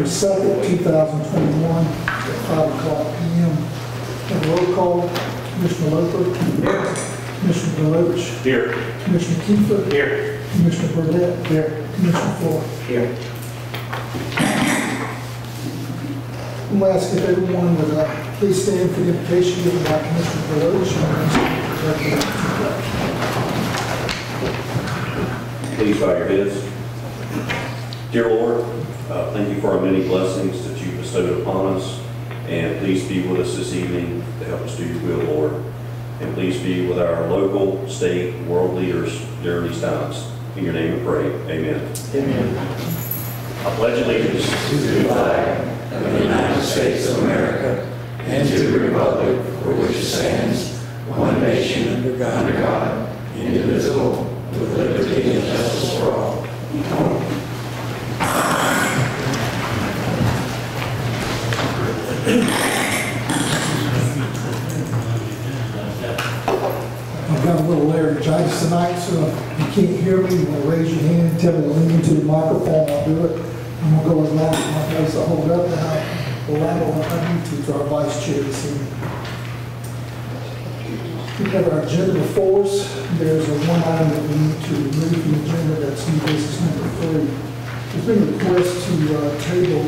November 2nd, 2021, at 5 o'clock p.m. And roll call, Commissioner Loper. Here. Commissioner Deloach. Here. Commissioner Kiefer. Here. Commissioner Burnett. Here. Commissioner Floyd. Here. I'm going to ask if everyone would please stand for the invitation given by Commissioner Deloach. Please bow your heads. Dear Lord, thank you for our many blessings that you bestowed upon us, and please be with us this evening to help us do your will, Lord. And please be with our local, state, and world leaders during these times. In your name we pray. Amen. Amen. I pledge allegiance to the flag of the United States of America and to the republic for which it stands, one nation under God, indivisible, with liberty and justice for all. I've got a little laryngitis tonight, so if you can't hear me, you want to raise your hand, tell me to lean into the microphone, I'll do it. I'm going to go as loud as my voice will hold up, and I'll allow I need to our vice chair this evening. We have our agenda before us. There's one item that we need to remove from the agenda, that's new business number 3. There's been a request to table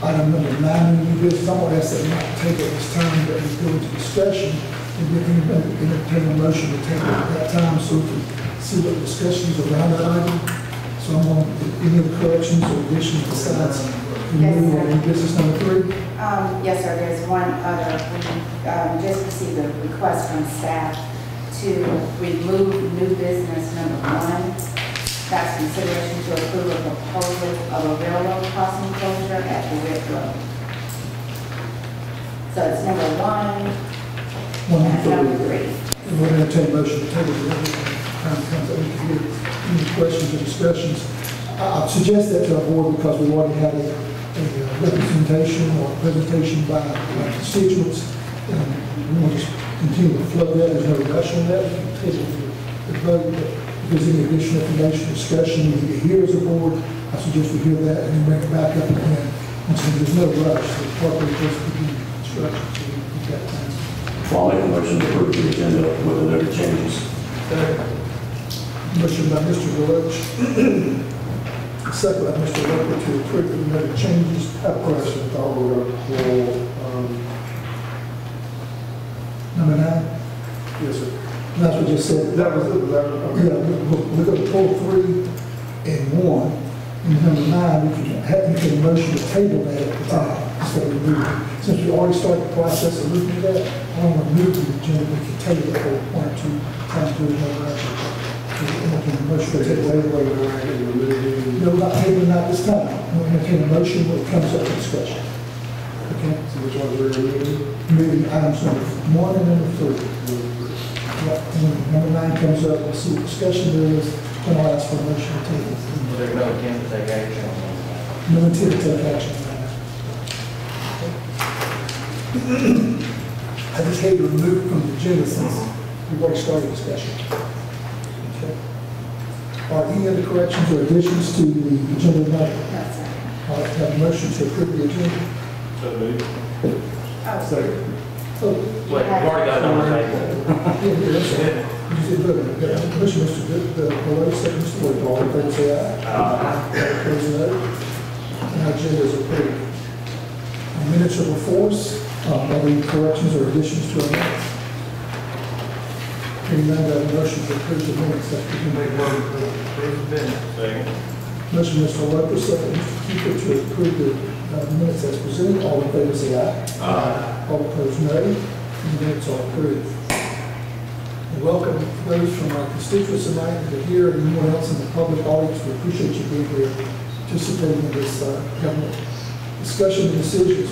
item number 9 in new business. I'm going to ask that we not table at this time, but we go into discussion and entertain a motion to table at that time so we can see what discussions around that item. So I'm going to, any other corrections or additions besides remove new business number 3? Yes, sir. There's one other. We just received a request from staff to remove new business number 1. That's consideration to approve a proposal of a railroad crossing closure at the Wick Road. So it's number 1 and number 3. And we're going to take a motion to table the time comes that we can get any questions or discussions. I suggest that to our board because we already had a representation or presentation by our constituents, and we want to just continue to flow that. There's no rush on that. We can table the vote. But if there's any additional information, discussion we need to hear as a board, I suggest we hear that and then bring it back up again. And so there's no rush. The appropriate person to be instructions so we can get that time. I'll make a motion to approve the agenda with the noted changes. Motion by Mr. Deloach. Second by Mr. Loper to approve the noted changes. I have a question. I thought we were going to pull number 9. Yes, sir. And that's what you said. That was it. Yeah, we're going to pull 3 and 1. And number 9, we can have a motion to table that at the time. So we move. Since we already started the process of looking at that, I don't want to move the agenda. We can table it for 1 or 2 times to another action. Motion to table later. No, we're not tabling that this time. We're going to take a motion when it comes up for discussion. Okay? So which ones we're removing? Moving items number 1 and number 3. Yeah. And when number 9 comes up, we'll see what discussion there is, and I'll ask for a motion to table. There's no intent to take action on that. No intent to take action on that. I just hate to remove it from the agenda since we've already started discussion. Okay. Are any other corrections or additions to the agenda tonight? No, sir. I'll have a motion to approve the agenda. So moved. Oh, Second. Oh, Wait, we've already got it on the table. yeah, that's right. You said, look, got a motion, Mr. Below, second, Mr. Wood, all in favor, say aye. Opposed, no. And our agenda is approved. Minutes are before us. Are there any corrections or additions to our minutes? Hearing none, I have a motion to approve the minutes. That could be made one. Approve the minutes. Second. Motion, Mr. Loper, second, Mr. Kiefer, to approve the minutes as presented. All in favor, say aye. Aye. All opposed, no. The minutes are approved. And welcome those from our constituents tonight that are here and anyone else in the public audience. We appreciate you being here, participating in this government discussion and decisions.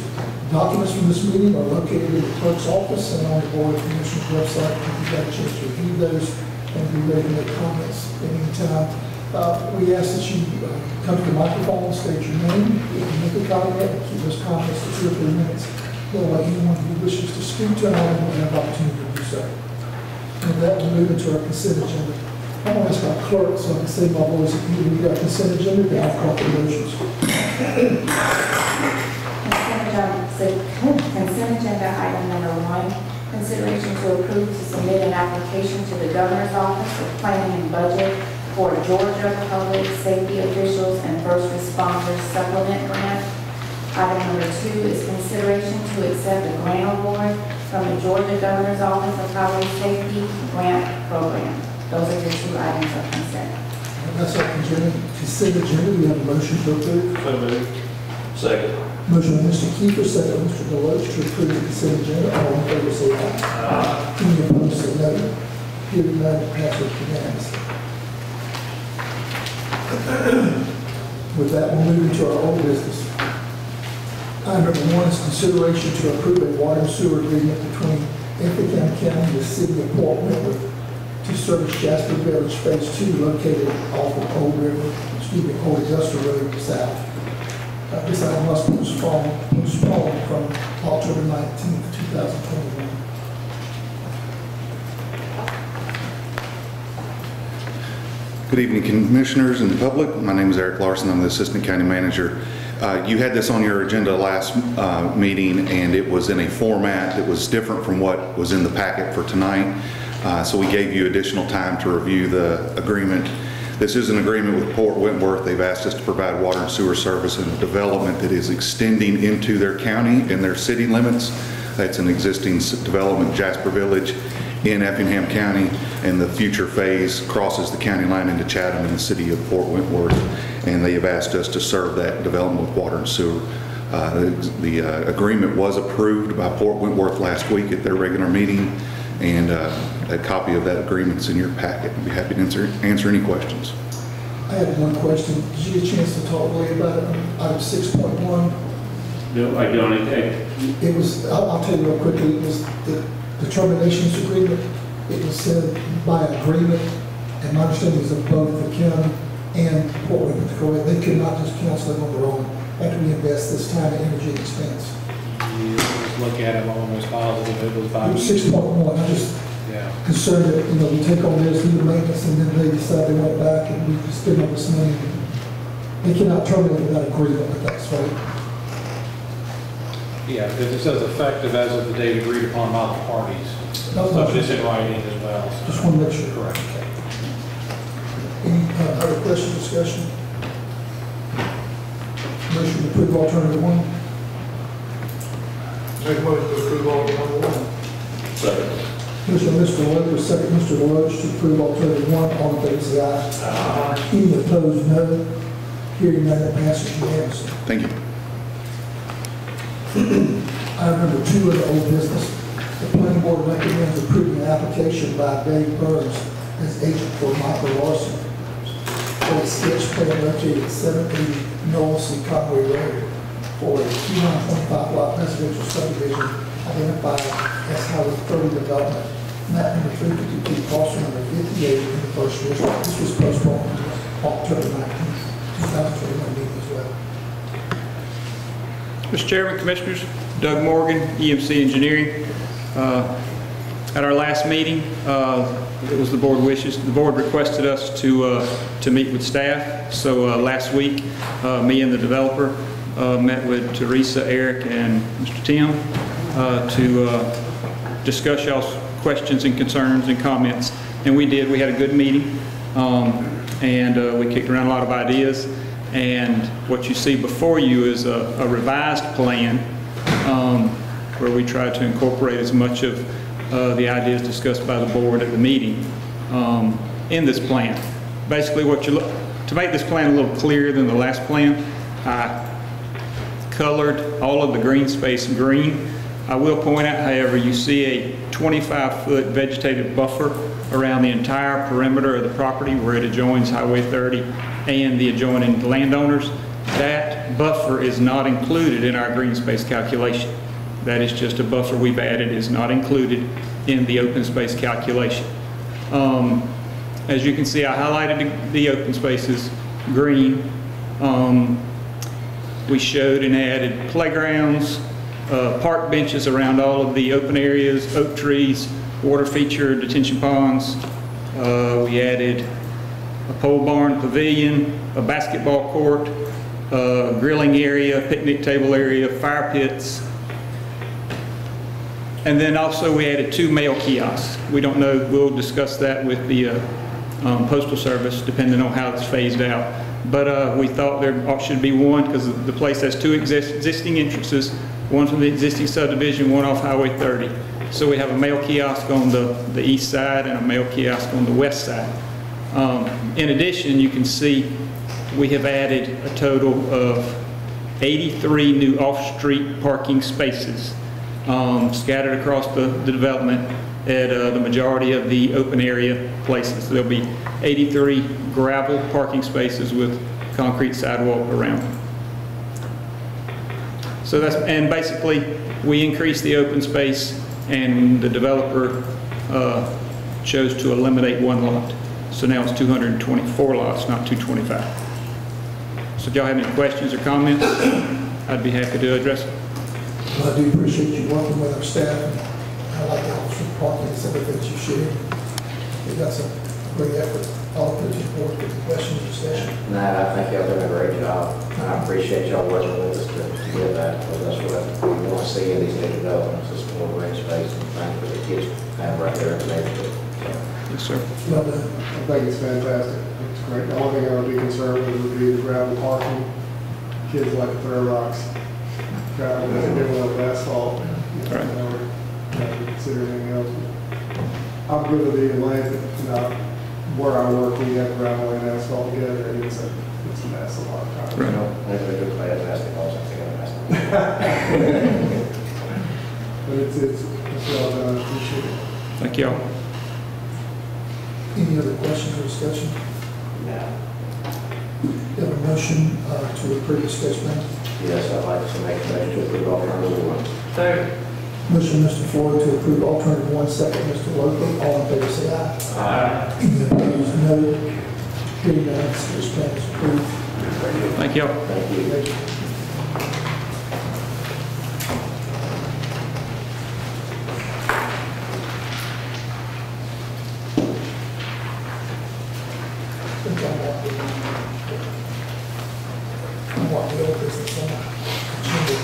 Documents from this meeting are located in the clerk's office and on the Board of Commissioners website. If you've got a chance to review those and be ready to make comments at any time. We ask that you come to the microphone and state your name. If you make a comment, keep those comments to 2 or 3 minutes. We'll let anyone who wishes to speak to an item will have opportunity to do so. And with that, we'll move into our consent agenda. I'm going to ask our clerk so I can save my voice. If you read our consent agenda, then I'll call for motions. Consent agenda item number 1, consideration to approve to submit an application to the Governor's Office of Planning and Budget for Georgia Public Safety Officials and First Responders Supplement Grant. Item number 2 is consideration to accept a grant award from the Georgia Governor's Office of Highway Safety Grant Program. Those are the 2 items of consent. That's our consent agenda. We have a motion to approve. So moved. Second. Motion by Mr. Kiefer, second by Mr. Deloach to approve the consent agenda. All in favor say aye. Any opposed say no. Hearing none, passes unanimously. With that, we'll move into our old business. Item number 1 is consideration to approve a water and sewer agreement between Effingham County and the City of Port Wentworth to service Jasper Village Phase 2 located off of Old Augusta Road South. This item must be postponed from October 19th, 2021. Good evening, Commissioners and the public. My name is Eric Larson. I'm the Assistant County Manager. You had this on your agenda last meeting, and it was in a format that was different from what was in the packet for tonight. So we gave you additional time to review the agreement. This is an agreement with Port Wentworth. They've asked us to provide water and sewer service in a development that is extending into their county and their city limits. That's an existing development, Jasper Village, in Effingham County, and the future phase crosses the county line into Chatham in the city of Port Wentworth, and they have asked us to serve that development with water and sewer. The agreement was approved by Port Wentworth last week at their regular meeting, and a copy of that agreement is in your packet. I'd be happy to answer any questions. I have one question. Did you get a chance to talk really about it on item 6.1? No, I don't. It was, I'll tell you real quickly, it was the terminations agreement. It was said by agreement, and my understanding is of both the county and Port Wentworth, correct? They could not just cancel it on their own after we invest this time and energy and expense. You just look at it almost positive. It was It 5 was 6.1. I just concerned that, we take on this, do the maintenance, and then they decide they want it back, and we just spend all this money. They cannot terminate without agreement with us, right? Yeah, because it says effective as of the date agreed upon by the parties. So it's in writing as well. So. Just want to make sure. Correct. Any other question, discussion? Motion to approve alternative 1. Make a motion to approve alternative 1. Second. Motion by Mr. Loper, second Mr. Deloach to approve alternative 1. All in favor say aye. Any opposed, no. Hearing none, that passes unanimously. Thank you. Item number 2 of the old business. The planning board recommends approving an application by Dave Burns as agent for Michael Larson for a sketch plan located at 780 Noel C. Conway Road for a 225 lot residential subdivision identified as Highway 30 development, map number 352, parcel number 58 in the first district. This was postponed to October 19th, 2021 meeting as well. Mr. Chairman, Commissioners, Doug Morgan, EMC Engineering. At our last meeting, it was the board wishes. The board requested us to meet with staff. So last week, me and the developer met with Teresa, Eric, and Mr. Tim to discuss y'all's questions and concerns and comments. And we did. We had a good meeting, and we kicked around a lot of ideas. And what you see before you is a revised plan where we try to incorporate as much of the ideas discussed by the board at the meeting in this plan. Basically, to make this plan a little clearer than the last plan, I colored all of the green space green. I will point out, however, you see a 25-foot vegetative buffer around the entire perimeter of the property where it adjoins Highway 30 and the adjoining landowners. That buffer is not included in our green space calculation. That is just a buffer we've added, is not included in the open space calculation. As you can see, I highlighted the open spaces green. We showed and added playgrounds, park benches around all of the open areas, oak trees, water feature, detention ponds. We added a pole barn pavilion, a basketball court, grilling area, picnic table area, fire pits. And then also we added 2 mail kiosks. We don't know, we'll discuss that with the Postal Service depending on how it's phased out. But we thought there should be one because the place has 2 existing entrances, one from the existing subdivision, one off Highway 30. So we have a mail kiosk on the east side and a mail kiosk on the west side. In addition, you can see we have added a total of 83 new off-street parking spaces scattered across the development at the majority of the open area places. There'll be 83 gravel parking spaces with concrete sidewalk around them. So that's, and basically we increased the open space and the developer chose to eliminate 1 lot. So now it's 224 lots, not 225. So if y'all have any questions or comments, I'd be happy to address them. Well, I do appreciate you working with our staff, and I like the off-street parking and some of the things you shared. I think that's a great effort. All of those board with the questions or session. Nah, I think y'all doing a great job. I appreciate y'all working with us to get that, because that's what we want to see in these new developments, is more green space and things for the kids to have right there in the neighborhood. Yes, sir. Well done. I think it's fantastic. It's great. The only thing I would be concerned with would be the gravel parking. Kids like to throw rocks. Gravel doesn't do well with asphalt. Right. Have to consider anything else. I'm good with the lane, where I work, we have gravel and asphalt together, and it's a mess a lot of times. Right. Maybe we could play basketball, so I think I'm basketball. But it's well done. I appreciate it. Thank y'all. Any other questions or discussion? Yeah. You have a motion to approve the sketch plan? Yes, I'd like to make a motion to approve alternative 1. Third. Motion, Mr. Floyd, to approve alternative 1, second, Mr. Loper. All in favor, say aye. Aye. Any opposed, no. Hearing none, sketch plan is approved. Thank y'all. Thank you. Thank you. I want the old business on the agenda.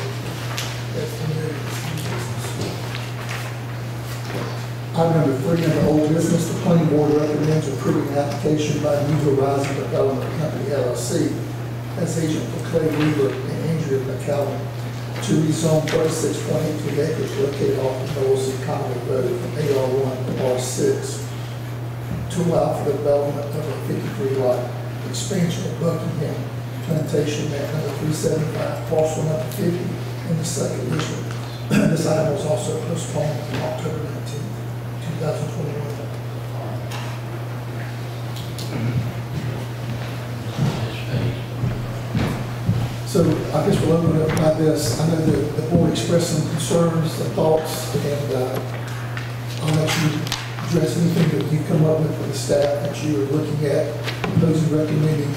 That's the new business. Item number 3, under old business, the planning board recommends approving an application by New Horizon Development Company LLC as agent for Clay Weaver and Andrea McCallum to rezone 36.82 acres located off the Knowles and Conway Road from AR1 to R6 to allow for the development of a 53-lot expansion of Buckingham Plantation at number 375, parcel number 50 in the second district. This item was also postponed on October 19, 2021. So I guess we'll open it up by this. I know the board expressed some concerns, some thoughts, and I'll let you address anything that you come up with for the staff that you are looking at, proposing, recommending.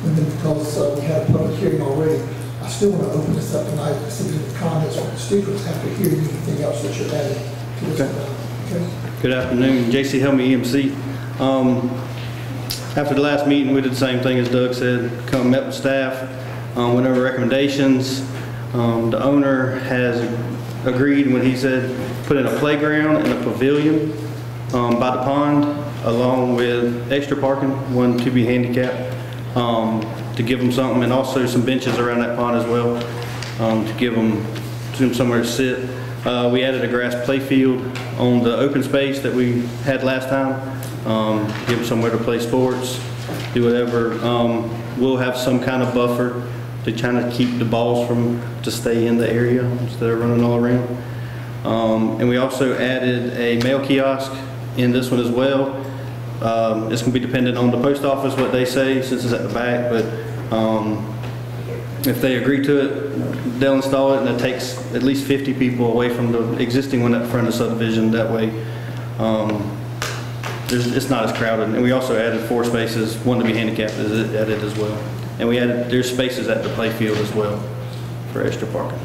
And then because we had a public hearing already, I still want to open this up tonight to see the comments from the speakers after hearing anything else that you're adding to this. Okay. Good afternoon, J.C. Helmy, EMC. After the last meeting, we did the same thing as Doug said. Met with staff, went over recommendations. The owner has agreed when he said put in a playground and a pavilion by the pond, along with extra parking, one to be handicapped, to give them something, and also some benches around that pond as well, to give them somewhere to sit. We added a grass play field on the open space that we had last time, give them somewhere to play sports, do whatever. We'll have some kind of buffer to kind of keep the balls to stay in the area instead of running all around. And we also added a mail kiosk in this one as well. It's going to be dependent on the post office, what they say, since it's at the back, but if they agree to it, they'll install it, and it takes at least 50 people away from the existing one at front of the subdivision. That way, it's not as crowded. And we also added 4 spaces, one to be handicapped is added as well. And there's spaces at the play field as well for extra parking.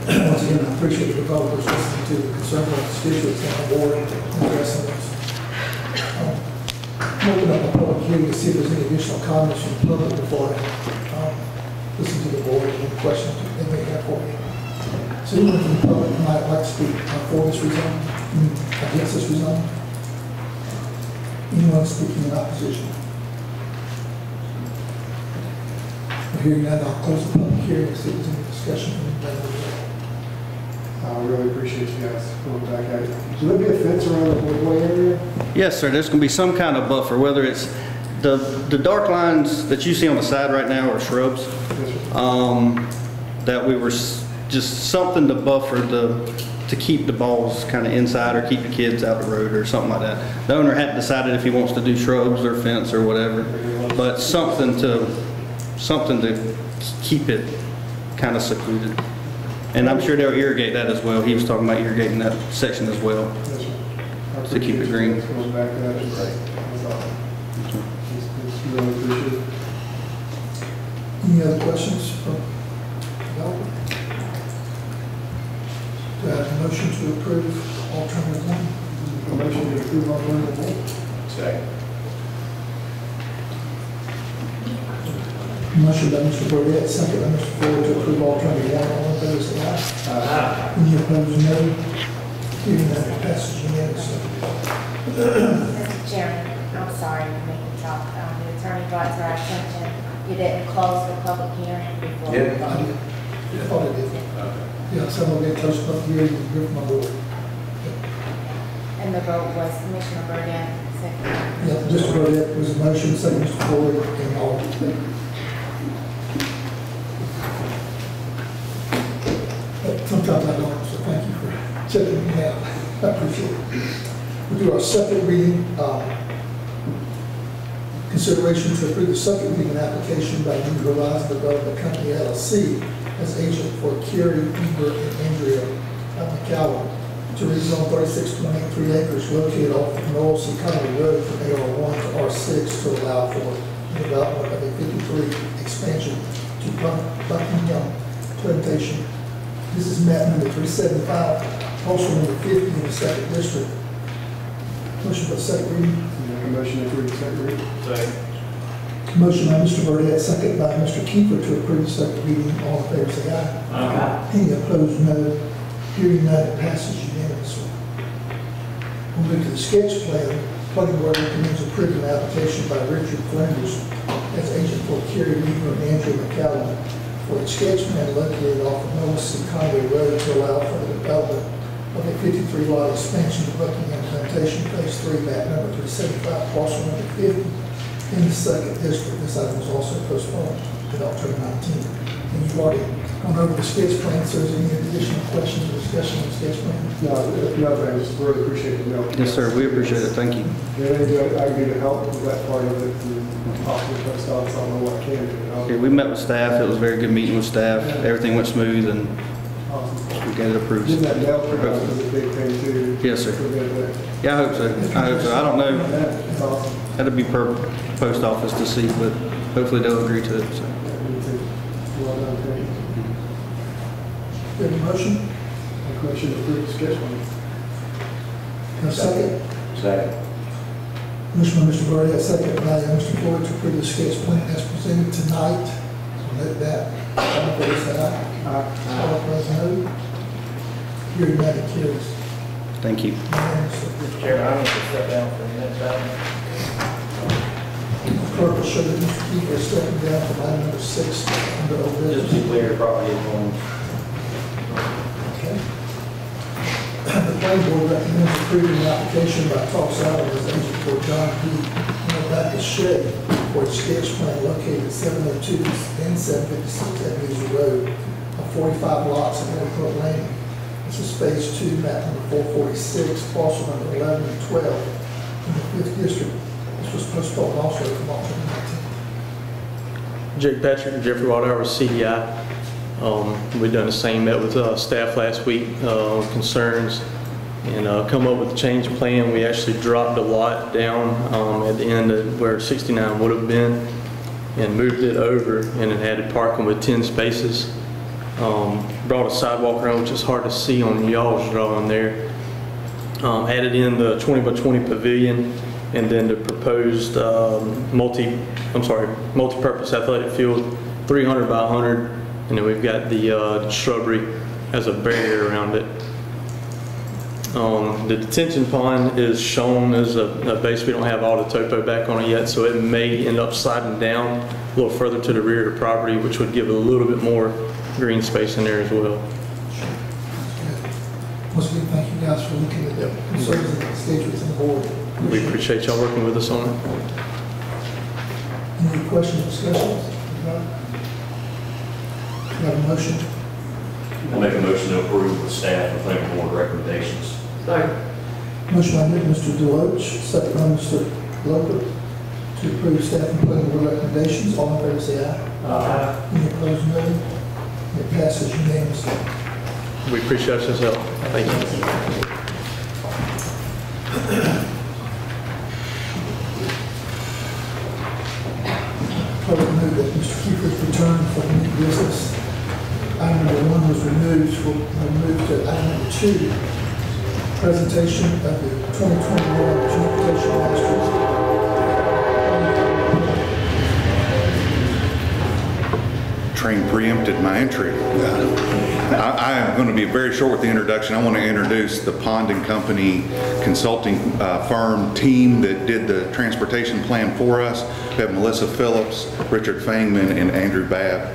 Once again, I appreciate the developers listening to the concern of constituents on the board and addressing this. Open up a public public hearing to see if there's any additional comments from the public before I listen to the board and any questions they may have for me. So anyone from the public who might like to speak for this rezoning, against this rezoning? Anyone speaking in opposition? Hearing none, I'll close the public hearing and see if there's any discussion from anybody. I really appreciate you guys going back at it. Will there be a fence around the woodway area? Yes, sir, there's going to be some kind of buffer, whether it's the dark lines that you see on the side right now are shrubs. That we were just something to buffer to keep the balls kind of inside or keep the kids out the road or something like that. The owner hadn't decided if he wants to do shrubs or fence or whatever, but something to keep it kind of secluded. And I'm sure they'll irrigate that as well. He was talking about irrigating that section as well. Yes, sir. To keep it green. Going back to that is great. That's awesome. It's really appreciated. Any other questions from the developer? Do I have a motion to approve alternative one? A motion to approve alternative one. Second. Motion by Mr. Burdette, second by Mr. Ford to approve alternative one. All in favor, say aye. Aye. Any opposed, no. Hearing none, it passes unanimously. Mr. Chairman, I'm sorry to make you talk. The attorney brought to our attention, you didn't close the public hearing before. Yeah. we I voted. did. I thought I did. Yeah, someone get close to the hearing and give my board. And the vote was Commissioner Burdette, second. Yeah, Mr. Burdette was a motion, second Mr. Ford, and all. Sometimes I don't, so thank you for checking me out. I appreciate it. We'll do our second reading. Consideration to approve the second reading application by New Horizon Development Company LLC as agent for Kerry, Eber, and Andrea McCallum to rezone 36.83 acres located off of Noel C. Conway Road from AR1 to R6 to allow for the development of a 53 expansion to Buckingham Plantation. This is map number 375, parcel number 50 in the second district. Motion for second reading. Make a motion to approve the second reading. Second. Motion by Mr. Burdette, second by Mr. Kiefer to approve the second reading. All in favor, say aye. Aye. Any opposed, no. Hearing none, it passes unanimously. We'll move to the sketch plan. Planning board recommends approving an application by Richard Flinders as agent for Kerry, Eber, and Andrea McCallum for a sketch plan located off of Noel C. Conway Road to allow for the development of a 53-lot expansion to Buckingham Plantation, Phase 3, map number 375, parcel number 50, in the second district. This item was also postponed to October 19th. And you've already gone over the sketch plan, so is there any additional questions or discussion on the sketch plan? No, I just really appreciate the help. Yes, sir, we appreciate it. Thank you. Anything I can do to help with that part of it, and possibly post office, I don't know what I can do. Yeah, we met with staff. It was a very good meeting with staff. Everything went smooth and Awesome. we got it approved. Getting that mail printout is a big thing too. Yes, sir. For the- Yeah, I hope so. I hope so. I don't know. That's awesome. That'll be per post office to see, but hopefully they'll agree to it. So. Yeah, me too. Well done, thank you. Do you have a motion? Make a motion to approve the sketch plan. No second? Second. Motion by Mr. Burdette, second by Mr. Floyd to approve the sketch plan as presented tonight. So note that. All in favor, say aye. All opposed, no. Hearing none, it carries. Thank you. Unanimously. Chairman, I need to step down for a minute. Clerk will show that Mr. Kiefer is stepping down from item number 6 under old Just business. to be clear, property is going. Okay. The planning board recommends approving the application by Top Salad as agent for John P. Baptist Shed for a sketch plan located at 702 and 756 Ebenezer Road, of 45 lots in Airport Lane. This is phase 2, map number 446, parcel number 11 and 12 in the 5th district. This was postponed also from October 19th. Jake Patrick and Jeffrey Wildauer with CDI. We've done the same, met with staff last week on concerns and come up with a change plan. We actually dropped a lot down at the end of where 69 would have been and moved it over and it added parking with 10 spaces. Brought a sidewalk around, which is hard to see on y'all's drawing there. Added in the 20 by 20 pavilion and then the proposed multi-purpose athletic field, 300 by 100, and then we've got the shrubbery as a barrier around it. The detention pond is shown as a base. We don't have all the topo back on it yet, so it may end up sliding down a little further to the rear of the property, which would give it a little bit more green space in there as well. Once again, thank you guys for looking at the concerns and constituents on the board. We appreciate y'all working with us on it. Any questions, discussions? Do you have a motion? I'll make a motion to approve with staff and planning board recommendations. Motion by Mr. Deloach, second by Mr. Loper, to approve staff and planning board recommendations. All in favor, say aye. Aye. Any opposed, no. It passes unanimously. We appreciate your help. Thank you. Public move that Mr. Keefer's return for the new business. Item number 1 was removed. We'll move to item number 2, presentation of the 2021 Transportation Masters. Train preempted my entry. I am going to be very short with the introduction. I want to introduce the Pond & Company consulting firm team that did the transportation plan for us. We have Melissa Phillips, Richard Fangman, and Andrew Babb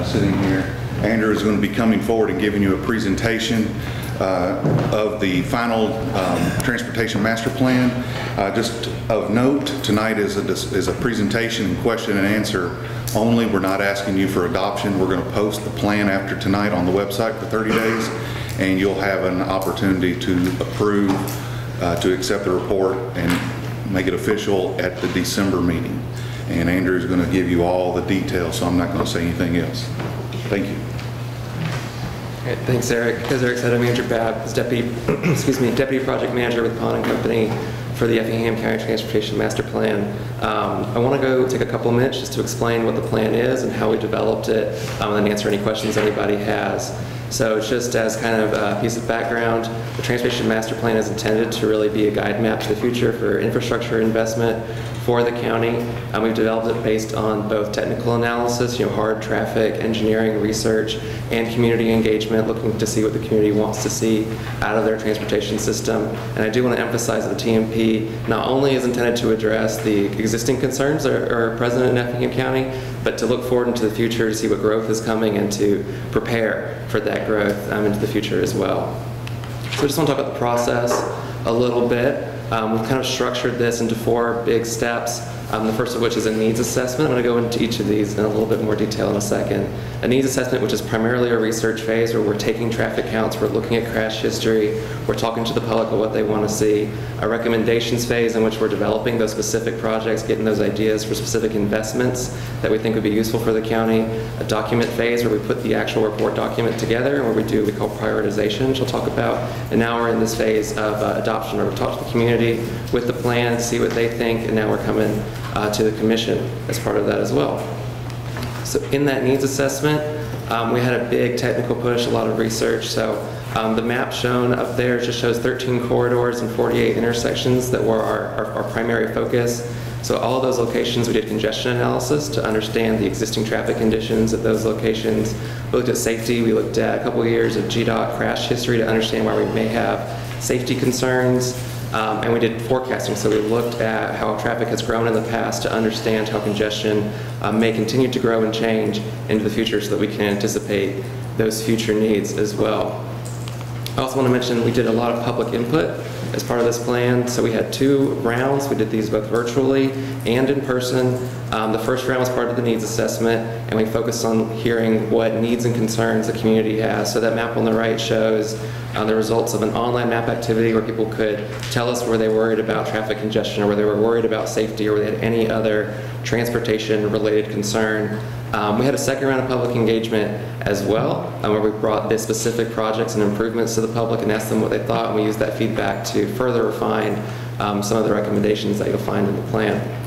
sitting here. Andrew is going to be coming forward and giving you a presentation of the final transportation master plan. Just of note, tonight is a presentation and question and answer only. We're not asking you for adoption. We're going to post the plan after tonight on the website for 30 days, and you'll have an opportunity to approve, to accept the report and make it official at the December meeting. And Andrew is going to give you all the details, so I'm not going to say anything else. Thank you. Great, thanks, Eric. As Eric said, I'm Andrew Babb, Deputy Project Manager with Pond & Company for the Effingham County Transportation Master Plan. I want to go take a couple of minutes just to explain what the plan is and how we developed it, and then answer any questions anybody has. So just as kind of a piece of background, the Transportation Master Plan is intended to really be a guide map to the future for infrastructure investment for the county. We've developed it based on both technical analysis, hard traffic, engineering, research, and community engagement, looking to see what the community wants to see out of their transportation system. And I do want to emphasize that the TMP not only is intended to address the existing concerns that are present in Effingham County, but to look forward into the future to see what growth is coming and to prepare for that growth into the future as well. So I just want to talk about the process a little bit. We've kind of structured this into 4 big steps, the first of which is a needs assessment. I'm going to go into each of these in a little bit more detail in a second. A needs assessment, which is primarily a research phase where we're taking traffic counts, we're looking at crash history, we're talking to the public about what they want to see. A recommendations phase in which we're developing those specific projects, getting those ideas for specific investments that we think would be useful for the county. A document phase where we put the actual report document together and where we call prioritization, which I'll talk about. And now we're in this phase of adoption, where we talk to the community with the plan, see what they think, and now we're coming to the commission as part of that as well. So in that needs assessment, we had a big technical push, a lot of research. So the map shown up there just shows 13 corridors and 48 intersections that were our primary focus. So all of those locations, we did congestion analysis to understand the existing traffic conditions at those locations. We looked at safety. We looked at a couple of years of GDOT crash history to understand why we may have safety concerns. And we did forecasting, so we looked at how traffic has grown in the past to understand how congestion may continue to grow and change into the future so that we can anticipate those future needs as well. I also want to mention we did a lot of public input as part of this plan. So we had 2 rounds. We did these both virtually and in person. The first round was part of the needs assessment, and we focused on hearing what needs and concerns the community has. So that map on the right shows the results of an online map activity where people could tell us where they were worried about traffic congestion, or where they were worried about safety, or where they had any other transportation-related concern. We had a second round of public engagement as well, where we brought the specific projects and improvements to the public and asked them what they thought, and we used that feedback to further refine some of the recommendations that you'll find in the plan.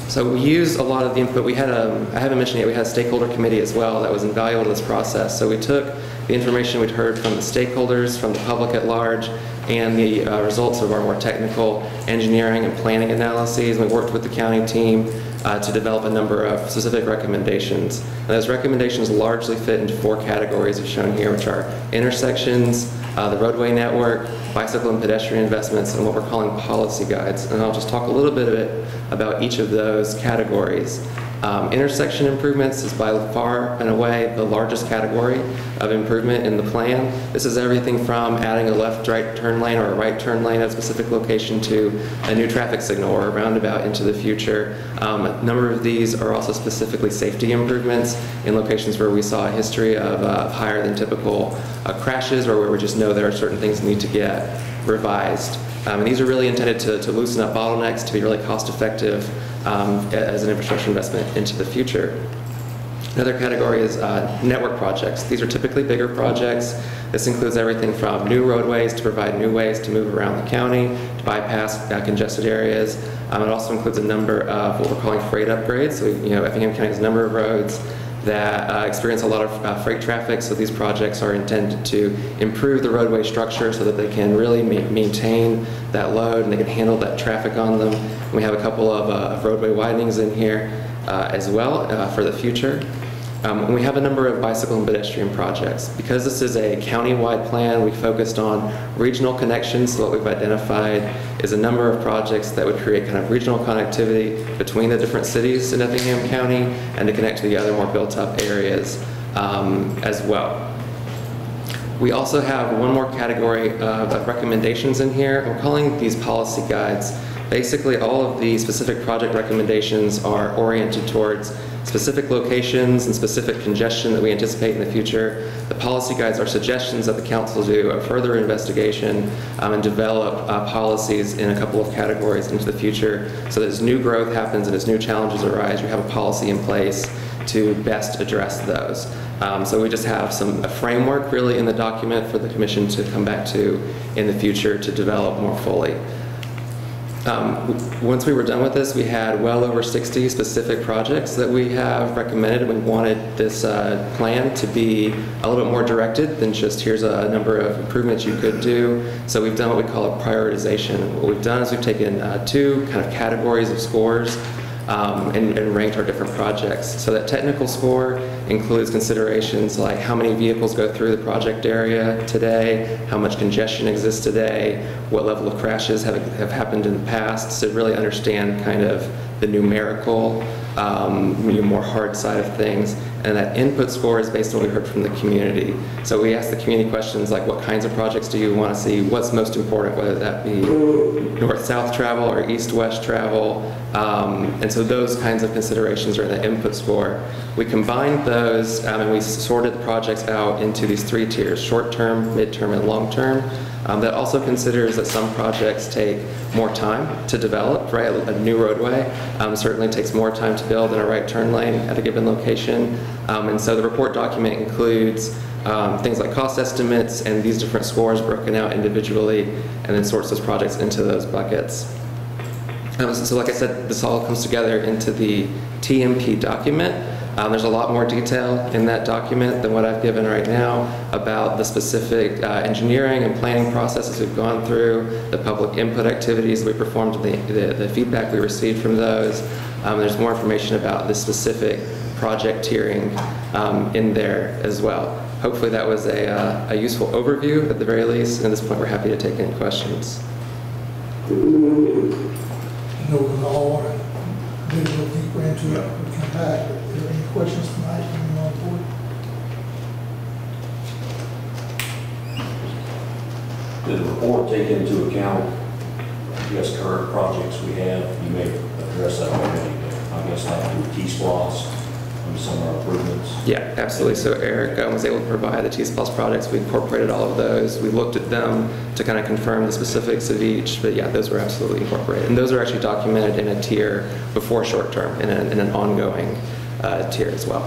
So we used a lot of the input. We had I haven't mentioned yet, we had a stakeholder committee as well that was invaluable to this process. So we took the information we'd heard from the stakeholders, from the public at large, and the results of our more technical engineering and planning analyses. We worked with the county team to develop a number of specific recommendations. And those recommendations largely fit into 4 categories as shown here, which are intersections, the roadway network, bicycle and pedestrian investments, and what we're calling policy guides. And I'll just talk a little bit about each of those categories. Intersection improvements is by far and away the largest category of improvement in the plan. This is everything from adding a left-right turn lane or a right turn lane at a specific location to a new traffic signal or a roundabout into the future. A number of these are also specifically safety improvements in locations where we saw a history of higher than typical crashes, or where we just know there are certain things that need to get revised. And these are really intended to loosen up bottlenecks, to be really cost-effective as an infrastructure investment into the future. Another category is network projects. These are typically bigger projects. This includes everything from new roadways to provide new ways to move around the county, to bypass congested areas. It also includes a number of what we're calling freight upgrades. So, Effingham County has a number of roads that experience a lot of freight traffic, so these projects are intended to improve the roadway structure so that they can really maintain that load and they can handle that traffic on them. And we have a couple of roadway widenings in here as well for the future. And we have a number of bicycle and pedestrian projects. Because this is a county-wide plan, we focused on regional connections. So what we've identified is a number of projects that would create kind of regional connectivity between the different cities in Effingham County and to connect to the other more built-up areas as well. We also have one more category of recommendations in here. We're calling these policy guides. Basically, all of the specific project recommendations are oriented towards specific locations and specific congestion that we anticipate in the future. The policy guides are suggestions that the council do a further investigation and develop policies in a couple of categories into the future, so that as new growth happens and as new challenges arise, you have a policy in place to best address those. So we just have a framework really in the document for the commission to come back to in the future to develop more fully. Once we were done with this, we had well over 60 specific projects that we have recommended. We wanted this plan to be a little bit more directed than just here's a number of improvements you could do. So we've done what we call a prioritization. What we've done is we've taken 2 kind of categories of scores and ranked our different projects. So that technical score includes considerations like how many vehicles go through the project area today, how much congestion exists today, what level of crashes have happened in the past, to really understand kind of the numerical, more hard side of things. And that input score is based on what we heard from the community. So we asked the community questions like, what kinds of projects do you want to see? What's most important, whether that be north-south travel or east-west travel? And so those kinds of considerations are in the input score. We combined those and we sorted the projects out into these 3 tiers, short-term, mid-term, and long-term. That also considers that some projects take more time to develop, right? A new roadway certainly takes more time to build than a right turn lane at a given location. And so the report document includes things like cost estimates and these different scores broken out individually, and then sorts those projects into those buckets. So like I said, this all comes together into the TMP document. There's a lot more detail in that document than what I've given right now about the specific engineering and planning processes we've gone through, the public input activities we performed, the feedback we received from those. There's more information about the specific project tiering in there as well. Hopefully that was a useful overview at the very least. And at this point, we're happy to take any questions. No, we all want to dig a little deeper into it. We'll come back. Are there any questions tonight from on board? Did the report take into account, I guess, current projects we have? You may address that already, but I guess like the T-Splosh and some of our improvements. Yeah, absolutely. So Eric was able to provide the T-Splosh projects. We incorporated all of those. We looked at them to kind of confirm the specifics of each, but yeah, those were absolutely incorporated. And those are actually documented in a tier before short term, in an ongoing tier as well.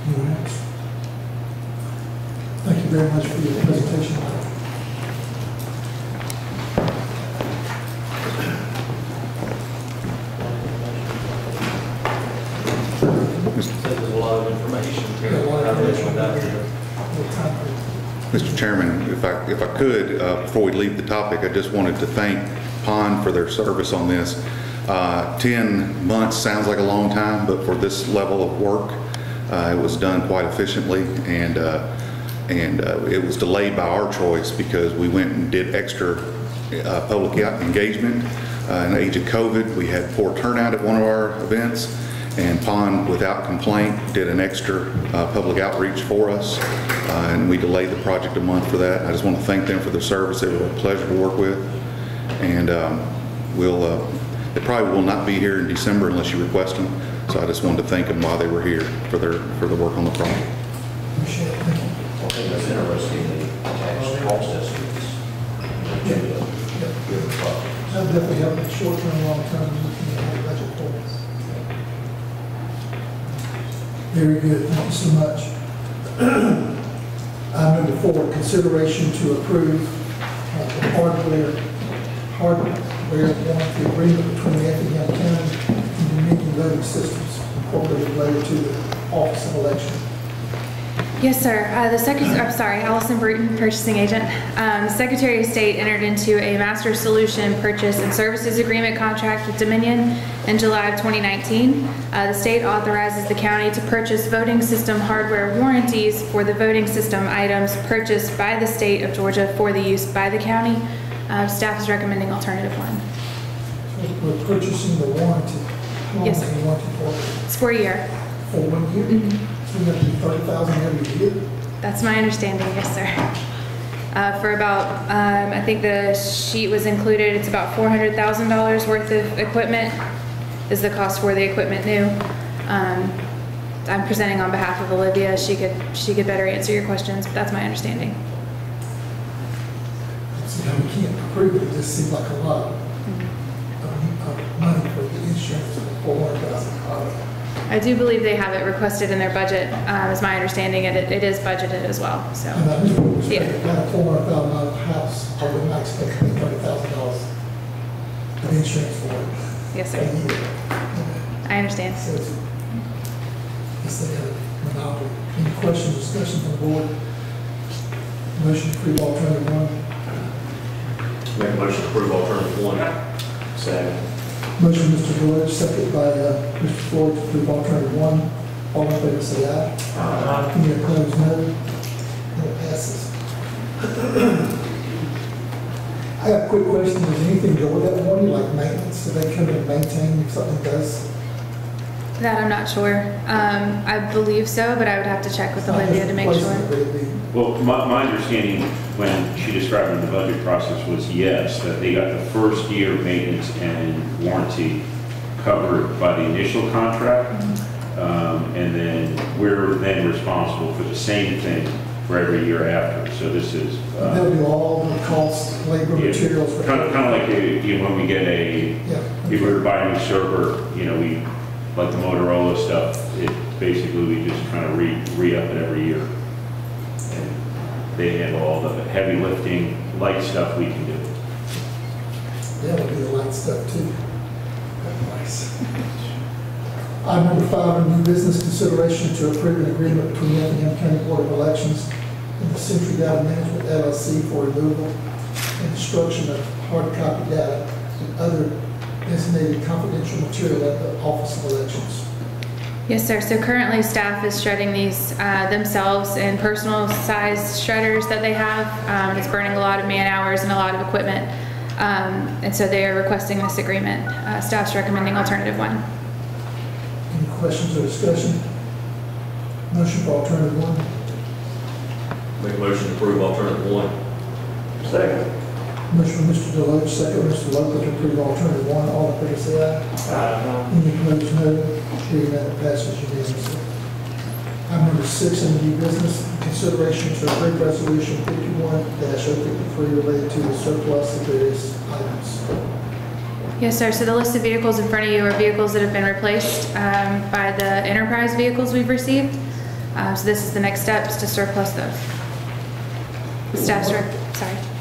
Anyone else? Thank you very much for your presentation. the time period. Mr. Chairman, if I could, before we leave the topic, I just wanted to thank PON for their service on this. 10 months sounds like a long time, but for this level of work, it was done quite efficiently, and it was delayed by our choice because we went and did extra public engagement. In the age of COVID, we had poor turnout at one of our events, and PON, without complaint, did an extra public outreach for us, and we delayed the project a month for that. I just want to thank them for their service. They were a pleasure to work with, and they probably will not be here in December unless you request them, so I just wanted to thank them while they were here for the work on the project. Appreciate it. Thank you. I think that's interesting, the attached cost estimates. That'll definitely help in short term, long term, looking at the budget for us. Very good, thank you so much. Number 4, consideration to approve the hardware warranty agreement between the Effingham County and the Unique Voting Systems incorporated related to the Office of Election. Yes, sir. Allison Bruton, purchasing agent. The Secretary of State entered into a master solution purchase and services agreement contract with Dominion in July of 2019. The state authorizes the county to purchase voting system hardware warranties for the voting system items purchased by the state of Georgia for the use by the county. Staff is recommending alternative 1. So we're purchasing the warranty. How long Yes, is sir. the warranty for? It's for a year. For 1 year? Mm-hmm. So we're going to do $30,000 every year? That's my understanding, yes, sir. For about, I think the sheet was included, it's about $400,000 worth of equipment is the cost for the equipment new. I'm presenting on behalf of Olivia. She could better answer your questions, but that's my understanding. So we can't approve it, it just seems like a lot of money for the insurance for $400,000. I do believe they have it requested in their budget, is my understanding, and it is budgeted as well, so. And I just want to Yeah. respect, got a $400,000 house, I would not expect to pay $30,000 of insurance for it. Yes, A sir. year. I understand. So it's they have a monopoly. Any questions, discussion from the board? Motion to approve alternative 1. Make a motion to approve alternative 1. Second. Motion, Mr. Deloach, second by Mr. Floyd to approve alternative 1. All in favor, say aye. Aye. Any opposed, no. And it passes. I have a quick question. Does anything go with that warranty, like maintenance? Do they come in and maintain if something does? That I'm not sure. I believe so, but I would have to check with Olivia to make sure. Well, my understanding when she described in the budget process was yes, that they got the first year of maintenance and warranty covered by the initial contract. And then we're then responsible for the same thing for every year after. So this is... They'll do all the costs, labor, materials. Kind of like when we get if we were to buy a new server, we, like the Motorola stuff, basically we just kind of re-up it every year. And they handle all the heavy lifting, light stuff we can do. They'll do the light stuff too. Nice. Item number 5, new business consideration to approve an agreement between the Effingham County Board of Elections and the Century Data Management LLC for removal and destruction of hard copy data and other designated confidential material at the Office of Elections. Yes, sir. So currently staff is shredding these themselves in personal sized shredders that they have. It's burning a lot of man hours and a lot of equipment. And so they are requesting this agreement. Staff's recommending alternative 1. Any questions or discussion? Motion for alternative 1. Make a motion to approve alternative 1. Second. Motion from Mr. Deloach, second Mr. Loper to approve alternative 1. All in favor say aye. Aye. Any opposed, no. Hearing that passes unanimously. Item number 6 in the new business, consideration to approve resolution 51-053 related to the surplus of various items. Yes, sir. So the list of vehicles in front of you are vehicles that have been replaced by the enterprise vehicles we've received. So this is the next steps to surplus those. The staff's sorry.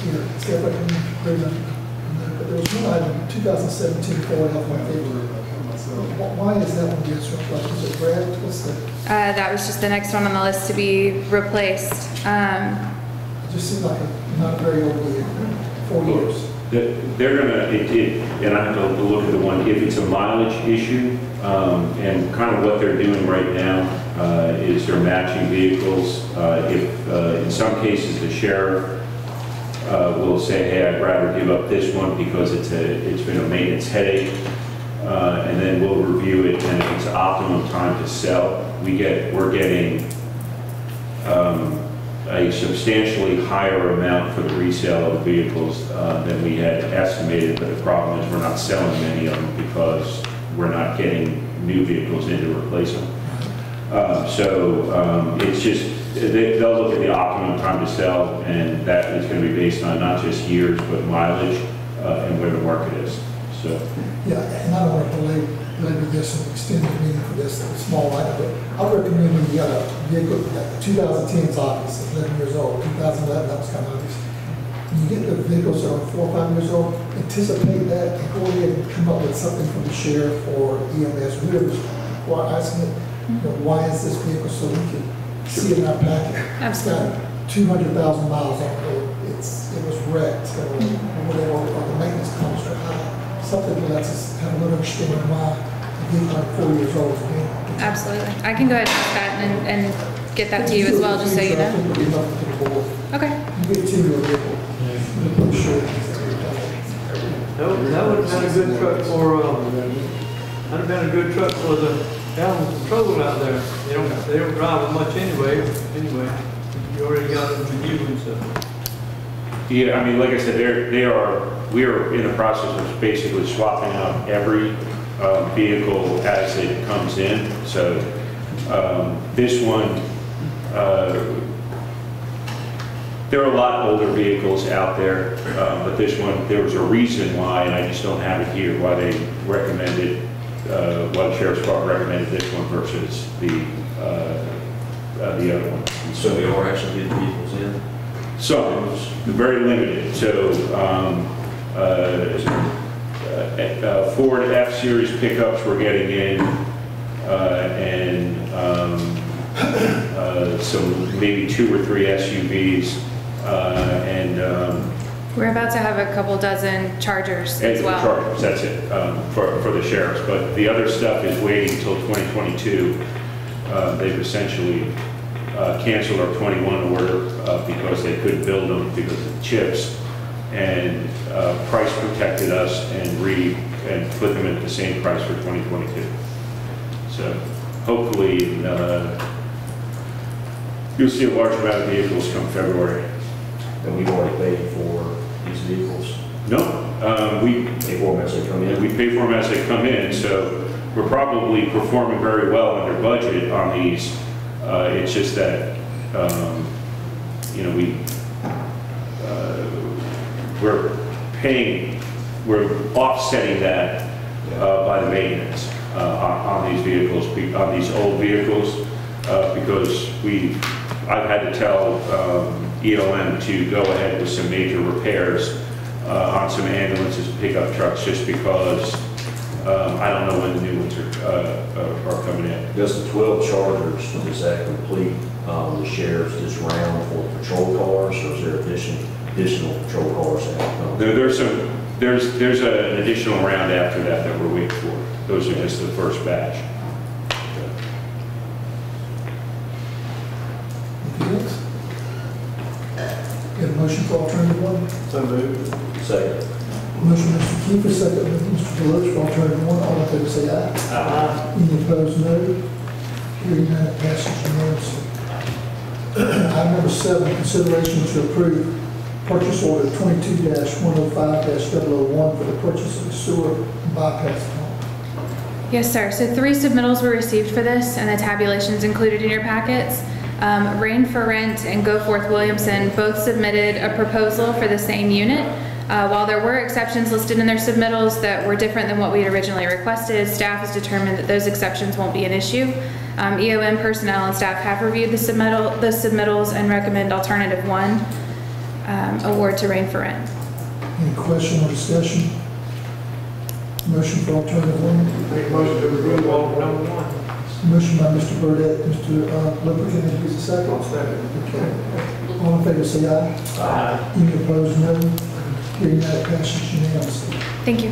Here, it's got like, but there was one item, 2017 Ford F-150. Why is that one getting surplus? Is it red? What's the, That was just the next one on the list to be replaced. it just seems like not a very old vehicle, 4 years. They're gonna, and I have to look at the one, if it's a mileage issue, and kind of what they're doing right now is they're matching vehicles. If, in some cases, the sheriff will say, hey, I'd rather give up this one because it's been a maintenance headache, and then we'll review it, and if it's optimum time to sell, we're getting a substantially higher amount for the resale of vehicles than we had estimated, but the problem is we're not selling many of them because we're not getting new vehicles in to replace them. It's just, they'll look at the optimum time to sell, and that is going to be based on not just years, but mileage and where the market is. So. Yeah, and I don't want to belabor this and extend the meeting for this small item, but I recommend when you got a vehicle, like the 2010 is obvious, it's 11 years old, 2011, that was kind of obvious. When you get the vehicles that are 4 or 5 years old, anticipate that and go ahead and come up with something from the sheriff or EMS, whoever's asking it, why is this vehicle, so we can see it in our packet. Absolutely. It's got 200,000 miles on it, it was wrecked, or whatever, or the maintenance costs are high. Something that lets us have a little understanding why a vehicle like 4 years old is being. Absolutely. I can go ahead and ask that and get that to you as well, just so you know. Okay. You get to your vehicle. That would have been a good truck for, that'd have been a good truck for the animal control out there. They don't drive it much anyway. You already got them to you and stuff. Yeah, I mean, like I said, we are in the process of basically swapping out every vehicle as it comes in. So this one, there are a lot older vehicles out there, but this one, there was a reason why, and I just don't have it here, why they recommended, why the Sheriff's Department recommended this one versus the other one. So we are actually getting vehicles in? Some, very limited. So Ford F-Series pickups we're getting in, and some maybe 2 or 3 SUVs, We're about to have a couple dozen Chargers as well. Chargers, that's it, for the sheriffs. But the other stuff is waiting until 2022. They've essentially canceled our 21 order because they couldn't build them because of the chips, and price protected us and put them at the same price for 2022. So hopefully you'll see a large amount of vehicles come February. And we've already paid for these vehicles? No, we pay for them as they come in. We pay for them as they come in, so we're probably performing very well under budget on these. It's just that, we're offsetting that by the maintenance on these vehicles, on these old vehicles, because I've had to tell ELM to go ahead with some major repairs on some ambulances and pickup trucks, just because I don't know when the new ones are coming in. Does the 12 Chargers, does that complete the sheriff's just round for patrol cars, or is there additional patrol cars that come? There's an additional round after that we're waiting for. Those are just the first batch. Get a motion for alternative one? So moved. Second. Motion Mr. Kiefer, second Mr. Deloach for alternative one. All in favor say aye. Aye. Any opposed, no. Hearing none, passes unanimously. Item number 7, consideration to approve purchase order 22-105-001 for the purchase of a sewer bypass pump. Yes, sir. So 3 submittals were received for this, and the tabulations included in your packets. Rain for Rent and Go Forth Williamson both submitted a proposal for the same unit. While there were exceptions listed in their submittals that were different than what we had originally requested, staff has determined that those exceptions won't be an issue. EOM personnel and staff have reviewed the submittals and recommend alternative 1, award to Rain for Rent. Any question or discussion? Motion for alternative one. Make a motion to approve alternative number 1. Motion by Mr. Burdette, Mr. Lippert, can I use a second? I'll second. Okay. All in favor, say aye. Aye. Any opposed, no. Hearing that passes unanimously. Thank you.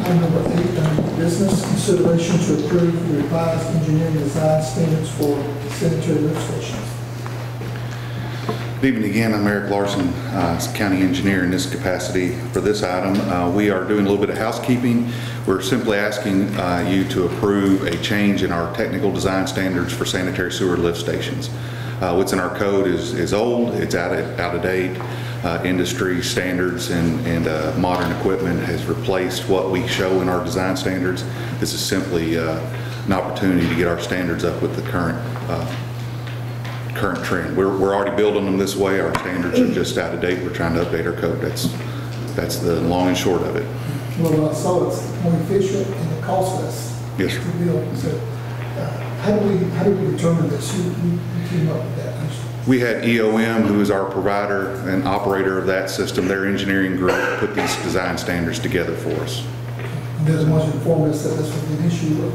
Item number 8, under business, consideration to approve the revised engineering design standards for sanitary lift stations. Good evening again. I'm Eric Larson, County Engineer in this capacity for this item. We are doing a little bit of housekeeping. We're simply asking you to approve a change in our technical design standards for sanitary sewer lift stations. What's in our code is old, it's out of date. Industry standards and modern equipment has replaced what we show in our design standards. This is simply an opportunity to get our standards up with the current trend. We're already building them this way. Our standards are just out of date. We're trying to update our code. That's the long and short of it. Well, so it's more efficient and it costs less. Yes, sir. To build. So, how do we determine this? Who came up with that? We had EOM, who is our provider and operator of that system. Their engineering group put these design standards together for us. They're the ones who informed us that this was an issue.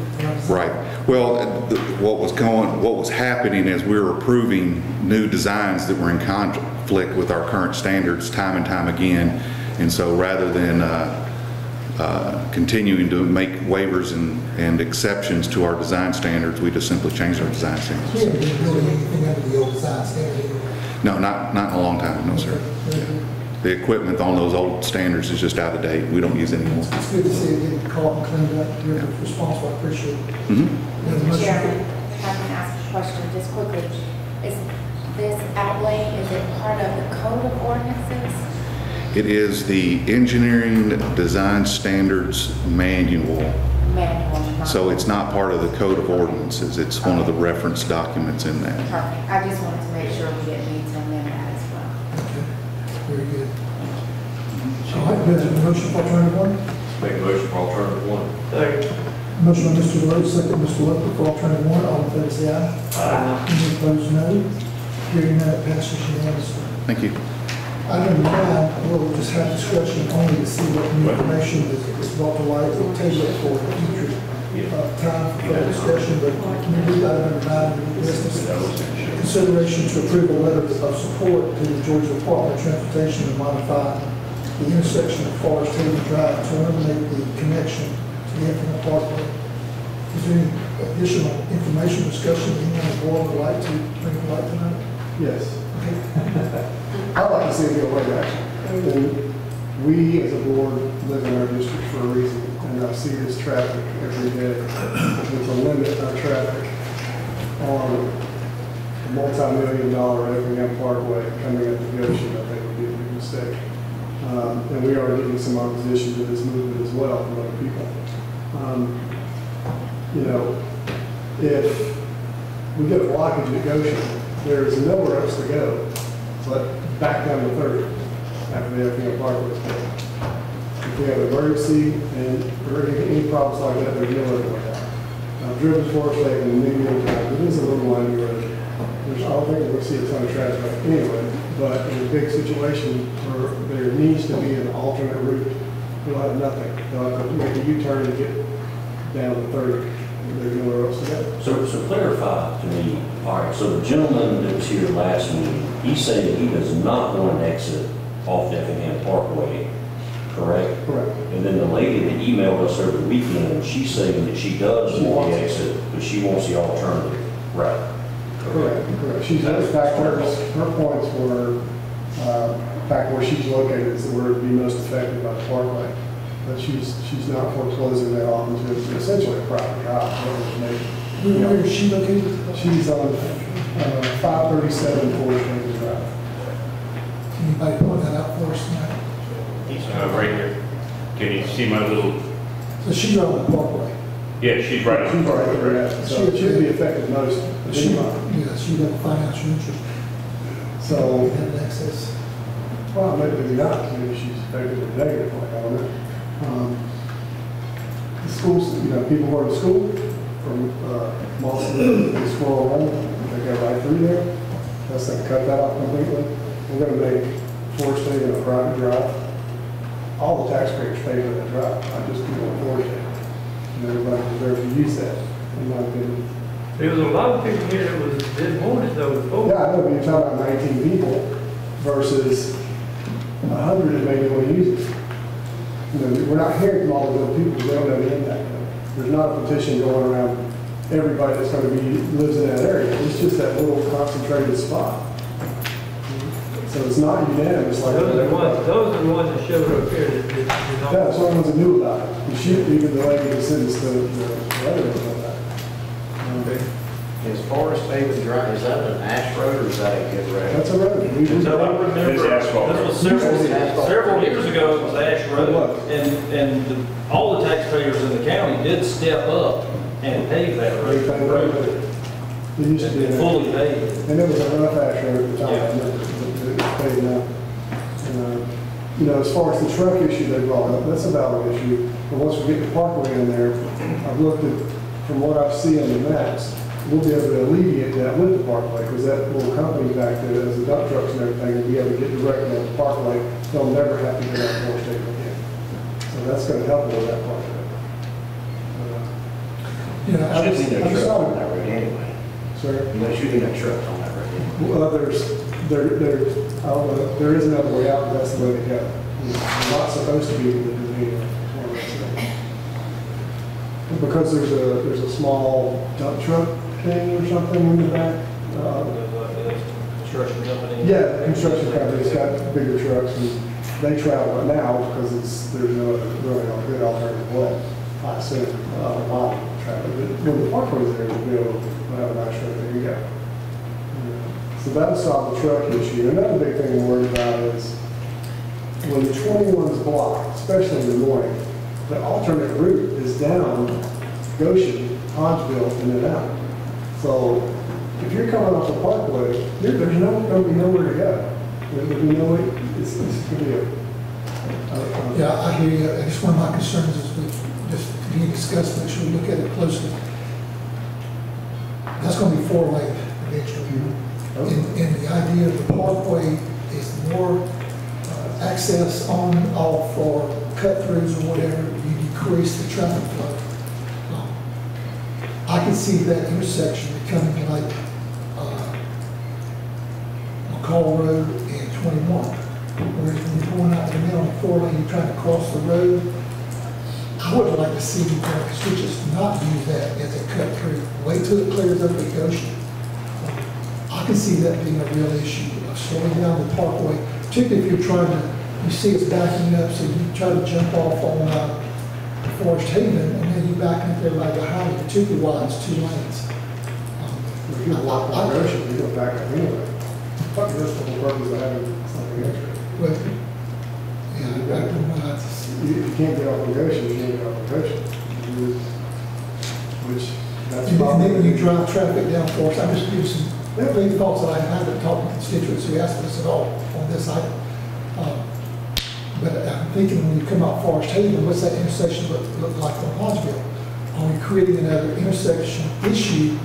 Right. Well, what was happening is we were approving new designs that were in conflict with our current standards time and time again. And so rather than continuing to make waivers and exceptions to our design standards, we just simply changed our design standards. We haven't been building anything under the old design standard anyway. No, not in a long time, no, sir. The equipment on those old standards is just out of date. We don't use it anymore. It's good to see it getting caught and cleaned up. You're responsible. I appreciate it. Chairman, if I can ask a question just quickly. Is this outlay, is it part of the code of ordinances? It is the Engineering Design Standards Manual. So it's not part of the Code of Ordinances. It's one of the reference documents in that. Perfect. I just wanted to make sure we didn't need to amend that as well. Okay. Very good. All right, there's a motion for alternative one. Make a motion for alternative 1. Second. Motion by Mr. Rhodes, second Mr. Lippert for alternative one. All in favor, say aye. Aye. Any opposed, no. Hearing that, it passes unanimously. Thank you. Item 9, we'll just have discussion only to see what new information is brought to light. We'll table it for future time for further discussion, but can you read item number 9 in new business? Consideration to approve a letter of support to the Georgia Department of Transportation to modify the intersection of Forest Haven Drive to eliminate the connection to the Effingham Parkway. Is there any additional information, discussion, anyone on the board would like to bring to light tonight? Yes. I'd like to see it go away, actually. And we, as a board, live in our district for a reason, and I see this traffic every day. There's a limit on traffic on a multi-million-dollar Effingham Parkway coming up the Goshen. I think would be a big mistake. And we are getting some opposition to this movement as well from other people. You know, if we get a blockage at Goshen, there's nowhere else to go but back down to 30 after the Effingham Parkway is built. If we have an emergency and or any problems like that, there's no other way out. I've driven Forest Haven many times. It is a little windy road. I don't think we're going to see a ton of traffic anyway, but in a big situation where there needs to be an alternate route, we'll have nothing. They'll have to make a U-turn to get down to 30. There's nowhere else to go. So clarify to me, all right, so the gentleman that was here last meeting, he said that he does not want an exit off the Effingham Parkway, correct? Correct. And then the lady that emailed us over the weekend, she's saying that she does want the exit, but she wants the alternative. Right. Correct. She's in fact, her points were, in fact, where she's located is where it would be most affected by the parkway. But she's not foreclosing that off into essentially a private drive. Where is she located? She's on 537 Forest Haven Drive. Can anybody point that out for us tonight? He's right here. Can you see my little? So she's on the parkway. Yeah, she's right on the parkway. So she'd be affected most. She'd have a financial interest. So have access. Well, maybe not. Maybe she's affected with negative. Like, I don't know. The schools, you know, people who are in school from Boston to Squirrel Run, they go right through there. Let's cut that off completely. We're going to make Forest Haven a private drive. all the taxpayers pay for that drive, not just people on Ford Town. And everybody deserves to use that, in my opinion. There was a lot of people here that didn't want it though before. Yeah, I know, but you're talking about 19 people versus 100 that maybe want to use it. You know, we're not hearing from all the other people, they don't have the impact. There's not a petition going around everybody that's going to be, lives in that area. It's just that little concentrated spot. So it's not unanimous like Those are the ones, everybody. those are the ones that showed up here that Yeah, that's the ones that knew about it. You should, even the lady that sent us the letter about that. Is Forest Haven Drive, is that an ash road or is that a good road? That's a road. So I remember, It's asphalt. this was several years ago, it was Ash Road, and all the taxpayers in the county did step up and pave that road. It used to be. Fully paved. And it was a rough ash road at the time. Yeah. It's paved now. You know, as far as the truck issue they brought up, that's a valid issue. But once we get the parkway in there, I've looked at, from what I've seen on the maps, we'll be able to alleviate that with the parkway, because that little company back there, as the dump trucks and everything, will be able to get directly on the parkway. They'll never have to go down Forest Haven again. So that's going to help with that part of it. You know, I just On that road anyway. Sir? You shouldn't have trucks on that road anyway. Well, I don't know, there is another way out, but that's the way to go. You're not supposed to be able to do anything. Because there's a small dump truck thing or something in the back. Construction company. Yeah, the construction company's got bigger trucks and they travel it now because there's no really a good alternative way. I assume a lot of travel. But when the parkway's there, we'll be able to have a nice road there you go. So that'll solve the truck issue. Another big thing I'm worried about is when the 21 is blocked, especially in the morning, the alternate route is down Goshen, Hodgeville, and then out. So if you're coming off the parkway, there's going to be nowhere to go. There's going to be no way. It's going to be Yeah, I hear you. I guess one of my concerns is we just continue to discuss, make sure we look at it closely. That's going to be four-lane eventually. And the idea of the parkway is more access on, off, or cut-throughs or whatever, you decrease the traffic flow. I can see that intersection becoming like McCall Road and 21. Whereas when you're going out there on the four-lane, you're trying to cross the road. I would like to see the constituents not use that as a cut-through. Wait till it clears up at Goshen. I can see that being a real issue of slowing down the parkway, particularly if you're trying to, you see it's backing up, so you try to jump off on Forest Haven, and then you back up everybody behind you, particularly while it's two lanes. If you block the Goshen, you go back up anyway. Fucking this for the purpose of having something extra. Well, yeah, I don't know. If you can't get off the Goshen, you can't get off the Goshen. Which, that's And probably. then when you drive traffic down Forest, I'm just giving some big thoughts that I haven't talked to constituents who asked us at all on this item. But I'm thinking when you come out Forest Haven, what's that intersection look like on Hodgeville? Are we creating another intersection issue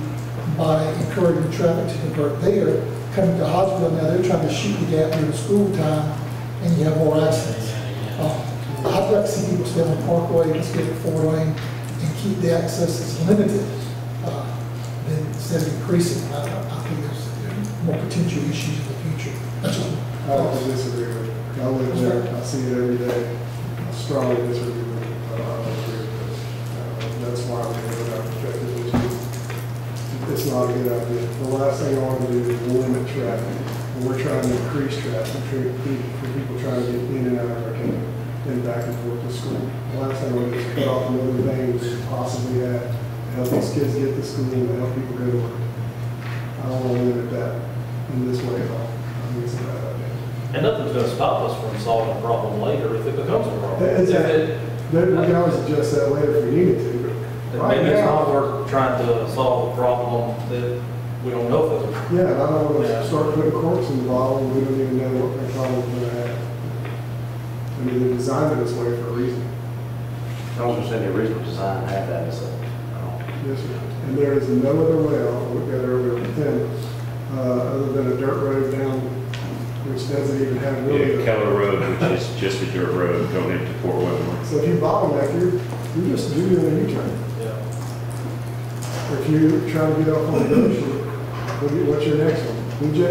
by encouraging traffic to divert there? Coming to Hodgeville now, they're trying to shoot the gap during school time, and you have more accidents. I'd like to see people stay on the parkway, let's get it four-lane, and keep the access as limited, then instead of increasing. I think there's more potential issues in the future. That's all. I don't disagree with it. I live there, I see it every day. I strongly disagree with it. I don't agree with it. That's why I'm here with our perspective. It's not a good idea. The last thing I want to do is limit traffic. And we're trying to increase traffic for people trying to get in and out of our county and back and forth to school. The last thing I want to do is cut off another vein we could possibly have to help these kids get to school and to help people go to work. I don't want to limit that in this way at all. I think it's a bad idea. And nothing's going to stop us from solving a problem later if it becomes a problem. Exactly. We can always adjust that later if we needed to, but right Maybe it's now. not worth trying to solve a problem that we don't know if it's a problem. Yeah, and I don't want to start putting corks in the bottle and we don't even know what kind of problem we're going to have. I mean, they designed it this way for a reason. I was going to say the original design had that as a. Yes, sir. And there is no other way, I'll look at it earlier with Tim, other than a dirt road down which doesn't even have really. Yeah, Keller Road, which is just a dirt road going into Port Wentworth. So if you bottleneck, you're just doing a U-turn. Yeah. If you're trying to get off on the Goshen, what's your next one? BJ?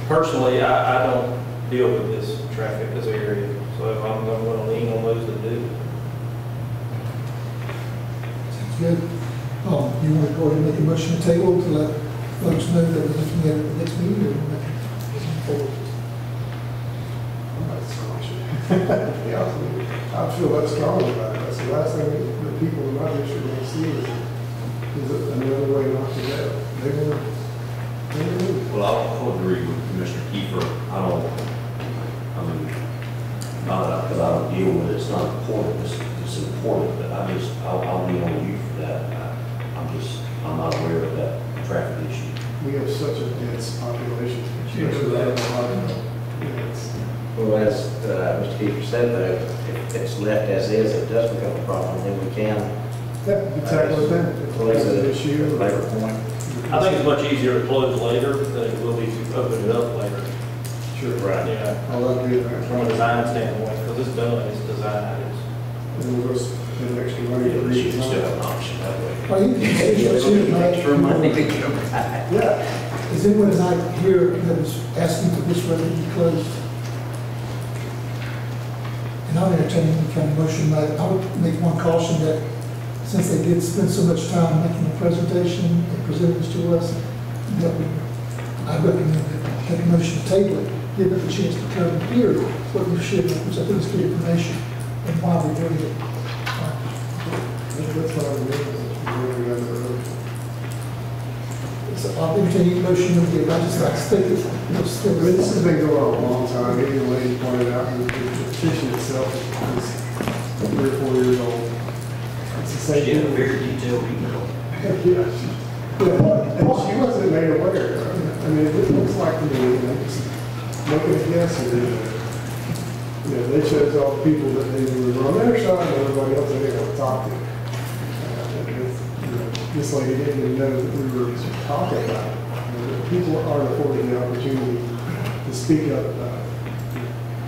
Personally, I don't deal with this traffic, this area, so I'm going to lean on those that do. Sounds good. You want to go ahead and make a motion to table to let folks know that we're looking at it the next meeting, or make it forward? Yeah, I feel that strongly about it. That's the last thing that people in my district want to see is another way not to go. They want to. Well, I'll agree with Commissioner Kiefer. Not because I don't deal with it, it's not important, it's important, but I'll lean on you for that. I'm not aware of that traffic issue. We have such a dense population. Well, as Mr. Kiefer said, though, if it's left as is, it does become a problem, then we can. Yeah, exactly that. Close the issue. later point. I think it's much easier to close later than it will be to open it up later. Sure. Right. Yeah. I'll agree with that. From a design standpoint, because it's done, it's designed, it's. And we'll go spend extra money to You read can still have an option that way. Are you Extra money to go back. Yeah. Is anyone tonight here that is asking for this road to be closed? And I'm entertaining any kind of motion. I would make one caution that since they did spend so much time making a presentation and presenting this to us, that I recommend that we take a motion to table it, give it a chance to come and hear what we should, which I think is good information, and why we're doing it. That's why we're moving on the road. So I'll entertain any motion to give, I just like to state it. This has been going on a long time. Even the lady pointed out, the petition itself is 3 or 4 years old. It's the same thing. Very detailed email. Yeah. And she wasn't made aware. I mean, it looks like to me, just making a guess here. They chose all the people that they were on their side and everybody else they didn't want to talk to. This lady didn't even know that we were talking about it. People aren't afforded the opportunity to speak up about it.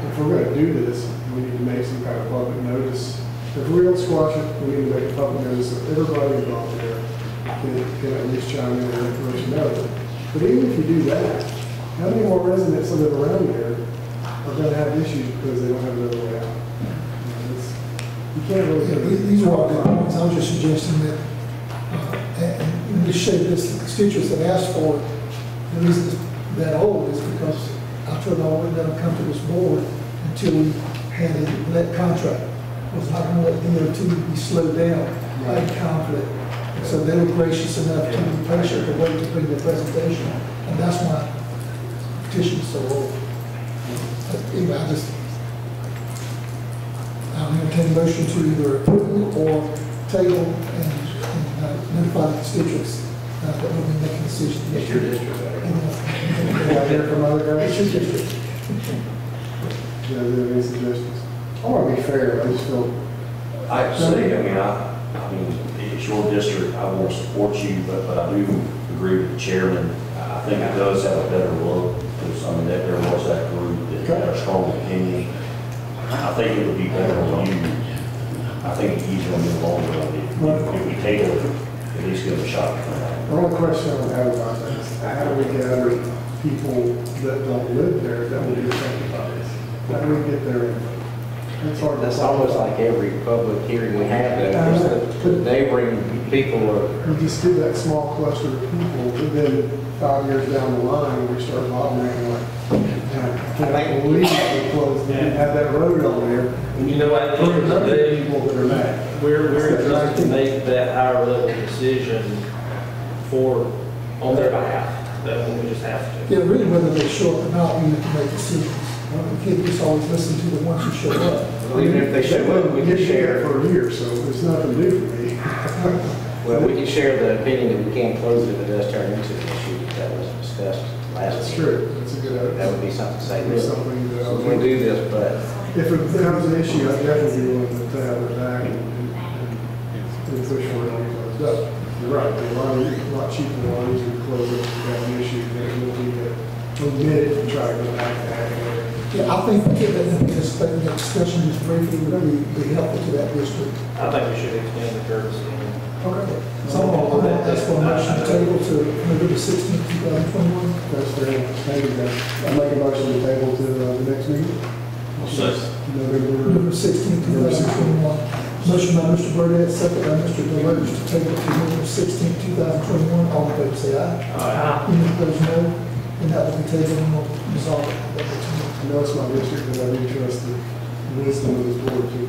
If we're going to do this, we need to make some kind of public notice. If we're going to squash it, we need to make a public notice so everybody involved there can at least chime in and let us know. But even if you do that, how many more residents that live around there are going to have issues because they don't have another way out? You can't really. These are all good points. I was just suggesting that, and just show this, the constituents that asked for it, the reason it's that old is because I told them I wouldn't let them come to this board until we had a let contract. I was not going to let DOT be slowed down by conflict. And so they were gracious enough to be patient to wait to bring their presentation. And that's why the petition is so old. But anyway, I'll entertain a motion to either approve or table and notify the constituents that we'll be making decisions. It's your district. I hear from other guys. It's your district. Yeah, there are any suggestions? I want to be fair. I just feel. I say, I mean, it's your district, I want to support you, but I do agree with the chairman. I think it does have a better look, because, there was that group that had a strong opinion. I think it would be better on you. I think it's easier on you in the long run if we table it, at least give it a shot. The only question I would have about that is how do we gather people that don't live there that will be affected by this? How do we get their input? It's hard. That's almost like every public hearing we have, they bring people. You just do that small cluster of people, and then 5 years down the line, we start bottlenecking like, I can't believe we closed and had that road on there. And you know, at the end of the day, People that are mad. we're trying to make that higher level decision on their behalf. That we just have to. Yeah, really, whether they show up or not, we have to make decisions. We can't just always listen to the ones who show up. Even if they show up, we can share. For a year, so it's nothing new for me. Well, we can share the opinion that we can't close it if it does turn into an issue that was discussed last That's year. true. That's a good idea. That would be something to say. That's something that We're going to do this, but. If it becomes an issue, I'd definitely be willing to have it back and push for it to be closed up. You're right, a lot cheaper, a lot easier to close it if you have an issue than it will be to omit it and try to go back to that area. Yeah, I think we could participate in that discussion just briefly, would really be helpful to that district. I think we should extend the courtesy. Okay. So I'm gonna ask for a motion to table to November 16th, 2021. That's fair. Thank you, guys. I make a motion to table to the next meeting. November 16th, 2021. Motion by Mr. Burdette, second by Mr. Deloach to table to November 16th, 2021. All in favor say aye. Aye. Any opposed, no. And that will be tabled and we'll resolve it. I know it's my district, but I do trust the wisdom of this board too.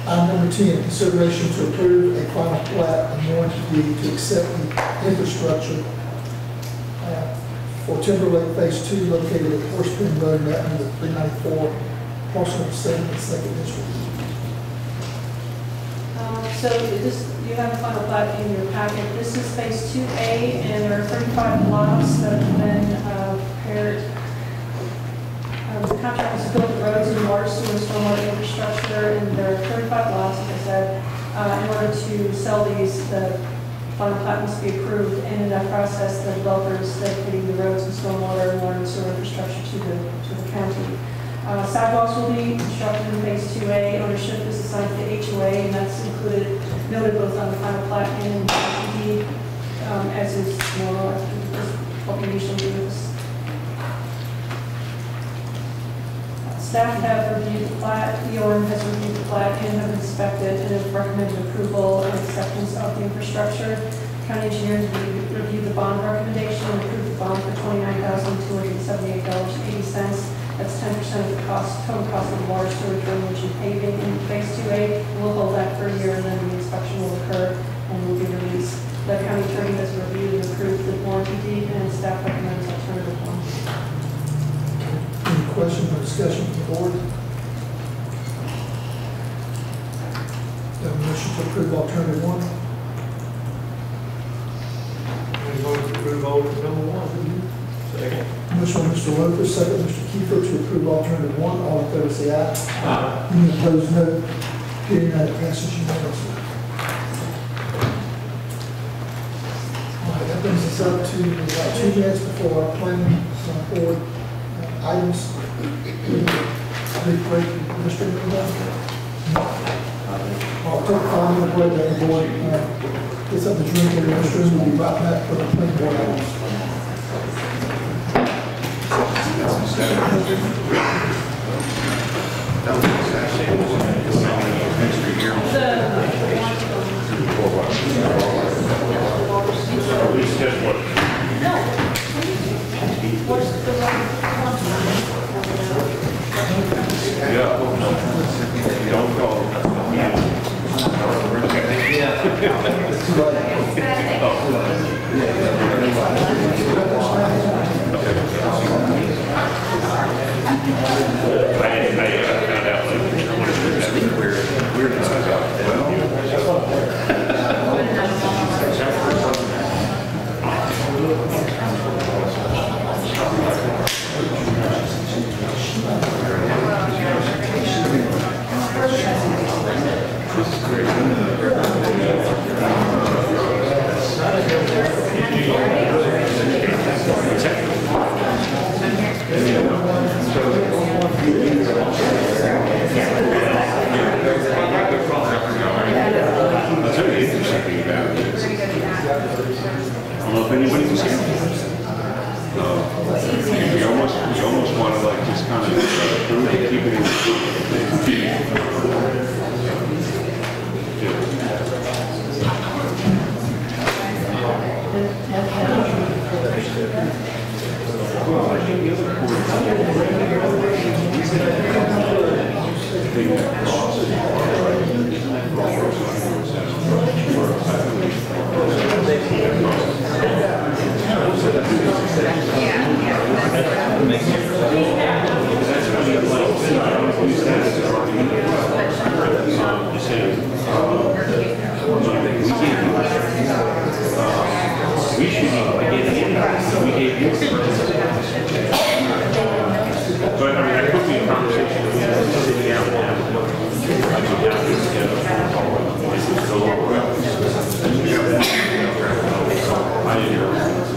Item number 10, consideration to approve a final plat and warranty deed to accept the infrastructure for Timberlake Phase 2 located at Horse Pen Road, map number 394, parcel number 7, in the 2nd District. So this, you have the final plat in your packet. This is Phase 2A, and there are 35 lots that have been prepared. The contract is to build the roads and water, sewer, stormwater infrastructure, and there are 35 lots, like I said. In order to sell these, the final plat must be approved, and in that process, the developers dedicating the roads and stormwater and water and sewer infrastructure to the county. Sidewalks will be constructed in Phase 2A. Ownership is assigned to the HOA, and that's noted both on the final plat and in the deed, as is normal, what we usually do. Staff have reviewed the plat, EOM has reviewed the plat and have inspected and have recommended approval and acceptance of the infrastructure. County engineers reviewed the bond recommendation and approved the bond for $29,278.80. That's 10% of the total cost of the water, sewer, drainage, and paving in Phase 2A. We'll hold that for a year, and then the inspection will occur and will be released. The county attorney has reviewed and approved the warranty deed, and staff recommends alternative one. Any questions or discussion from the board? The motion to approve alternative 1. Any motion to approve alternative number 1? Second. Motion by Mr. Lopez, second Mr. Kiefer to approve alternative 1. All in favor say aye. Aye. Any opposed, no. Hearing none, it passes unanimously. All right, that brings us up to about 2 minutes before our planning board items. Brief break, Mr. I'll take a 5-minute break, let the board get something to drink in the restroom. We'll be right back for the planning board items.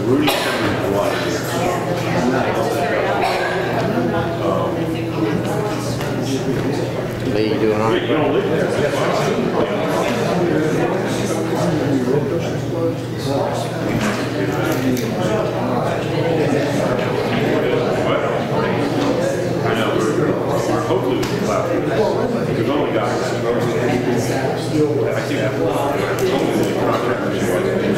Rudy You don't live there. I know, we're hopefully we can allow it. We've only got, I think, only the contractors who are the gas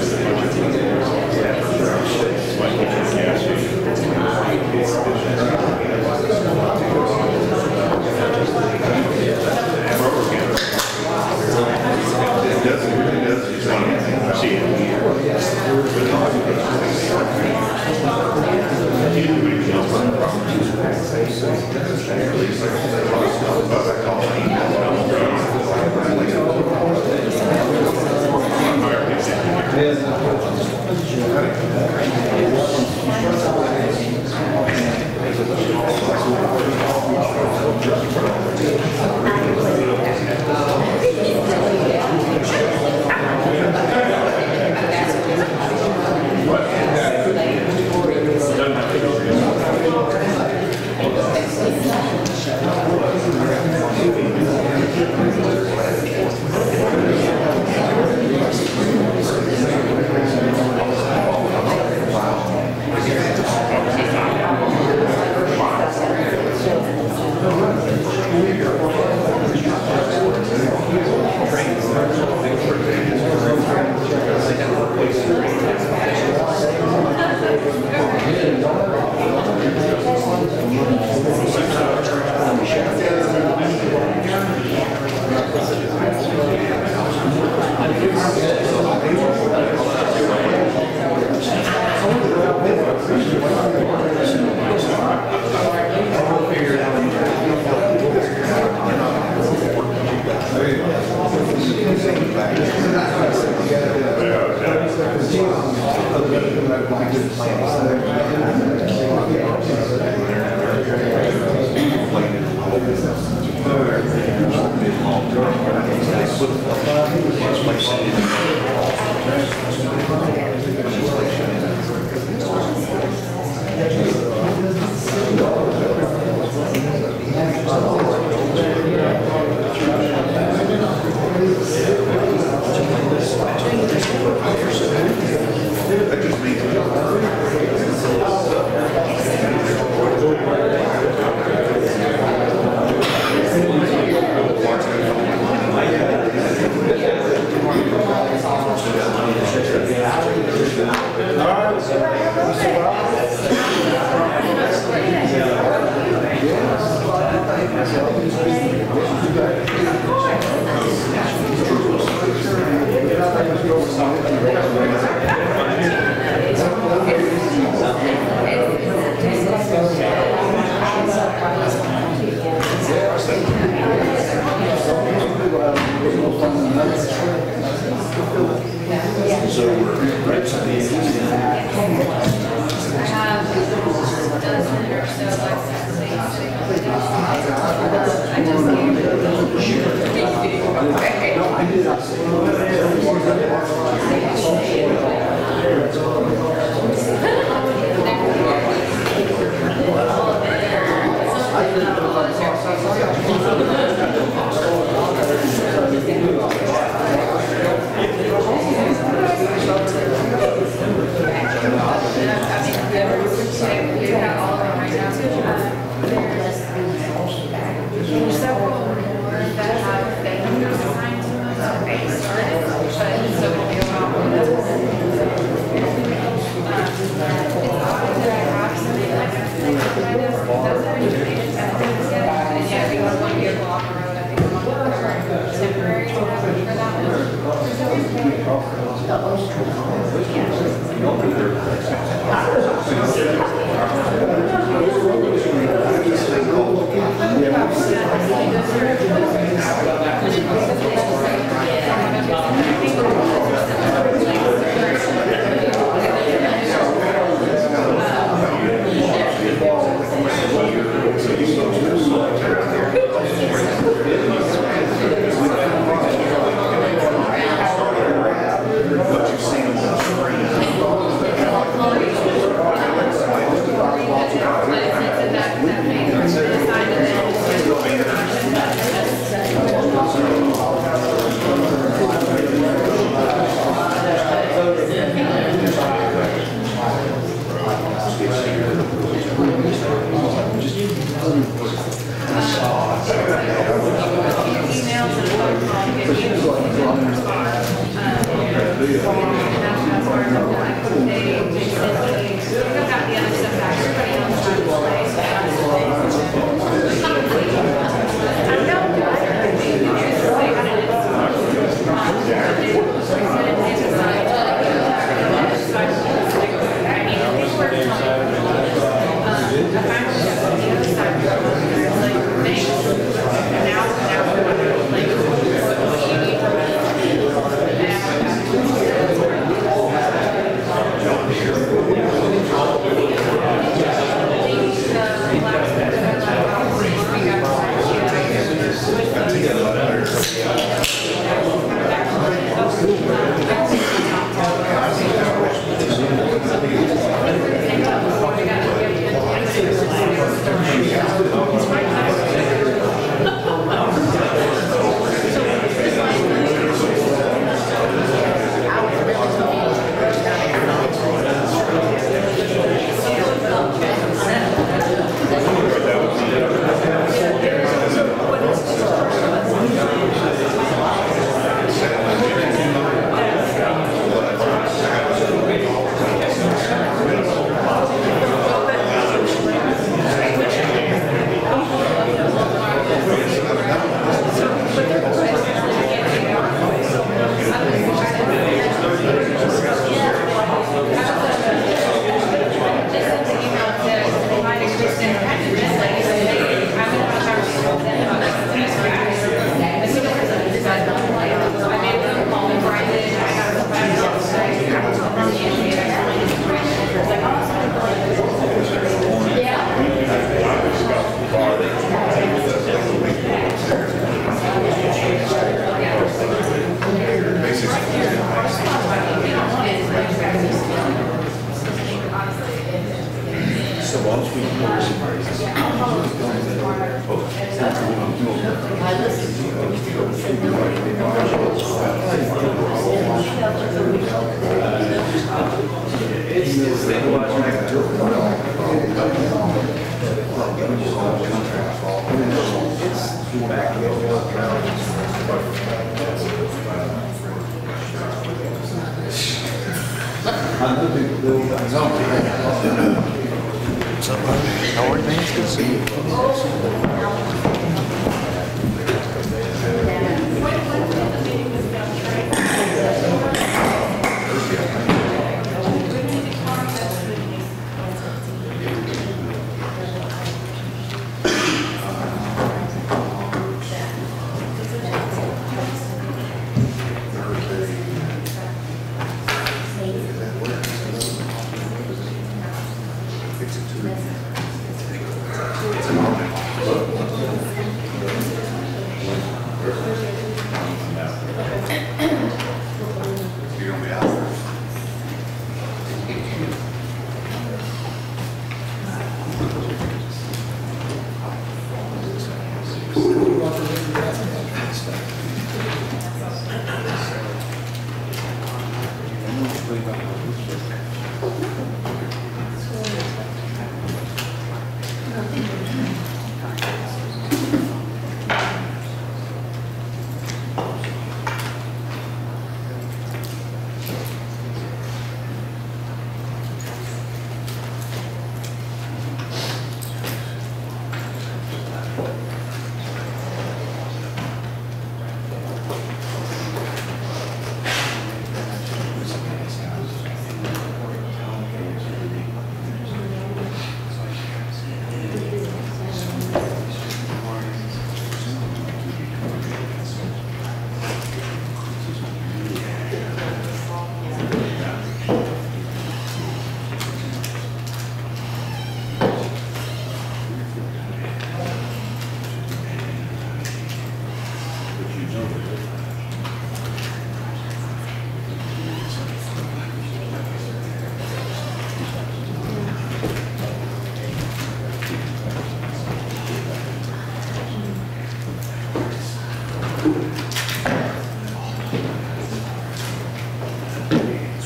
station. That just means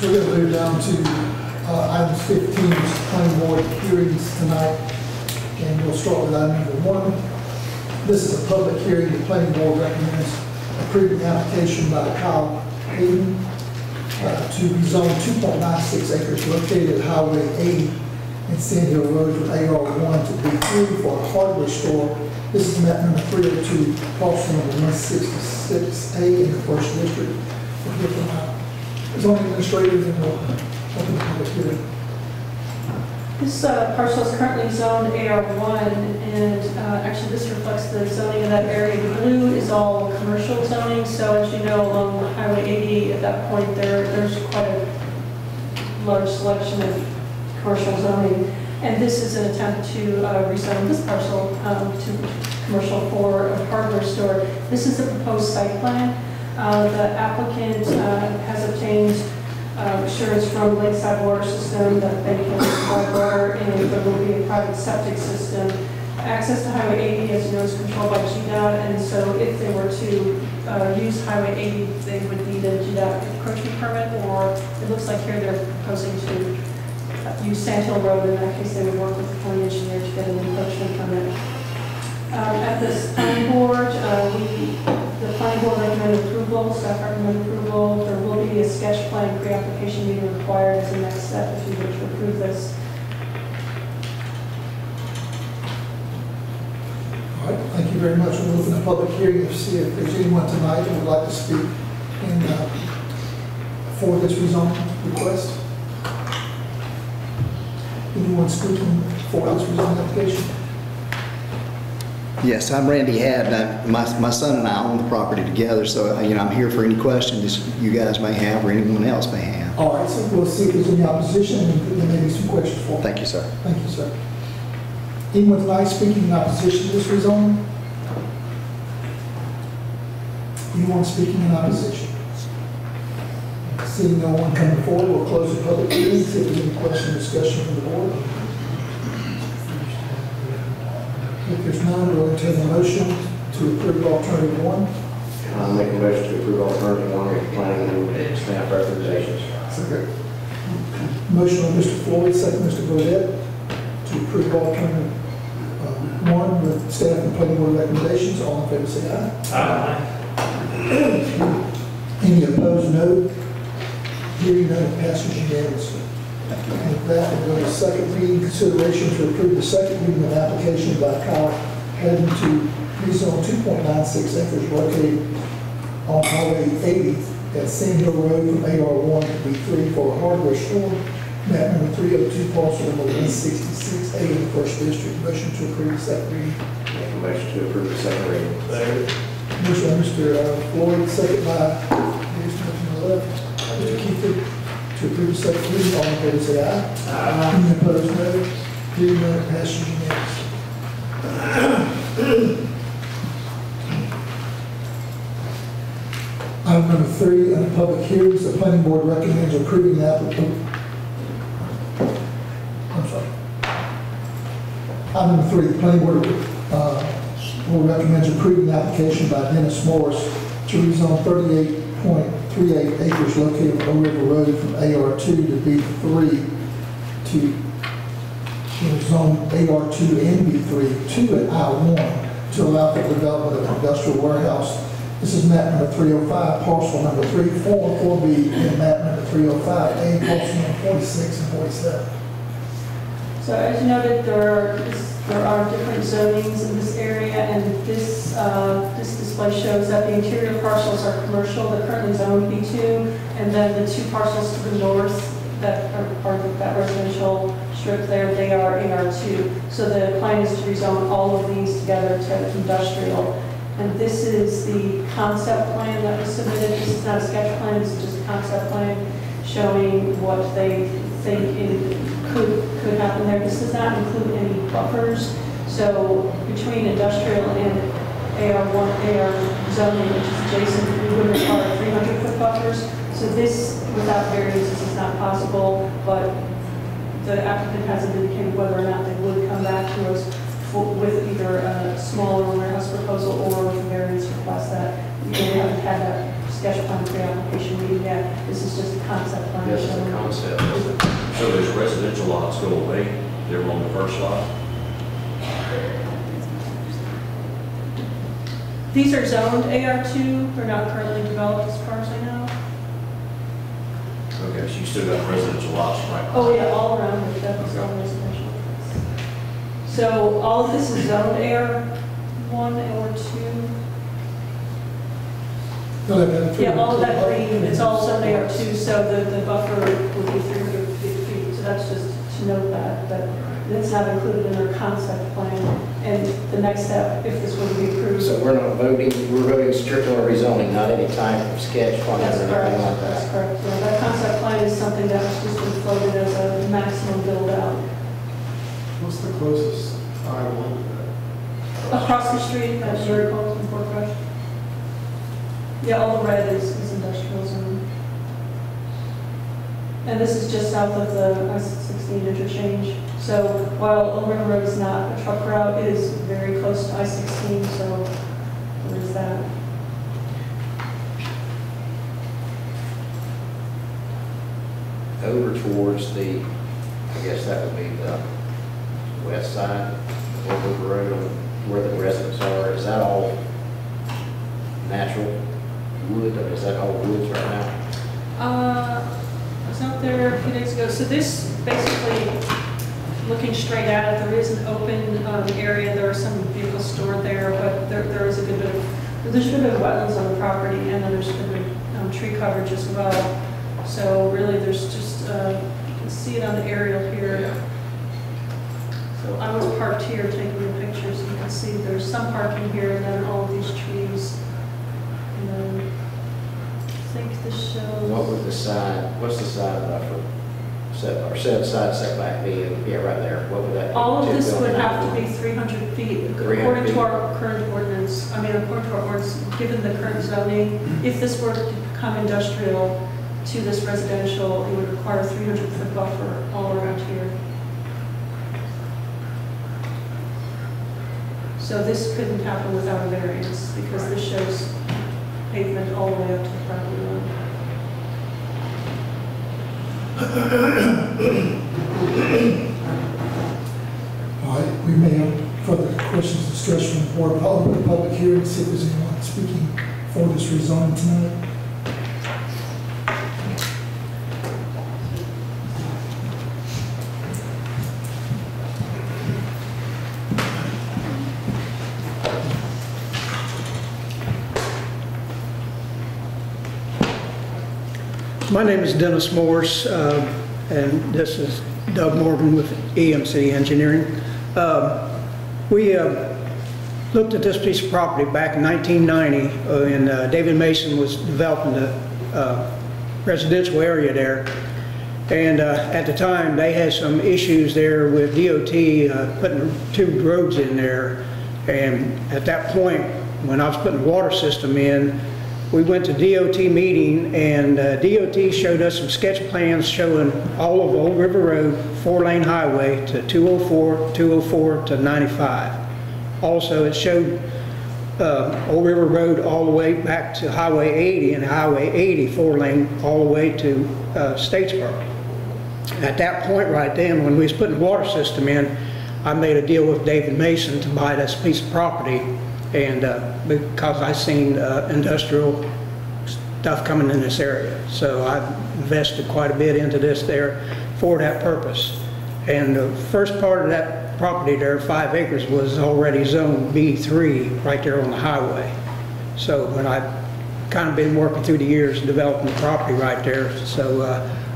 So we're going to move down to item 15, which is planning board hearings tonight. And we'll start with item number 1. This is a public hearing. The planning board recommends approving the application by Kyle Hayden to rezone 2.96 acres located at Highway 80 and Sand Hill Road from AR1 to B3 for a hardware store. This is map number 302, parcel number 166A in the first district. We'll hear from zoning administrator, then we'll open the public hearing. This parcel is currently zoned AR1, and actually this reflects the zoning in that area. The blue is all commercial zoning, so as you know, along Highway 80, at that point, there's quite a large selection of commercial zoning. And this is an attempt to rezone this parcel to commercial for a hardware store. This is the proposed site plan. The applicant has obtained assurance from Lakeside Water System that they can provide water and there will be a private septic system. Access to Highway 80, as you know, is controlled by GDOT, and so if they were to use Highway 80, they would need a GDOT encroachment permit, or it looks like here they're proposing to use Sand Hill Road. In that case, they would work with the county engineer to get an encroachment permit. At this planning board, the planning board recommended approval, staff recommended approval. There will be a sketch plan pre-application meeting required as a next step if you were to approve this. All right, thank you very much. We'll open the public hearing to see if there's anyone tonight who would like to speak for this rezoning request. Anyone speaking for this rezoning application? Yes, I'm Randy Hadd. My son and I own the property together, so I'm here for any questions you guys may have or anyone else may have. All right, so we'll see if there's any opposition and then maybe some questions for you. Thank you, sir. Thank you, sir. Anyone tonight speaking in opposition to this rezoning? Anyone speaking in opposition? Seeing no one coming forward, we'll close the public hearing. See if there's any question or discussion from the board. If there's none, we'll entertain a motion to approve alternative one. I'll make a motion to approve alternative one with planning and staff recommendations. Second. Motion by Mr. Floyd, second Mr. Burdette, to approve alternative one with staff and planning board recommendations. All in favor, say aye. Aye. Any opposed, no. Hearing none, passes unanimously. And with that, we'll go to second reading, consideration to approve the second reading of application by Kyle Hayden to rezone 2.96 acres located on Highway 80 at Sand Hill Road from AR1 to B3 for a hardware store, map number 302, parcel number 166A in the first district. Motion to approve the second reading. Make a motion to approve the second reading. Motion by Mr. Floyd, second by Mr. Keefer, to approve the second reading. All in favor, say aye. Aye. Any opposed, no. Hearing none, passes unanimously. Item number 3, under public hearings, the planning board recommends approving the application. I'm sorry. Item number 3, the planning board recommends approving the application by Dennis Morris to rezone 38.38 acres located on Old River Road from AR2 to B3 to zone AR2 and B3 to an I1 to allow for the development of an industrial warehouse. This is map number 305, parcel number 344B, and map number 305A, parcel number 46 and 47. So as you noted, there are different zonings in this area, and this display shows that the interior parcels are commercial. They're currently zoned B2, and then the 2 parcels to the north that are part of that residential strip there, they are AR2. So the plan is to rezone all of these together to industrial. And this is the concept plan that was submitted. This is not a sketch plan, this is just a concept plan showing what they think could happen there. This does not include any buffers. So between industrial and AR zoning, which is adjacent, we would require 300-foot buffers. So this, without variances, is not possible, but the applicant hasn't indicated whether or not they would come back to us with either a smaller warehouse proposal or with a variance request. That we haven't had that sketch plan pre-application meeting yet. This is just a concept plan. Yes, it's a concept. So those residential lots go away? They're on the first lot? These are zoned AR2. They're not currently developed as far as I know. Okay, so you still got residential lots right now? Oh yeah, all around it. That's all residential. So all of this is zoned AR1 or 2. Yeah, all of that green, it's all zoned AR2, so the buffer would be 350 feet. So that's just to note that it's not included in our concept plan. And the next step, if this were to be approved. So we're not voting, we're voting strictly on rezoning, not any type of sketch plan or anything like that? That's correct. Yeah, that concept plan is something that was just been floated as a maximum build out. What's the closest I-1 to that? Across the street, that's very close to Fort Rush. Yeah, all the red is industrial zone. And this is just south of the I-16 interchange. So while Old River Road is not a truck route, it is very close to I-16, so there is that. Over towards the, I guess that would be the west side of Old River Road, where the residents are, is that all natural wood, or is that all woods right now? I was out there a few days ago. So this basically, looking straight at it, there is an open area. There are some vehicles stored there, but there is a good bit of, there's a good bit of wetlands on the property, and then there's a good bit of tree coverage as well. So really, there's just, you can see it on the aerial here. So I was parked here taking the pictures. You can see there's some parking here, and then all of these trees. And then I think this shows. What would the side, what's the side buffer set, or set side setback be? Yeah, right there. What would that be? All of this would have to be 300 feet, according to our current ordinance. I mean, according to our ordinance, given the current zoning, if this were to become industrial to this residential, it would require a 300-foot buffer all around here. So this couldn't happen without a variance because this shows pavement all the way up to the property line. All right, we may have further questions, discussion from the board. I'll open the public hearing, see if there's anyone speaking for this rezoning tonight. My name is Dennis Morse, and this is Doug Morgan with EMC Engineering. We looked at this piece of property back in 1990, and David Mason was developing the residential area there. And at the time, they had some issues there with DOT putting 2 roads in there. And at that point, when I was putting the water system in, we went to DOT meeting, and DOT showed us some sketch plans showing all of Old River Road, 4-lane highway to 204, 204 to 95. Also, it showed Old River Road all the way back to Highway 80 and Highway 80, 4-lane all the way to Statesboro. At that point right then, when we was putting the water system in, I made a deal with David Mason to buy this piece of property. And because I seen industrial stuff coming in this area. So I invested quite a bit into this there for that purpose. And the first part of that property there, 5 acres, was already zone B3 right there on the highway. So when I've kind of been working through the years developing the property right there, so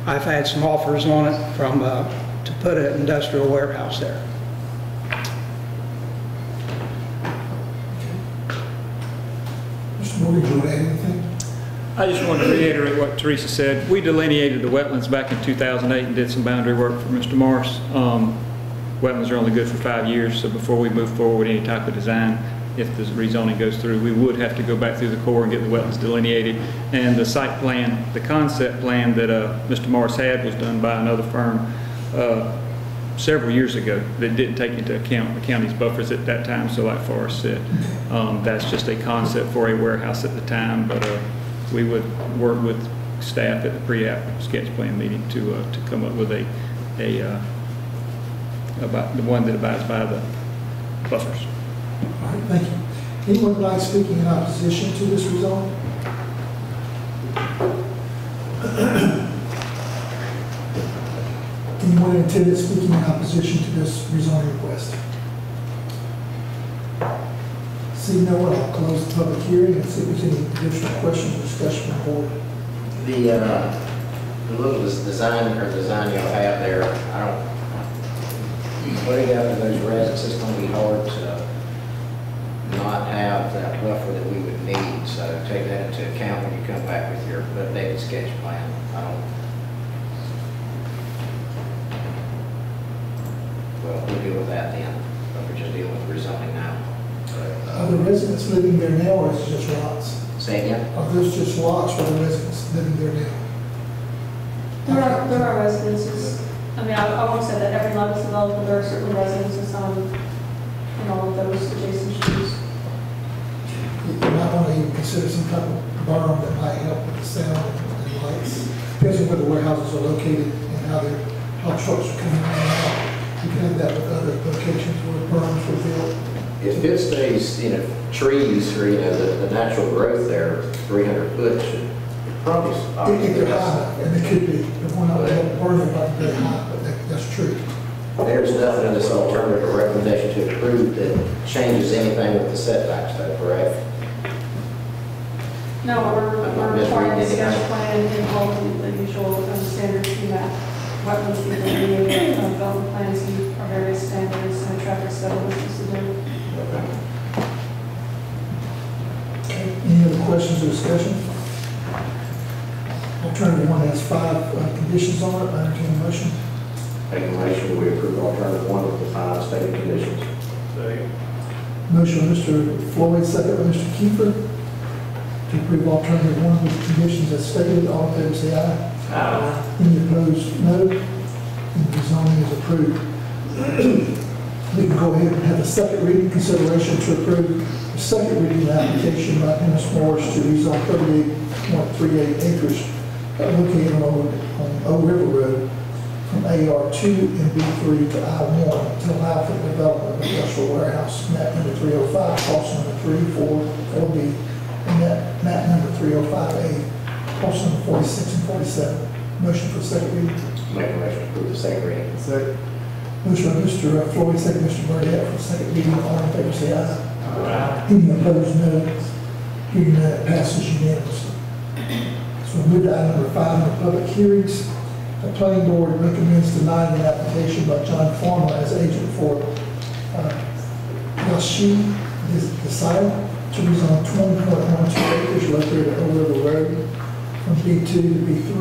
I've had some offers on it from to put an industrial warehouse there. Morgan, do you want to add anything? I just want to reiterate what Teresa said. We delineated the wetlands back in 2008 and did some boundary work for Mr. Morris. Wetlands are only good for 5 years, so before we move forward with any type of design, if the rezoning goes through, we would have to go back through the Corps and get the wetlands delineated. And the site plan, the concept plan that Mr. Morris had was done by another firm several years ago that didn't take into account the county's buffers at that time. So like Forrest said, that's just a concept for a warehouse at the time, but we would work with staff at the pre-app sketch plan meeting to come up with about the one that abides by the buffers. All right, thank you. Anyone like speaking in opposition to this rezoning? Anyone in attendance speaking in opposition to this rezoning request? Seeing no one, I'll close the public hearing and see if there's any additional questions or discussion from the board. The little design y'all have there, putting out in those residents, it's going to be hard to not have that buffer that we would need. So take that into account when you come back with your updated sketch plan. Well, we'll deal with that then, but we're just dealing with rezoning now. Are the residents living there now, or is it just lots? Say again? Are those just lots for the residents living there now? There are residences. I mean, I won't say that every lot is developed, but there are certainly residences in all of those adjacent streets. You might want to even consider some type of berm that might help with the sound and lights. Depends on where the warehouses are located and how trucks are coming in and out. You can have that with other locations where berms were built. If it stays, trees or, the natural growth there, 300 foot should probably stop. If they're high, and they could be. The one out there, the berm is not very high, but that's true. There's nothing in this alternative recommendation to approve that changes anything with the setbacks though, correct? No, we're requiring the sketch plan and all the usual standard FEMA wetlands delineated, development plans, and our various standards and traffic studies to do. Any other questions or discussion? Alternative 1 has 5 conditions on it. I entertain a motion. Make a motion, we approve alternative 1 with the 5 stated conditions. Motion by Mr. Floyd, second by Mr. Kiefer, to approve alternative 1 with the conditions as stated. All in favor say aye. Aye. Any opposed, no. And the zoning is approved. Moving go ahead and have the second reading consideration to approve the second reading application by Dennis Morris to rezone 38.38 acres located on Old River Road from AR2 and B3 to I1 to allow for the development of industrial warehouse, map number 305, parcel number 344B, and map number 305A, parcel number 46 and 47. Motion for second reading. Make a motion to approve the second reading. Second. Motion by Mr. Floyd, second Mr. Burdette for second reading. All in favor say aye. Any opposed, no. Hearing none, it passes unanimously. So we'll move to item number 5 on the public hearings. The planning board recommends denying an application by John Farmer as agent for Yashi Desai to rezone 20.12 acres located at Old River Road from B2 to B3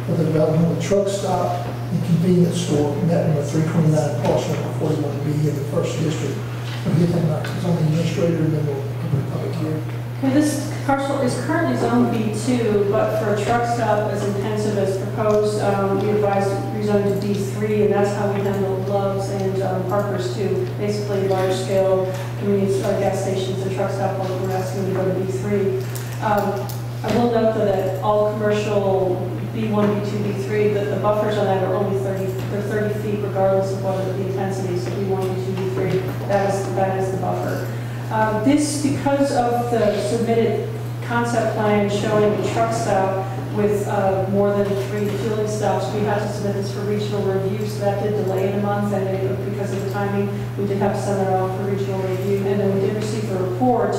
for the development of a truck stop and convenience store, map number 329, parcel number 41B in the first district. We'll hear from our zoning administrator and then we'll open the public hearing. Okay, this parcel is currently zone B2, but for a truck stop as intensive as proposed, we advised rezone to D3, and that's how we handle Love's and Parker's too. Basically, large-scale convenience gas stations and truck stop, we're asking to go to B3. I will note that all commercial B1, B2, B3, that the buffers on that are only 30 feet regardless of what the intensity. So B1, B2, B3, that is the buffer. This, because of the submitted concept plan showing a truck stop with more than 3 fueling stops, we had to submit this for regional review, so that did delay it a month, and because of the timing, we did have to send that off for regional review, and then we did receive a report.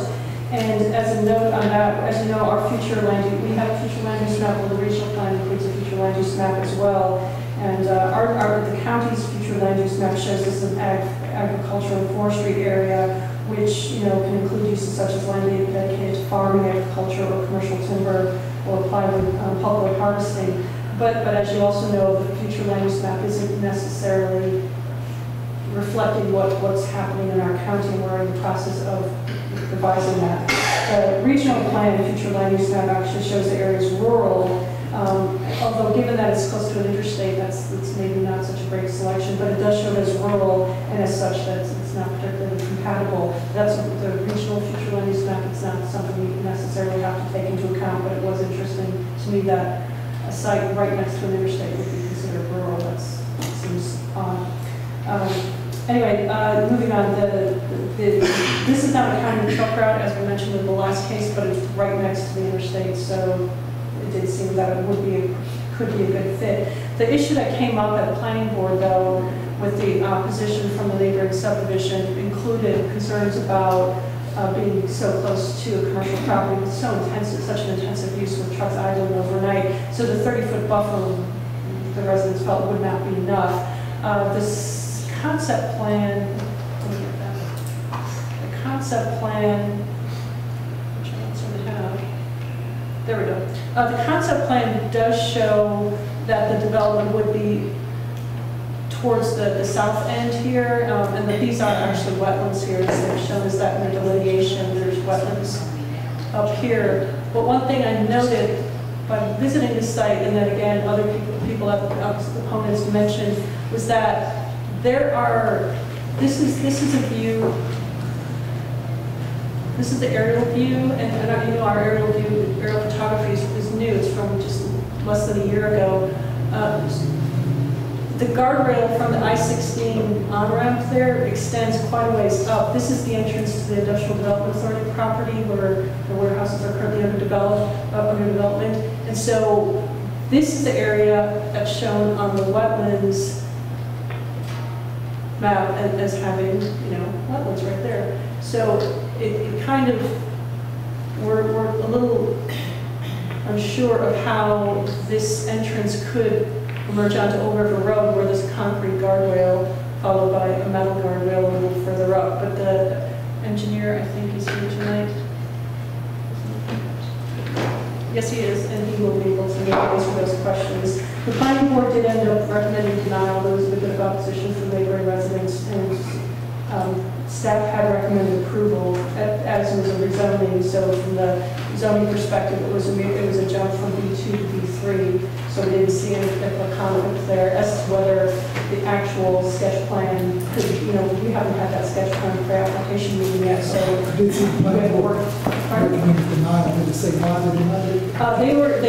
And as a note on that, as you know, our future land use, we have a future land use map, well, the regional plan includes a future land use map as well. And the county's future land use map shows us an agricultural and forestry area, which can include uses such as land dedicated to farming, agriculture, or commercial timber, or plywood, pulpwood harvesting. But as you also know, the future land use map isn't necessarily reflecting what's happening in our county, and we're in the process of revising that. The regional plan, future land use map, actually shows the area is rural, although given that it's close to an interstate, that's maybe not such a great selection, but it does show it as rural, and as such, that it's not particularly compatible. That's the regional future land use map. It's not something you necessarily have to take into account, but it was interesting to me that a site right next to an interstate would be considered rural. That seems odd. Anyway, moving on, this is not a county truck route, as we mentioned in the last case, but it's right next to the interstate, so it did seem that it could be a good fit. The issue that came up at the planning board, though, with the opposition from the neighboring subdivision included concerns about being so close to a commercial property with so intensive, such an intensive use with trucks idling overnight. So the 30-foot buffer, the residents felt would not be enough. This concept plan, which I don't seem to have, there we go. The concept plan does show that the development would be towards the south end here, and that these are actually wetlands here, as they're shown as that in the delineation. There's wetlands up here. But one thing I noted by visiting the site, and then again other opponents mentioned, was that this is a view. This is the aerial view, and our aerial photography is new. It's from just less than a year ago. The guardrail from the I-16 on-ramp there extends quite a ways up. This is the entrance to the Industrial Development Authority property where the warehouses are currently under development. And so this is the area that's shown on the wetlands map as having, wetlands right there. So it kind of, we're a little unsure of how this entrance could emerge onto Old River Road, where there's a concrete guardrail followed by a metal guardrail a little further up. But the engineer, I think, is here tonight. Yes, he is, and he will be able to answer those questions. The planning board did end up recommending denial. There was a bit of opposition from neighboring residents, and staff had recommended approval as it was a rezoning. So from the zoning perspective, it was a jump from B2 to B3. So we didn't see a conflict there as to whether the actual sketch plan could, we haven't had that sketch plan for application meeting yet, so I did see we have to work. recommended denial, did it say why they denied it?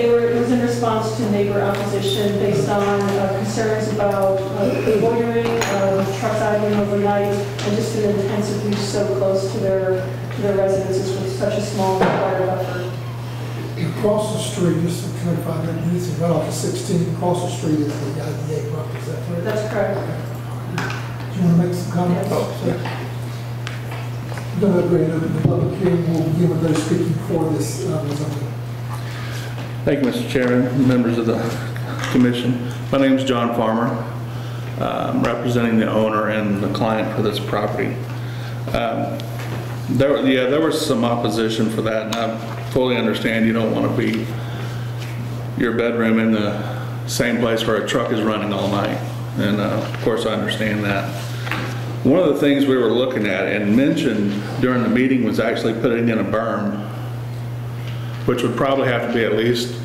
It was in response to neighbor opposition based on concerns about loitering, trucks idling overnight, and just an intensive use so close to their residences with such a small fire buffer. Across the street, just to clarify, that this is right off of 16, across the street is the IDA property, is that correct? That's correct. Do you want to make some comments? Yes. We're going to agree to the public hearing, we'll begin with those speaking for this zoning. Thank you, Mr. Chairman, members of the commission. My name is John Farmer. I'm representing the owner and the client for this property. There was some opposition for that, and I fully understand you don't want to be your bedroom in the same place where a truck is running all night, and of course I understand that. One of the things we were looking at and mentioned during the meeting was actually putting in a berm, which would probably have to be at least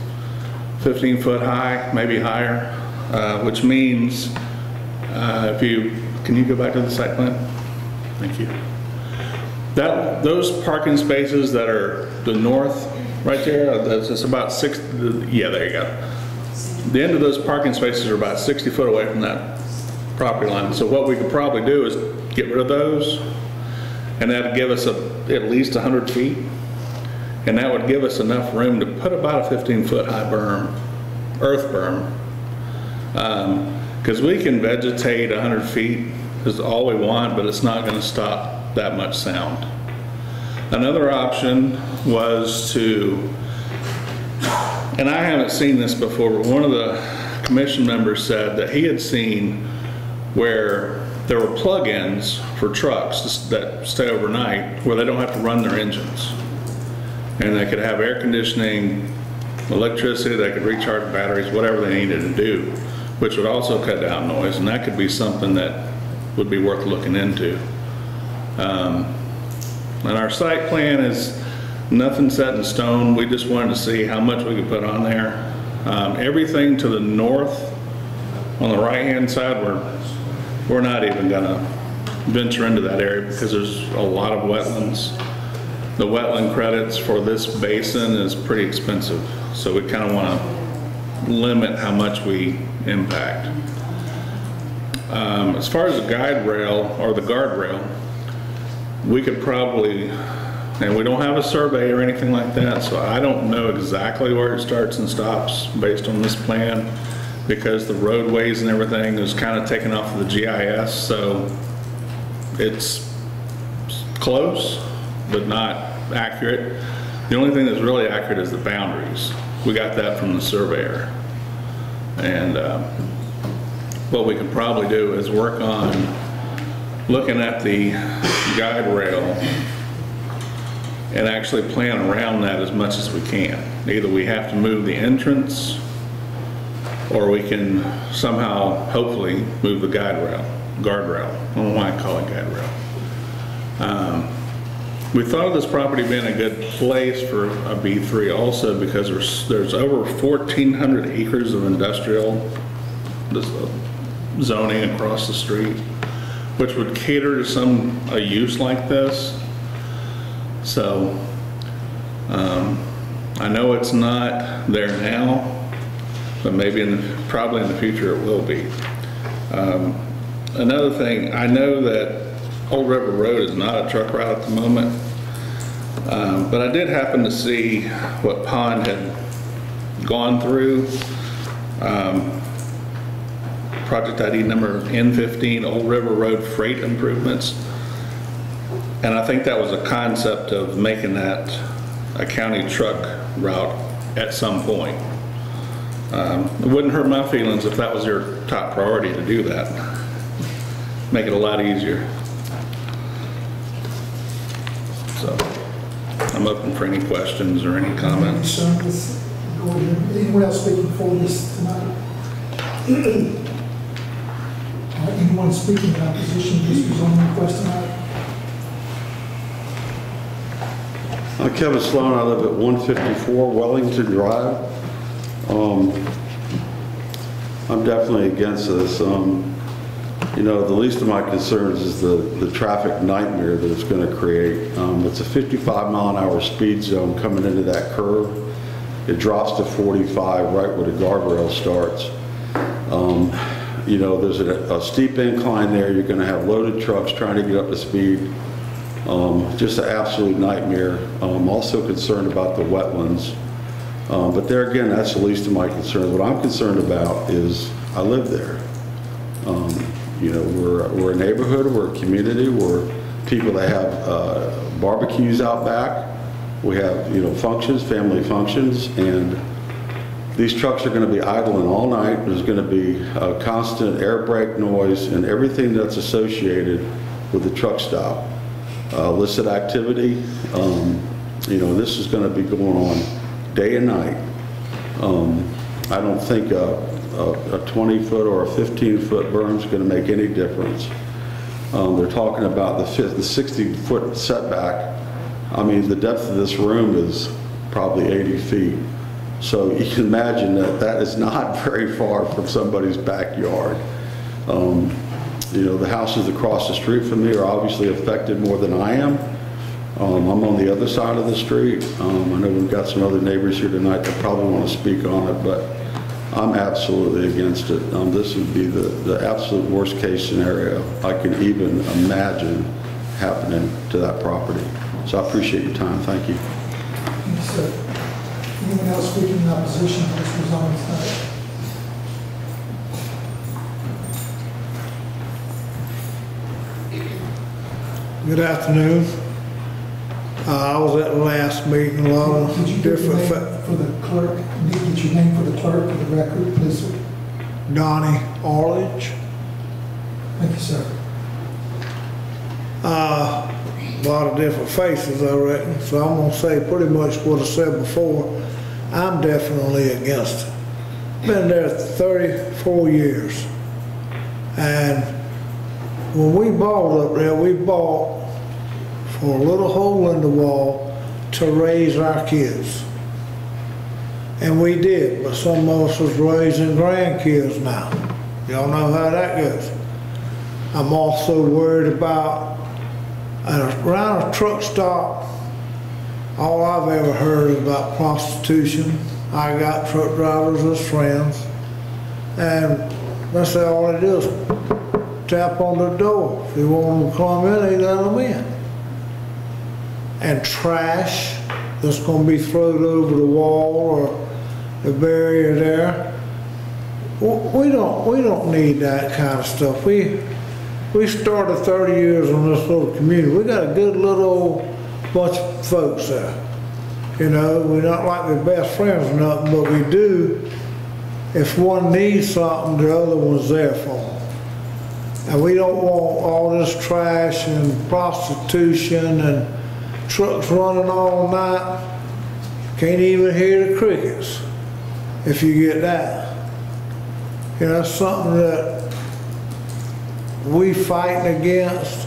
15 foot high, maybe higher, which means can you go back to the site plan? Thank you. Those parking spaces that are the north, right there, that's about yeah, there you go. The end of those parking spaces are about 60 foot away from that property line. So what we could probably do is get rid of those, and that'd give us at least 100 feet. And that would give us enough room to put about a 15 foot high berm, earth berm. Because we can vegetate 100 feet is all we want, but it's not going to stop that much sound. Another option was to, and I haven't seen this before, but one of the commission members said that he had seen where there were plug-ins for trucks that stay overnight where they don't have to run their engines. And they could have air conditioning, electricity, they could recharge batteries, whatever they needed to do, which would also cut down noise, and that could be something that would be worth looking into. And our site plan is nothing set in stone. We just wanted to see how much we could put on there. Everything to the north, on the right-hand side, we're not even gonna venture into that area because there's a lot of wetlands. The wetland credits for this basin is pretty expensive, so we kind of want to limit how much we impact. As far as the guide rail or the guardrail, we could probably, and we don't have a survey or anything like that, so I don't know exactly where it starts and stops based on this plan, because the roadways and everything is kind of taken off of the GIS, so it's close but not accurate. The only thing that's really accurate is the boundaries. We got that from the surveyor. And what we could probably do is work on looking at the guide rail and actually plan around that as much as we can. Either we have to move the entrance, or we can somehow, hopefully, move the guardrail. I don't know why I call it guide rail. We thought of this property being a good place for a B3 also because there's over 1,400 acres of industrial zoning across the street, which would cater to a use like this. So I know it's not there now, but maybe probably in the future it will be. Another thing, I know that Old River Road is not a truck route at the moment, but I did happen to see what Pond had gone through. Project ID number N15, Old River Road freight improvements. And I think that was a concept of making that a county truck route at some point. It wouldn't hurt my feelings if that was your top priority to do that. Make it a lot easier. So I'm open for any questions or any comments. Anyone else speaking for this tonight? Anyone speaking in opposition to this zoning request tonight? I'm Kevin Sloan. I live at 154 Wellington Drive. I'm definitely against this. You know, the least of my concerns is the traffic nightmare that it's going to create. It's a 55-mile-an-hour speed zone coming into that curve. It drops to 45 right where the guardrail starts. You know, there's a steep incline there. You're going to have loaded trucks trying to get up to speed. Just an absolute nightmare. I'm also concerned about the wetlands. But there again, that's the least of my concerns. What I'm concerned about is I live there. You know, we're a neighborhood, we're a community, we're people that have barbecues out back. We have, you know, functions, family functions, and these trucks are going to be idling all night. There's going to be constant air brake noise and everything that's associated with the truck stop. Illicit activity, you know, this is going to be going on day and night. I don't think a 20-foot or a 15-foot berm is going to make any difference. They're talking about the 60-foot setback. I mean, the depth of this room is probably 80 feet. So you can imagine that that is not very far from somebody's backyard. You know, the houses across the street from me are obviously affected more than I am. I'm on the other side of the street. I know we've got some other neighbors here tonight that probably want to speak on it, but I'm absolutely against it. This would be the absolute worst case scenario I can even imagine happening to that property. So I appreciate your time. Thank you. Yes, sir. Anyone else speaking in opposition to this rezoning tonight? Good afternoon. I was at the last meeting, a lot of Did you get your different... name for the clerk? Need to get your name for the clerk for the record, please, sir? Donnie Arledge. Thank you, sir. A lot of different faces, I reckon, so I'm gonna say pretty much what I said before. I'm definitely against it. Been there 34 years. And when we bought up there, we bought for a little hole in the wall to raise our kids. And we did, but some of us was raising grandkids now. Y'all know how that goes. I'm also worried about around a truck stop. All I've ever heard is about prostitution. I got truck drivers as friends, and that's all it is. Tap on the door. If they want them to come in, they let them in. And trash that's going to be thrown over the wall or the barrier there. We don't need that kind of stuff. We started 30 years in this little community. We got a good little bunch of folks there. You know, we're not like we're best friends or nothing, but we do. If one needs something, the other one's there for them. And we don't want all this trash and prostitution and trucks running all night. Can't even hear the crickets if you get that. You know, that's something that we fighting against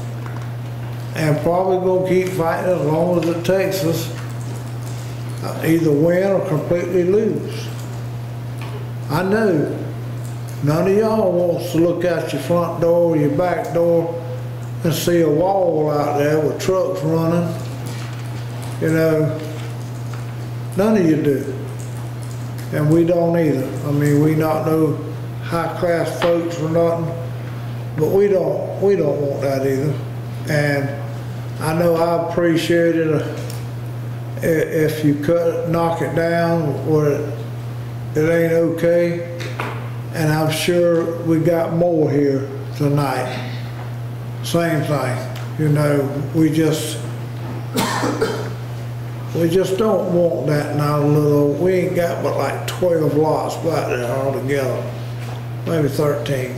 and probably gonna keep fighting as long as it takes us. Either win or completely lose. I know none of y'all wants to look out your front door or your back door and see a wall out there with trucks running. You know, none of you do. And we don't either. I mean, we not no high-class folks or nothing, but we don't want that either. And I know I appreciate it if you knock it down where it ain't okay. And I'm sure we got more here tonight. Same thing, you know, we just don't want that now little, we ain't got but like 12 lots back there altogether, maybe 13.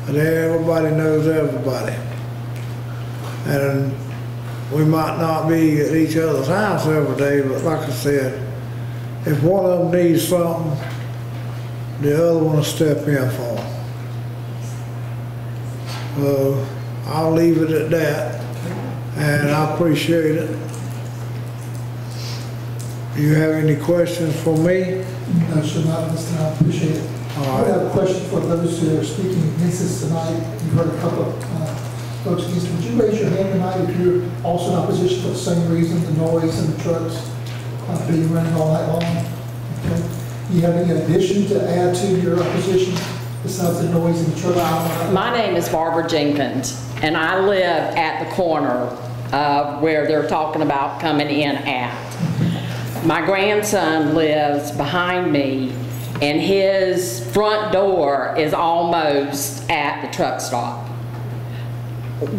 And everybody knows everybody. And we might not be at each other's house every day, but like I said, if one of them needs something, the other one will step in for them. I'll leave it at that, and I appreciate it. Do you have any questions for me? No, sir, not this time. I appreciate it. All I right. have a question for those who are speaking against this tonight. project. You've heard a couple of folks against it. Would you raise your hand tonight if you're also in opposition for the same reason, the noise and the trucks being running all night long? Okay. You have any addition to add to your opposition besides the noise and the trucks? My name is Barbara Jenkins, and I live at the corner where they're talking about coming in at. My grandson lives behind me, and his front door is almost at the truck stop.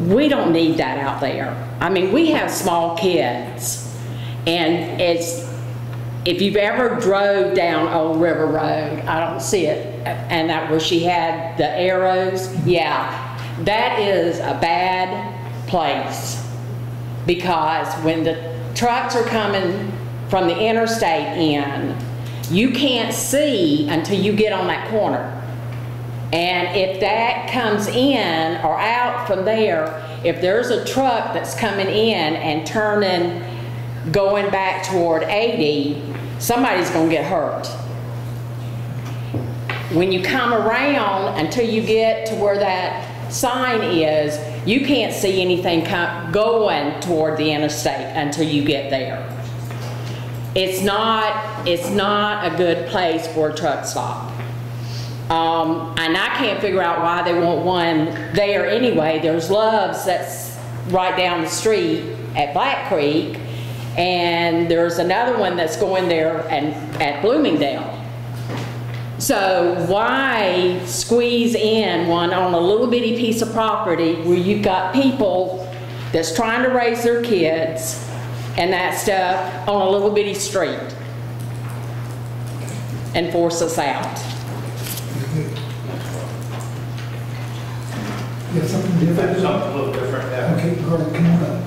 We don't need that out there. I mean, we have small kids, and if you've ever drove down Old River Road, I don't see it, and that where she had the arrows, yeah, that is a bad place, because when the trucks are coming from the interstate in, you can't see until you get on that corner. And if that comes in or out from there, if there's a truck that's coming in and turning, going back toward 80, somebody's gonna get hurt. When you come around until you get to where that sign is, you can't see anything going toward the interstate until you get there. It's not a good place for a truck stop. And I can't figure out why they want one there anyway. There's Love's that's right down the street at Black Creek, and there's another one that's going there and at Bloomingdale. So why squeeze in one on a little bitty piece of property where you've got people that's trying to raise their kids and that stuff on a little bitty street and force us out? Yeah, something different. Something a little different, yeah. Okay, go ahead, come on up.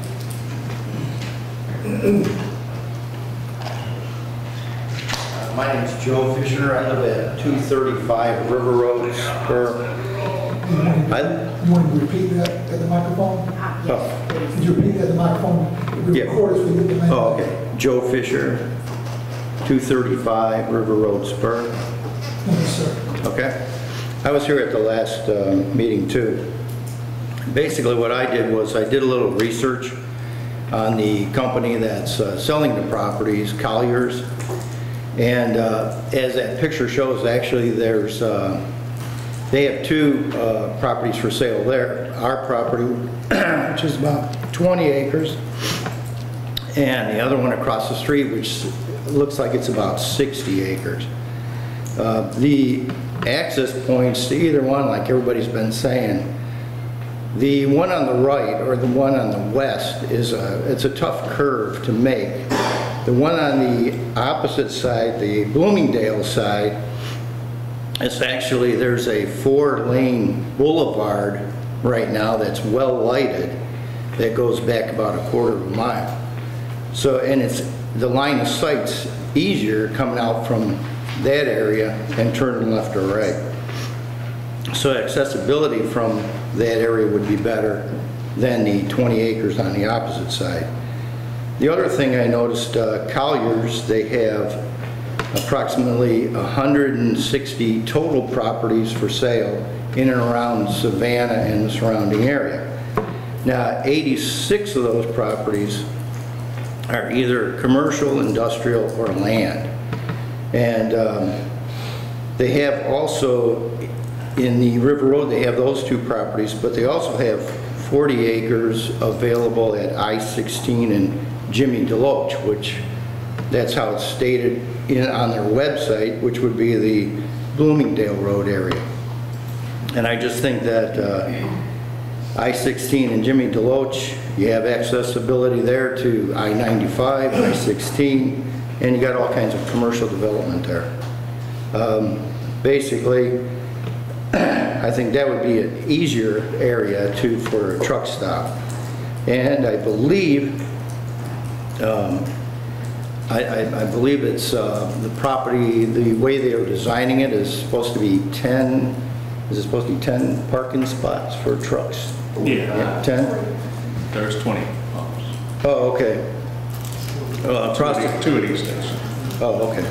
My name's Joe Fisher. I live at 235 River Road, Spur. You want to repeat that at the microphone? Could you repeat that at the microphone? We record as we get the Oh, okay. Joe Fisher, 235 River Road, Spur. Yes, sir. Okay. I was here at the last meeting too. Basically what I did was I did a little research on the company that's selling the properties, Colliers. And as that picture shows, actually there's, they have two properties for sale there. Our property, which is about 20 acres, and the other one across the street, which looks like it's about 60 acres. The access points to either one, like everybody's been saying, the one on the right or the one on the west it's a tough curve to make. The one on the opposite side, the Bloomingdale side, it's actually, there's a 4-lane boulevard right now that's well lighted that goes back about a quarter of a mile. So, and the line of sight's easier coming out from that area and turning left or right. So accessibility from that area would be better than the 20 acres on the opposite side. The other thing I noticed, Colliers, they have approximately 160 total properties for sale in and around Savannah and the surrounding area. Now, 86 of those properties are either commercial, industrial, or land. And they have also, in the River Road, they have those two properties, but they also have 40 acres available at I-16 and Jimmy DeLoach, which that's how it's stated on their website, which would be the Bloomingdale Road area. And I just think that I-16 and Jimmy DeLoach, you have accessibility there to I-95, I-16, and you got all kinds of commercial development there. Basically, I think that would be an easier area for a truck stop. And I believe, I believe it's the property, the way they are designing it is supposed to be 10, is it supposed to be 10 parking spots for trucks? Yeah. 10? There's 20. Oh, okay. Across the 2 at each station. Oh, okay.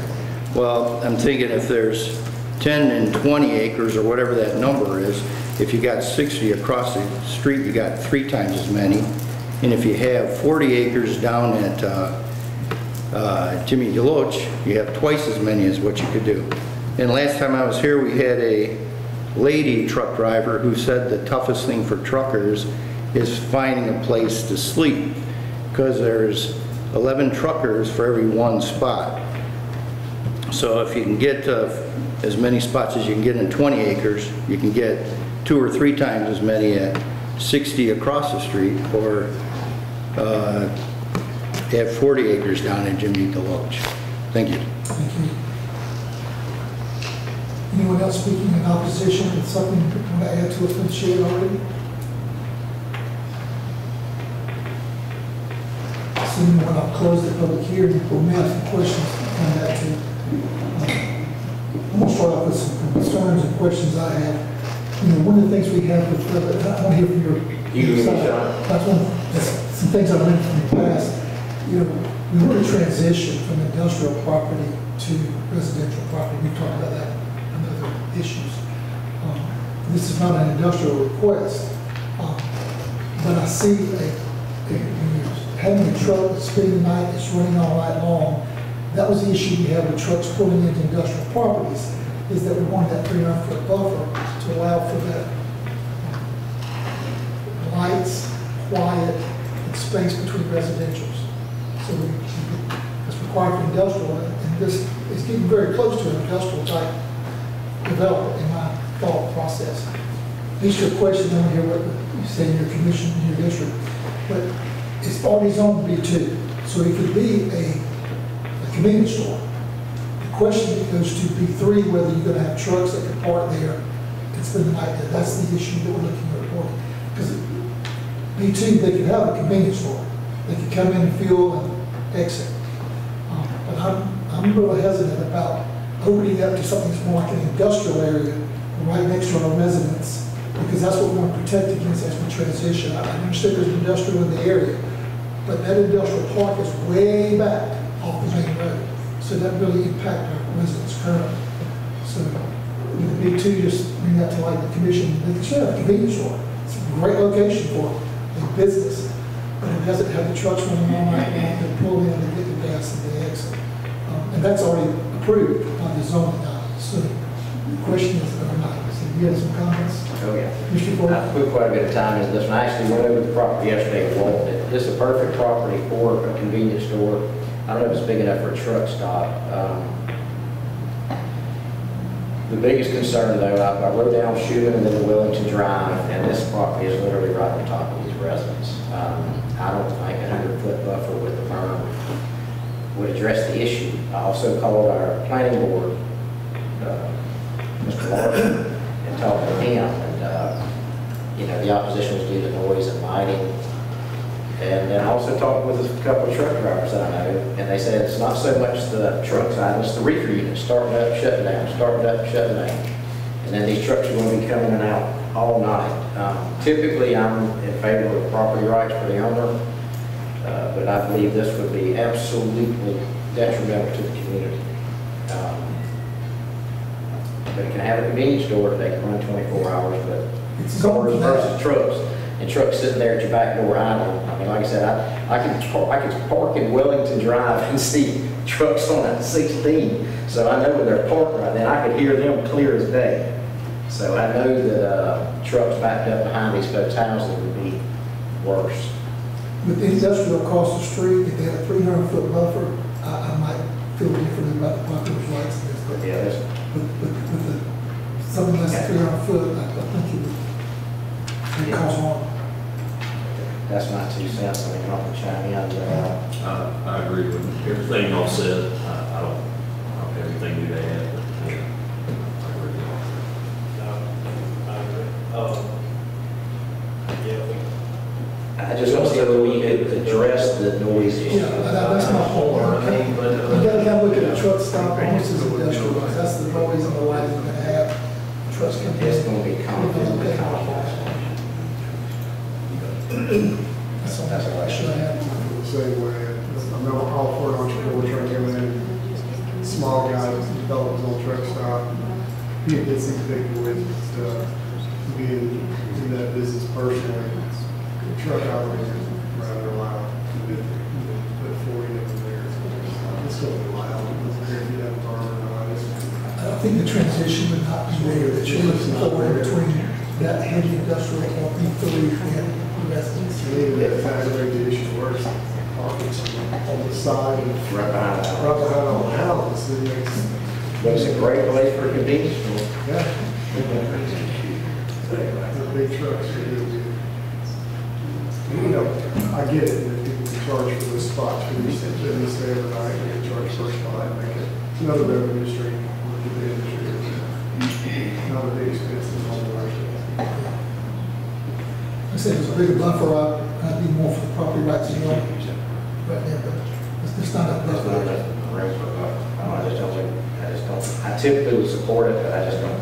Well, I'm thinking if there's 10 and 20 acres or whatever that number is, If you got 60 across the street, you got 3 times as many. And if you have 40 acres down at Jimmy DeLoach, you have twice as many as what you could do. And last time I was here, we had a lady truck driver who said the toughest thing for truckers is finding a place to sleep, because there's 11 truckers for every 1 spot. So if you can get as many spots as you can get in 20 acres, you can get 2 or 3 times as many at 60 across the street, or at 40 acres down in Jimmy DeLoach. Thank you. Thank you. Anyone else speaking in opposition with something you want to add to what's been shared already? Seeing when I'll close the public hearing, we'll may have some questions on that too. I'm going to start off with some concerns and questions I have. You know, one of the things we have with, I want to hear from your side. That's some things I learned from the past. You know, we want to transition from industrial property to residential property. We've talked about that and other issues. This is not an industrial request, but I see having a truck that's spending the night, it's running all night long. That was the issue we had with trucks pulling into industrial properties, is that we wanted that 300-foot buffer to allow for that lights, quiet, and space between residentials. So it's required for industrial, and this is getting very close to an industrial type development in my thought process. These are questions, I want to hear what you say in your commission, in your district, but it's already zoned B2, so it could be a convenience store. The question goes to B3, whether you're going to have trucks that can park there and spend the night there. That's the issue that we're looking at reporting. Because B2, they could have a convenience store. They could come in and fuel and exit. But I'm really hesitant about opening up to something that's more like an industrial area right next to our residents, because that's what we want to protect against as we transition. I understand there's industrial in the area, but that industrial park is way back off the main road. So that really impacts our residents currently. So with the B2, just bring that to like the commission, they should have a convenience store. It's a great location for a business, but it doesn't have the trucks running all night long. They pull in, they get the gas, and they exit. And that's already approved on the zoning guidelines. So the question is overnight. So you have some comments? Oh, yeah. Mr. Ford? I put quite a bit of time into this, and I actually went over the property yesterday and walked it. This is a perfect property for a convenience store. I don't know if it's big enough for a truck stop. The biggest concern, though, I rode down Schumann and then the Wellington Drive, and this property is literally right on top of these residents. I don't think a 100-foot buffer with the berm would address the issue. I also called our planning board, Mr. Larson, and talked to him, and you know, the opposition was due to noise and lighting. And then I also talked with a couple of truck drivers that I know, and they said it's not so much the truck side, it's the reefer unit starting up, shutting down, starting up, shutting down. And then these trucks are going to be coming in and out all night. Typically, I'm in favor of property rights for the owner, but I believe this would be absolutely detrimental to the community. But it can have a convenience store that they can run 24 hours, but cars versus trucks. And trucks sitting there at your back door idling. I mean, like I said, I can park in Wellington Drive and see trucks on that 16. So I know when they're parked right then, I could hear them clear as day. So I know that trucks backed up behind these folks' houses would be worse. With the industrial across the street, if they had a 300-foot buffer, I might feel differently about the buffers rights in this. But yeah, with the something less than 300 foot, I think it would cause harm. That's my 2 cents. I mean, I'll chime in. I agree with everything y'all said. I don't have anything new to add. But, yeah, I agree with I just don't see where we could address the noise issue. Yeah, that's my point. You gotta look at the truck stop almost as industrial. That's the noise and the lighting you're gonna have. Trucks can be. It's going to be complicated. That's all I should have. The same way, I'm all for an entrepreneur trying to go in, small guys, develop his own truck stop. He gets these big boys and stuff. being in that business personally, truck operators rather allowed to put 40 of them there. It's going to be allowed. Doesn't care if you have a car or not. I think the transition would not be there, that you're looking for between that heavy industrial B3 and residents. Maybe that fabrication works on the side and Right behind the house. all the houses. It makes, It's a great place for a convenience store. yeah. The big trucks are good. You know, I get it, that people can charge for those spots, for these things, they stay overnight, they can charge per spot, make it another revenue stream, look at the industry. Not a big expense in home ownership. I said there's a bigger buffer, I'd be more for the property rights and all right there, but it's not a buffer. I typically would support it, but I just don't,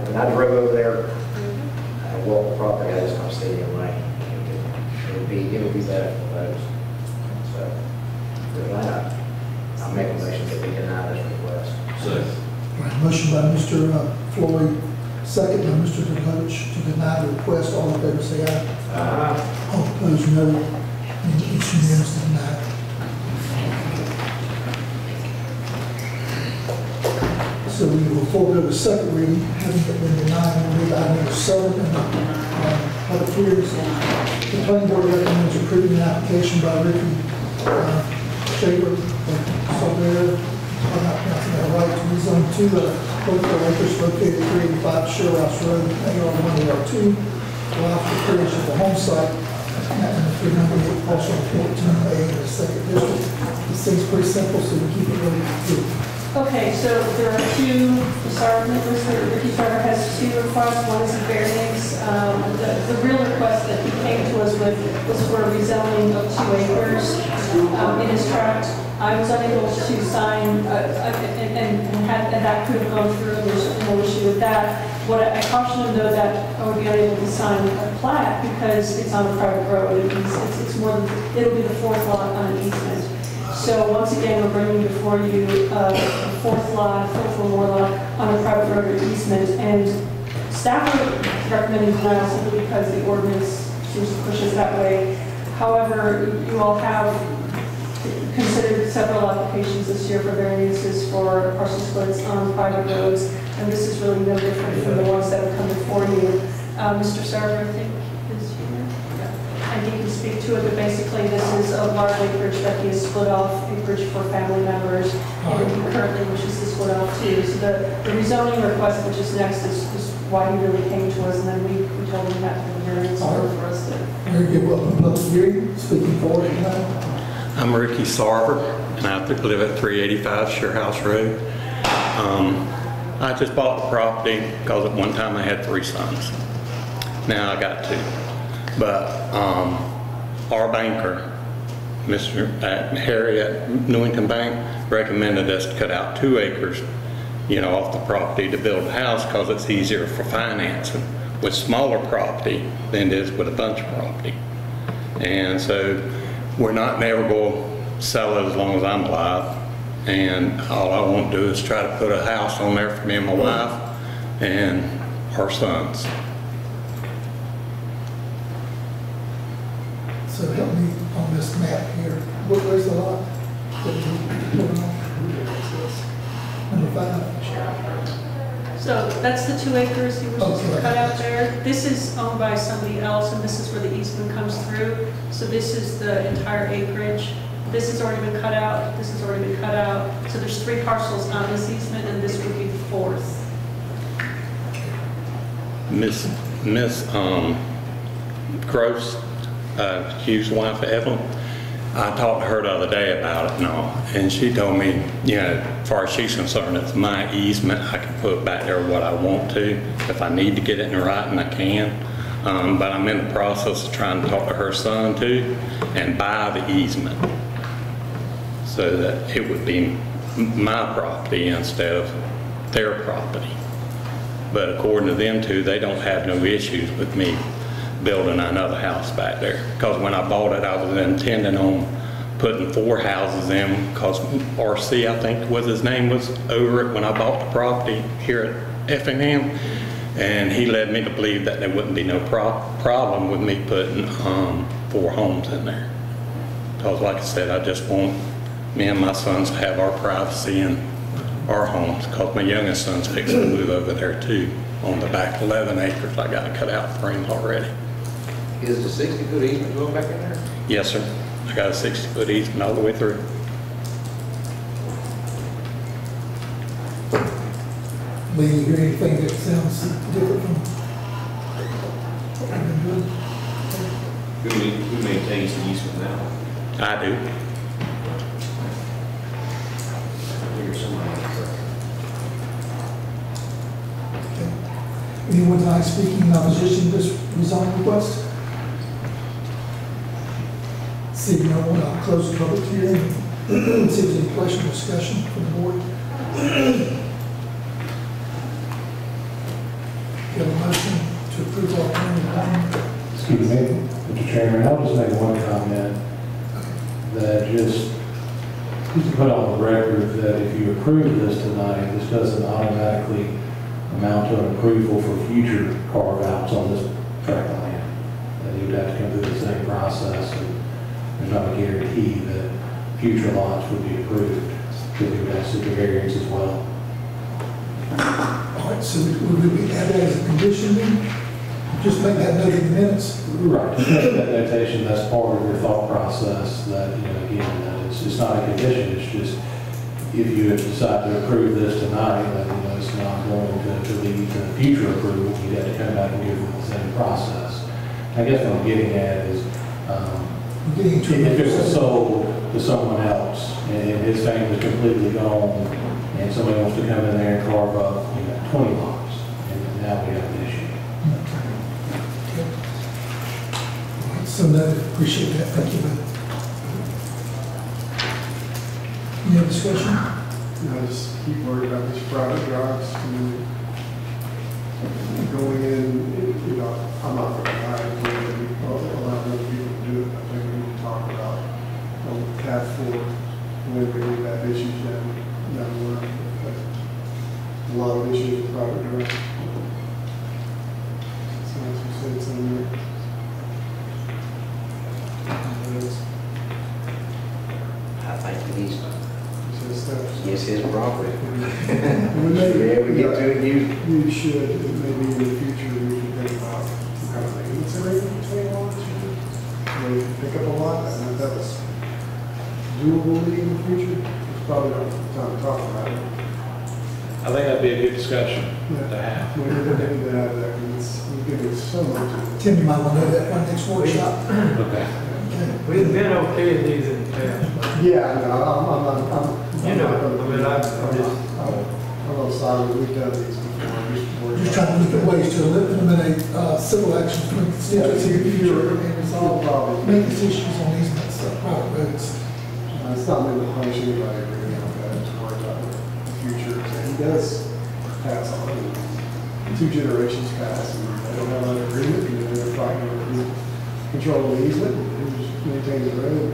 when I drove over there, I walked the property, I just don't see any way. It would be better for those. So, with that, I'll make a motion that we deny this request. Right, motion by Mr. Floyd, second by Mr. DeLoach to deny the request. All in favor say aye. Aye. All opposed, no. And it's unanimously denied. So we will forego the second reading, having it been denied, and read item number 7 in the public hearings. The planning board recommends approving an application by Ricky Shaver of Solera, I'm not pronouncing that right, to rezone 2 local acres located at 385 Shellhouse Road, AR1 AR2, allow for the creation of a home site, and the 398 parcel 14A in the second district. This seems pretty simple, so we keep it really good. Okay, so there are two, Ricky Sarver has two requests. One is a variance. The real request that he came to us with was for a rezoning of 2 acres in his tract. I was unable to sign, and that could have gone through, there's no issue with that. What I cautioned him though, that I would be unable to sign a plat because it's on a private road. It's more than, it'll be the 4th lot on an easement. So once again, we're bringing before you a 4th lot, 4th or more lot on a private road or easement. And staff are recommending denial simply because the ordinance seems to push us that way. However, you all have considered several applications this year for variances for parcel splits on private roads, and this is really no different from the ones that have come before you. Mr. Sarver, I think, is here. And he can speak to it, but basically this is a large acreage that he has split off, acreage for family members, and he currently wishes to split off too. So the rezoning request, which is next, is why he really came to us, and then we told him that the variance in order for us to. Very good. Welcome to public hearing. Speaking forward tonight. I'm Ricky Sarver, and I live at 385 Shellhouse Road. I just bought the property because at one time I had 3 sons. Now I got 2. But our banker, Mr. Harry at Newington Bank, recommended us to cut out 2 acres, off the property to build a house because it's easier for financing with smaller property than it is with a bunch of property. And so we're not never going to sell it as long as I'm alive. And all I want to do is try to put a house on there for me and my wife and our sons. So help me on this map here. Where's the lot? Number 5. So that's the 2 acres he wishes to cut out there. This is owned by somebody else, and this is where the easement comes through. So this is the entire acreage. This has already been cut out. This has already been cut out. So there's 3 parcels on this easement, and this would be the 4th. Miss Gross, Hugh's wife, Evelyn, I talked to her the other day about it and all, and she told me, as far as she's concerned, it's my easement. I can put back there what I want to. If I need to get it in writing, I can. But I'm in the process of trying to talk to her son too and buy the easement so that it would be my property instead of their property. But according to them two, they don't have no issues with me building another house back there. Because when I bought it, I was intending on putting 4 houses in, because RC, I think was his name, was over it when I bought the property here at Effingham. And he led me to believe that there wouldn't be no problem with me putting 4 homes in there. Because like I said, I just want me and my sons to have our privacy in our homes, because my youngest son's fixing to move over there too, on the back 11 acres I got cut out for him already. Is the 60-foot easement going back in there? Yes, sir. I got a 60-foot easement all the way through. Lee, you hear anything that sounds different from what we've been doing? Who maintains the easement now? I do. Anyone tonight speaking in opposition to this rezoning request? Seeing no one, I'll close the public hearing. See if there's any question or discussion from the board. You have a motion to approve alternative 1. Excuse me, Mr. Chairman, I'll just make one comment that just to put on the record that if you approve this tonight, this doesn't automatically amount to an approval for future carve-outs on this tract of land. And you would have to come through the same process, and there's not a guarantee that future lots would be approved, because you would have to seek a variance as well. All right, so would we add that as a condition then? Just make that note in the minutes? Right, just make that notation, that's part of your thought process, that, you know, again, that it's not a condition, it's just, if you decide to approve this tonight, then, you know, it's not going to lead to future approval, you have to come back and go through the same process. I guess what I'm getting at is, if it's sold to someone else, and his family's completely gone, and somebody wants to come in there and carve up, you know, 20 lots, and now we have an issue. So no, appreciate that. Thank you, Ben. Any other discussion? I just keep worried about these private drives and going in, you know, I'm not going to buy it, but a lot of other people do it. I think we need to talk about on CAF 4, when we have issues down the line. A lot of issues with private drives. So as we said, it's on there. I think he needs to. It's his property. Yeah, we get to it, you should, maybe in the future, we should think about some kind of maintenance arrangement between lots. Maybe pick up a lot, and that was doable in the future. It's probably not the time to talk about it. I think that'd be a good discussion to have. We need to have that, because we give it so much. Tim, you might want to know that one next workshop. Okay. We've been okay with these in the past. Yeah, no, You know, I mean, I'm on side, we've done these before. Just trying to look at ways to eliminate civil actions between constituents in the future and resolve maintenance issues on these private roads. It's not meant to punish anybody or anything like that, to worry about the future. He does pass on. 2 generations pass, and they don't have an agreement, and they're fighting over control the easement, and just maintain the road.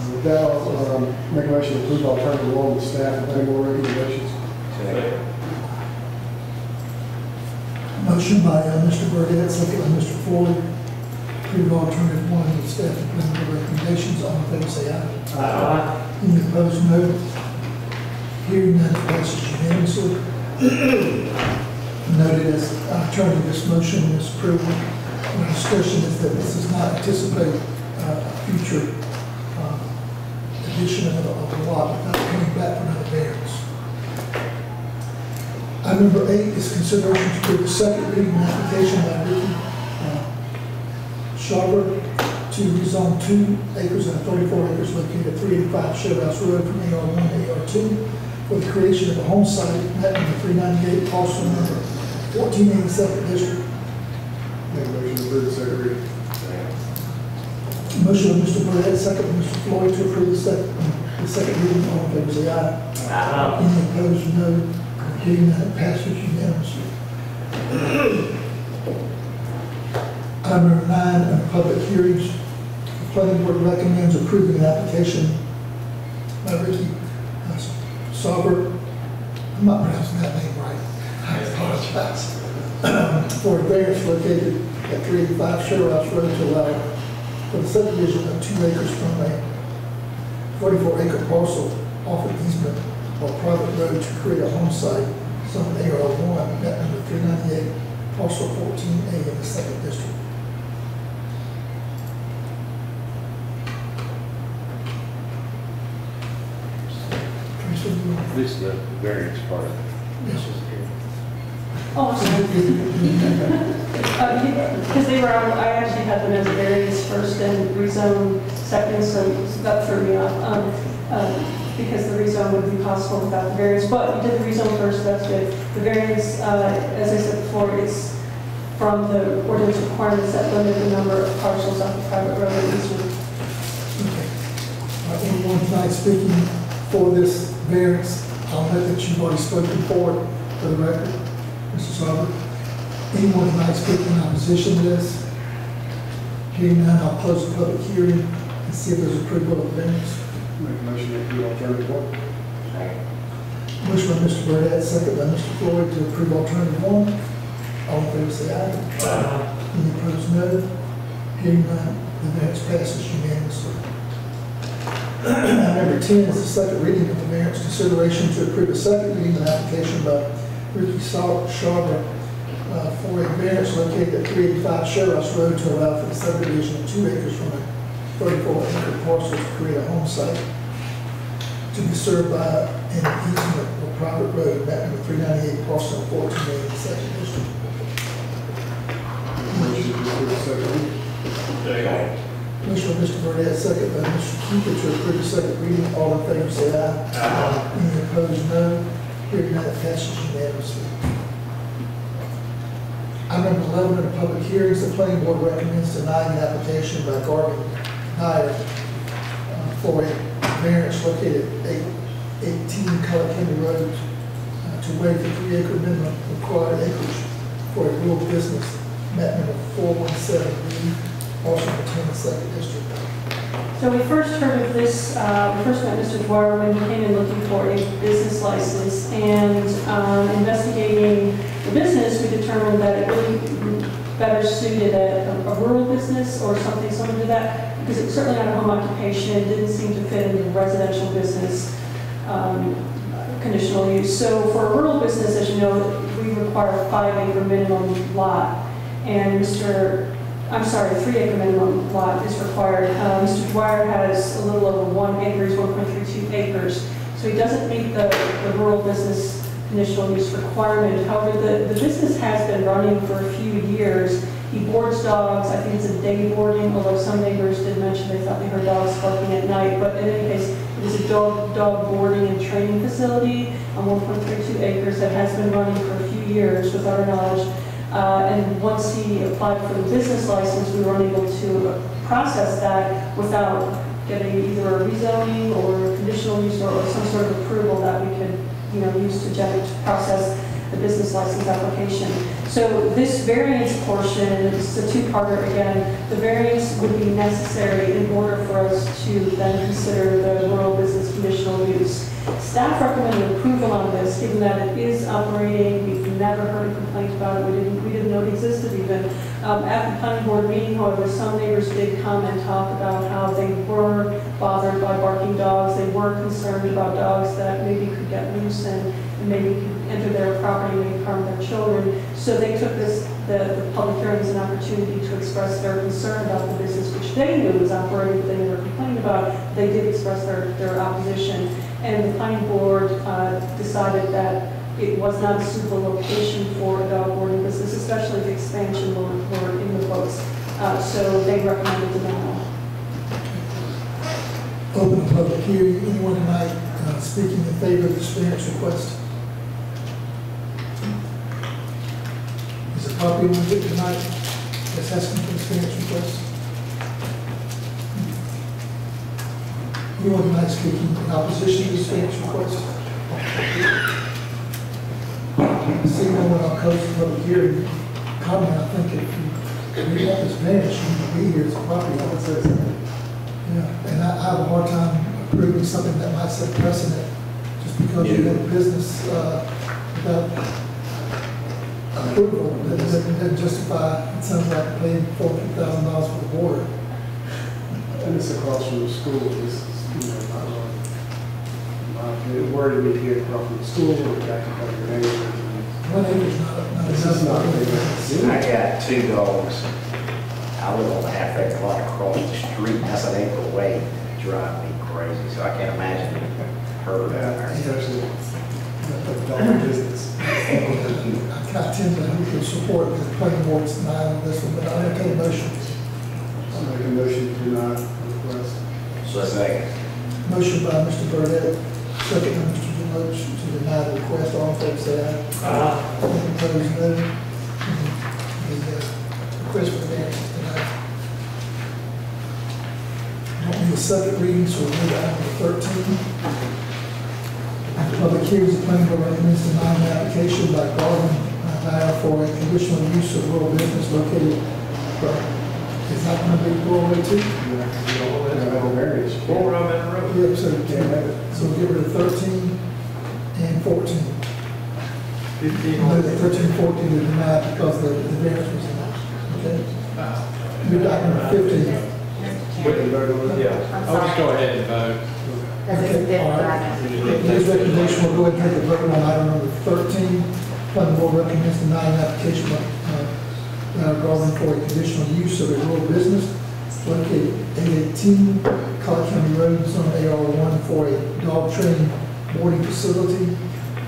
With that, I'll make a motion to approve alternative 1 with staff and planning board recommendations. Motion by Mr. Burdette, second by Mr. Floyd. Approve alternative 1 with staff and planning board recommendations. All in favor, say aye. Aye. Any opposed, no. Hearing none, it passes unanimously. Noted as alternative, this motion is approved. The discussion is that this does not anticipate a future addition of a lot without coming back for another variance. Item number 8 is consideration to approve the second reading application by Ricky Sharper to rezone 2 acres and 34 acres located at 385 Showhouse Road from AR1 to AR2 for the creation of a home site at number 398, parcel number 1487 district. Make a motion to approve the second reading. Motion by Mr. Burdette, second by Mr. Floyd to approve the second reading. All in favor, say aye. Aye. Any opposed, no. Hearing none, it passes unanimously. Item number 9, under public hearings, the planning board recommends approving an application by Ricky Sauber. I'm not pronouncing that name right. apologize, for a variance located at 385 Sherrouse Road to allow for the subdivision of 2 acres from a 44-acre parcel off of easement or private road to create a home site, zone AR1, map number 398, parcel 14A in the 2nd district. This is the variance part. Yes. Oh, I'm sorry. Because they were, I actually had them as a variance first and rezone second, so that threw me off. Because the rezone would be possible without the variance, but you did the rezone first, that's good. The variance, as I said before, it's from the ordinance requirements that limit the number of parcels on the private road and easement. Okay. Anyone tonight speaking for this variance? I'll note that you've already spoken for it, for the record, Mr. Sauber. Anyone tonight speaking in opposition to this? Hearing none, I'll close the public hearing and see if there's approval of the variance. Make a motion to approve alternative one. Motion by Mr. Burdette, second by Mr. Floyd to approve alternative one. All in favor say aye. Aye. Any opposed, no. Hearing none, the variance passes unanimously. Number 10 is the second reading of the variance consideration to approve a second reading of an application by Ricky Sharber for a variance located at 385 Sherrouse Road to allow for the subdivision of 2 acres from a 34-acre parcel to create a home site to be served by an easement or private road, map number 398, parcel 14A in the 2nd district. Motion to approve the second reading. Motion by Mr. Burdette, second by Mr. Keeper to approve the second reading. All in favor say aye. Aye. Any opposed, no. Hearing none, it passes unanimously. Item number 11 in the public hearings, the planning board recommends denying the application by Garvin Dyer for a variance located at 18 Cullican Road to waive the 3-acre minimum required acreage for a rural business, map number 417B, also in the 2nd district. So we first heard of this, we first met Mr. Dwyer when he came in looking for a business license, and investigating the business, we determined that it really better suited a rural business or something similar to that, because it's certainly not a home occupation, it didn't seem to fit into residential business conditional use. So for a rural business, as you know, we require a 5-acre minimum lot, and 3-acre minimum lot is required. Mr. Dwyer has a little over 1 acre, 1.32 acres, so he doesn't meet the rural business conditional use requirement. However, the business has been running for a few years. He boards dogs. I think it's a day boarding, although some neighbors did mention they thought they heard dogs barking at night. But in any case, it is a dog boarding and training facility on 1.32 acres that has been running for a few years without our knowledge. And once he applied for the business license, we were unable to process that without getting either a rezoning or conditional use or some sort of approval that we could, use to process the business license application. So this variance portion, it's a two-parter again, the variance would be necessary in order for us to then consider the rural business conditional use. Staff recommended approval on this, given that it is operating. We've never heard a complaint about it. We didn't know it existed even. At the planning board meeting, however, some neighbors did come and talk about how they were bothered by barking dogs. They were concerned about dogs that maybe could get loose and maybe could enter their property and maybe harm their children. So they took the public hearing as an opportunity to express their concern about the business, which they knew was operating, but they never complained about. They did express their opposition. And the planning board decided that it was not a suitable location for a dog boarding business, especially if the expansion were in the books. So they recommended denial. Open the public hearing. Anyone tonight speaking in favor of this variance request? Is a copy of it tonight that's asking for this variance request? Anyone tonight speaking in opposition to this variance request? Seeing no one, I'll close the public hearing. Comment, I think if you want this variance, you need to be here as a property owner. Yeah, and I have a hard time approving something that might set precedent just because you have a business without approval, that doesn't justify, it sounds like paying $40,000 for the board. And it's across from the school, this is, not really, where do we get across from the school, or back to your neighbors? 1 acre is not This is not I got 2 dogs. I live on the half acre lot across the street, that's an acre away. It drives me crazy, so I can't imagine her down there. Especially the dog business. I tend to support the planning board's denial of this one, but I entertain a motion. I'll make a motion to deny the request. Second. Motion by Mr. Burdette, second by Mr. Deloach to deny the request. All in favor, say aye. Any opposed, no. The request for the variance is denied. Don't need a second reading, so we'll move to item 13. After public hearings, the planning board recommends denying the application by Garvin Dyer for a conditional use of rural business located, is that going to be rural way too? Four of them in a row. Yep, so we'll get rid of 13 and 14. 15 No, on the 13 and 14 are denied because the variance was denied. Okay? Move to item 15. Yeah, I'll just go ahead and vote. Okay, all right. Today's recommendation, we'll go ahead and take a vote on item number 13. Planning board recommends denying application by Garvin for a conditional use of a rural business located 818 College County Road, zone AR1 for a dog training boarding facility,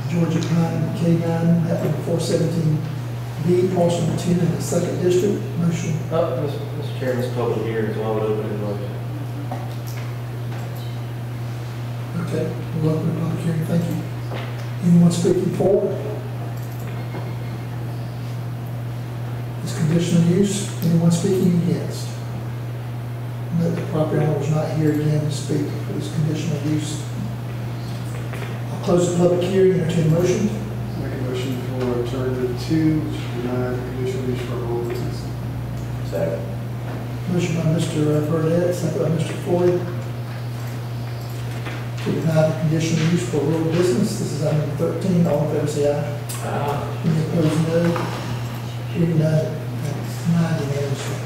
Georgia Pine K9, map number 417B, parcel 10 in the 2nd district. Motion. Mr. Chairman, this public hearing, so I would open it up. Okay, we'll open the public hearing. Thank you. Anyone speaking for? This conditional use. Anyone speaking against? No, the property owner was not here again to speak for this conditional use. I'll close the public hearing. Entertain a motion. Make a motion for alternative 2, which is deny the conditional use for rural business. Second. Motion by Mr. Burdette, second by Mr. Floyd. To deny the conditional use for rural business. This is item number 13. All in favor, say aye. Any opposed, no. Hearing none, that's denied unanimously.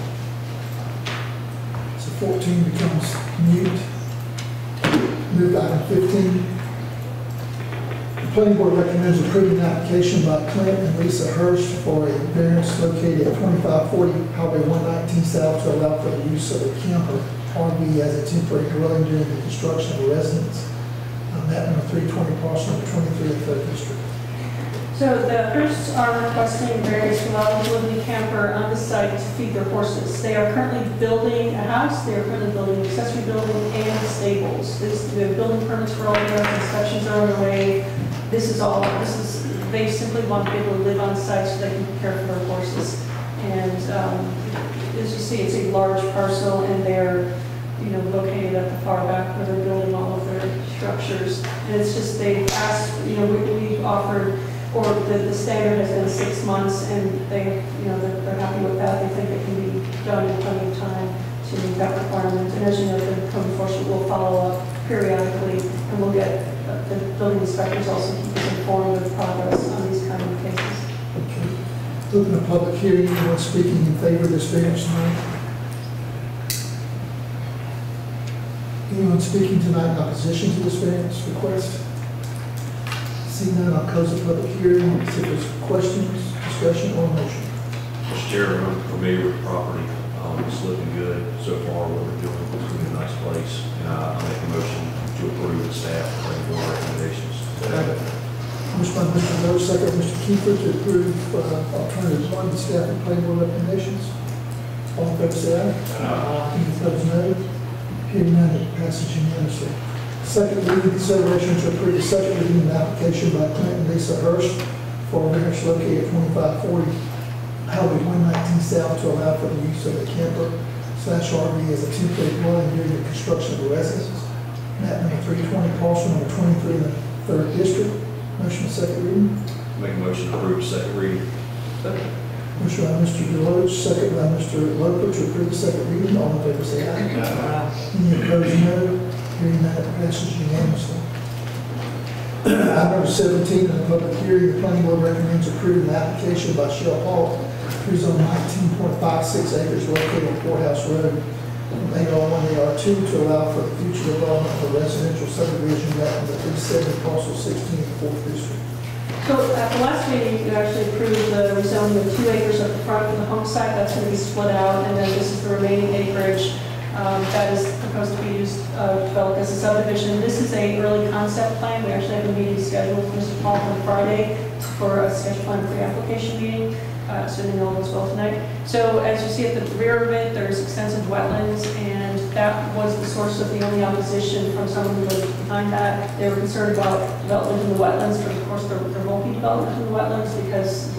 So 14 becomes mute. Move to item 15. The planning board recommends approving an application by Clint and Lisa Hurst for a variance located at 2540 Highway 119 South to allow for the use of a camper RV as a temporary dwelling during the construction of a residence. Map number 320, parcel number 23 in the 3rd district. So the Hursts are requesting variance to allow them to live in a camper on the site to feed their horses. They are currently building a house, they are currently building an accessory building and stables. We have building permits for all of their inspections are underway. They simply want to be able to live on site so they can care for their horses. And as you see, it's a large parcel and they're located at the far back where they're building all of their structures. And it's just, they've asked, we've offered, or the standard has been 6 months, and they're happy with that. They think it can be done in plenty of time to meet that requirement. And as you know, the code enforcement will follow up periodically, and we'll get, the building inspectors also keep us informed of progress on these kind of cases. Okay. Open a public hearing. Anyone speaking in favor of this variance tonight? Anyone speaking tonight in opposition to this variance request? Seeing none, I'll close the public hearing. See if there's questions, discussion, or motion. Mr. Chairman, I'm familiar with the property. It's looking good so far. What we're doing is going to be a nice place. And I make a motion to approve the staff and board recommendations. Motion by Mr. Lowe, second Mr. Kiefer to approve alternative 1, the staff and planning board recommendations. All in favor, say aye. Any opposed, no. Hearing none, it passes unanimously. Second reading, consideration to approve the second reading of the application by Clint and Lisa Hurst for a variance located at 2540 Highway 119 South to allow for the use of a camper/RV as a temporary dwelling during the construction of a residence. Map number 320, parcel number 23 in the 3rd district. Motion for second reading. Make a motion to approve second reading. Motion by Mr. Deloach, second by Mr. Loper to approve the second reading. All in favor, say aye. Any opposed, no. Hearing none, it passes unanimously. Item number 17, in the public hearing, the planning board recommends approving the application by Shell Hall to rezone 19.56 acres located on Courthouse Road from AR1 to AR2 to allow for the future development of a residential subdivision map in the 370 parcel 16 in the 4th district. So at the last meeting, you actually approved the rezoning of 2 acres at the front of the home site. That's going to be split out, and then this is the remaining acreage that is proposed to be used, developed as a subdivision. This is a early concept plan. We actually have a meeting scheduled with Mr. Paul on Friday for a sketch plan pre-application meeting, assuming all goes well tonight. So as you see at the rear of it, there's extensive wetlands, and that was the source of the only opposition from someone who lived behind that. They were concerned about development in the wetlands, but of course there won't be development in the wetlands because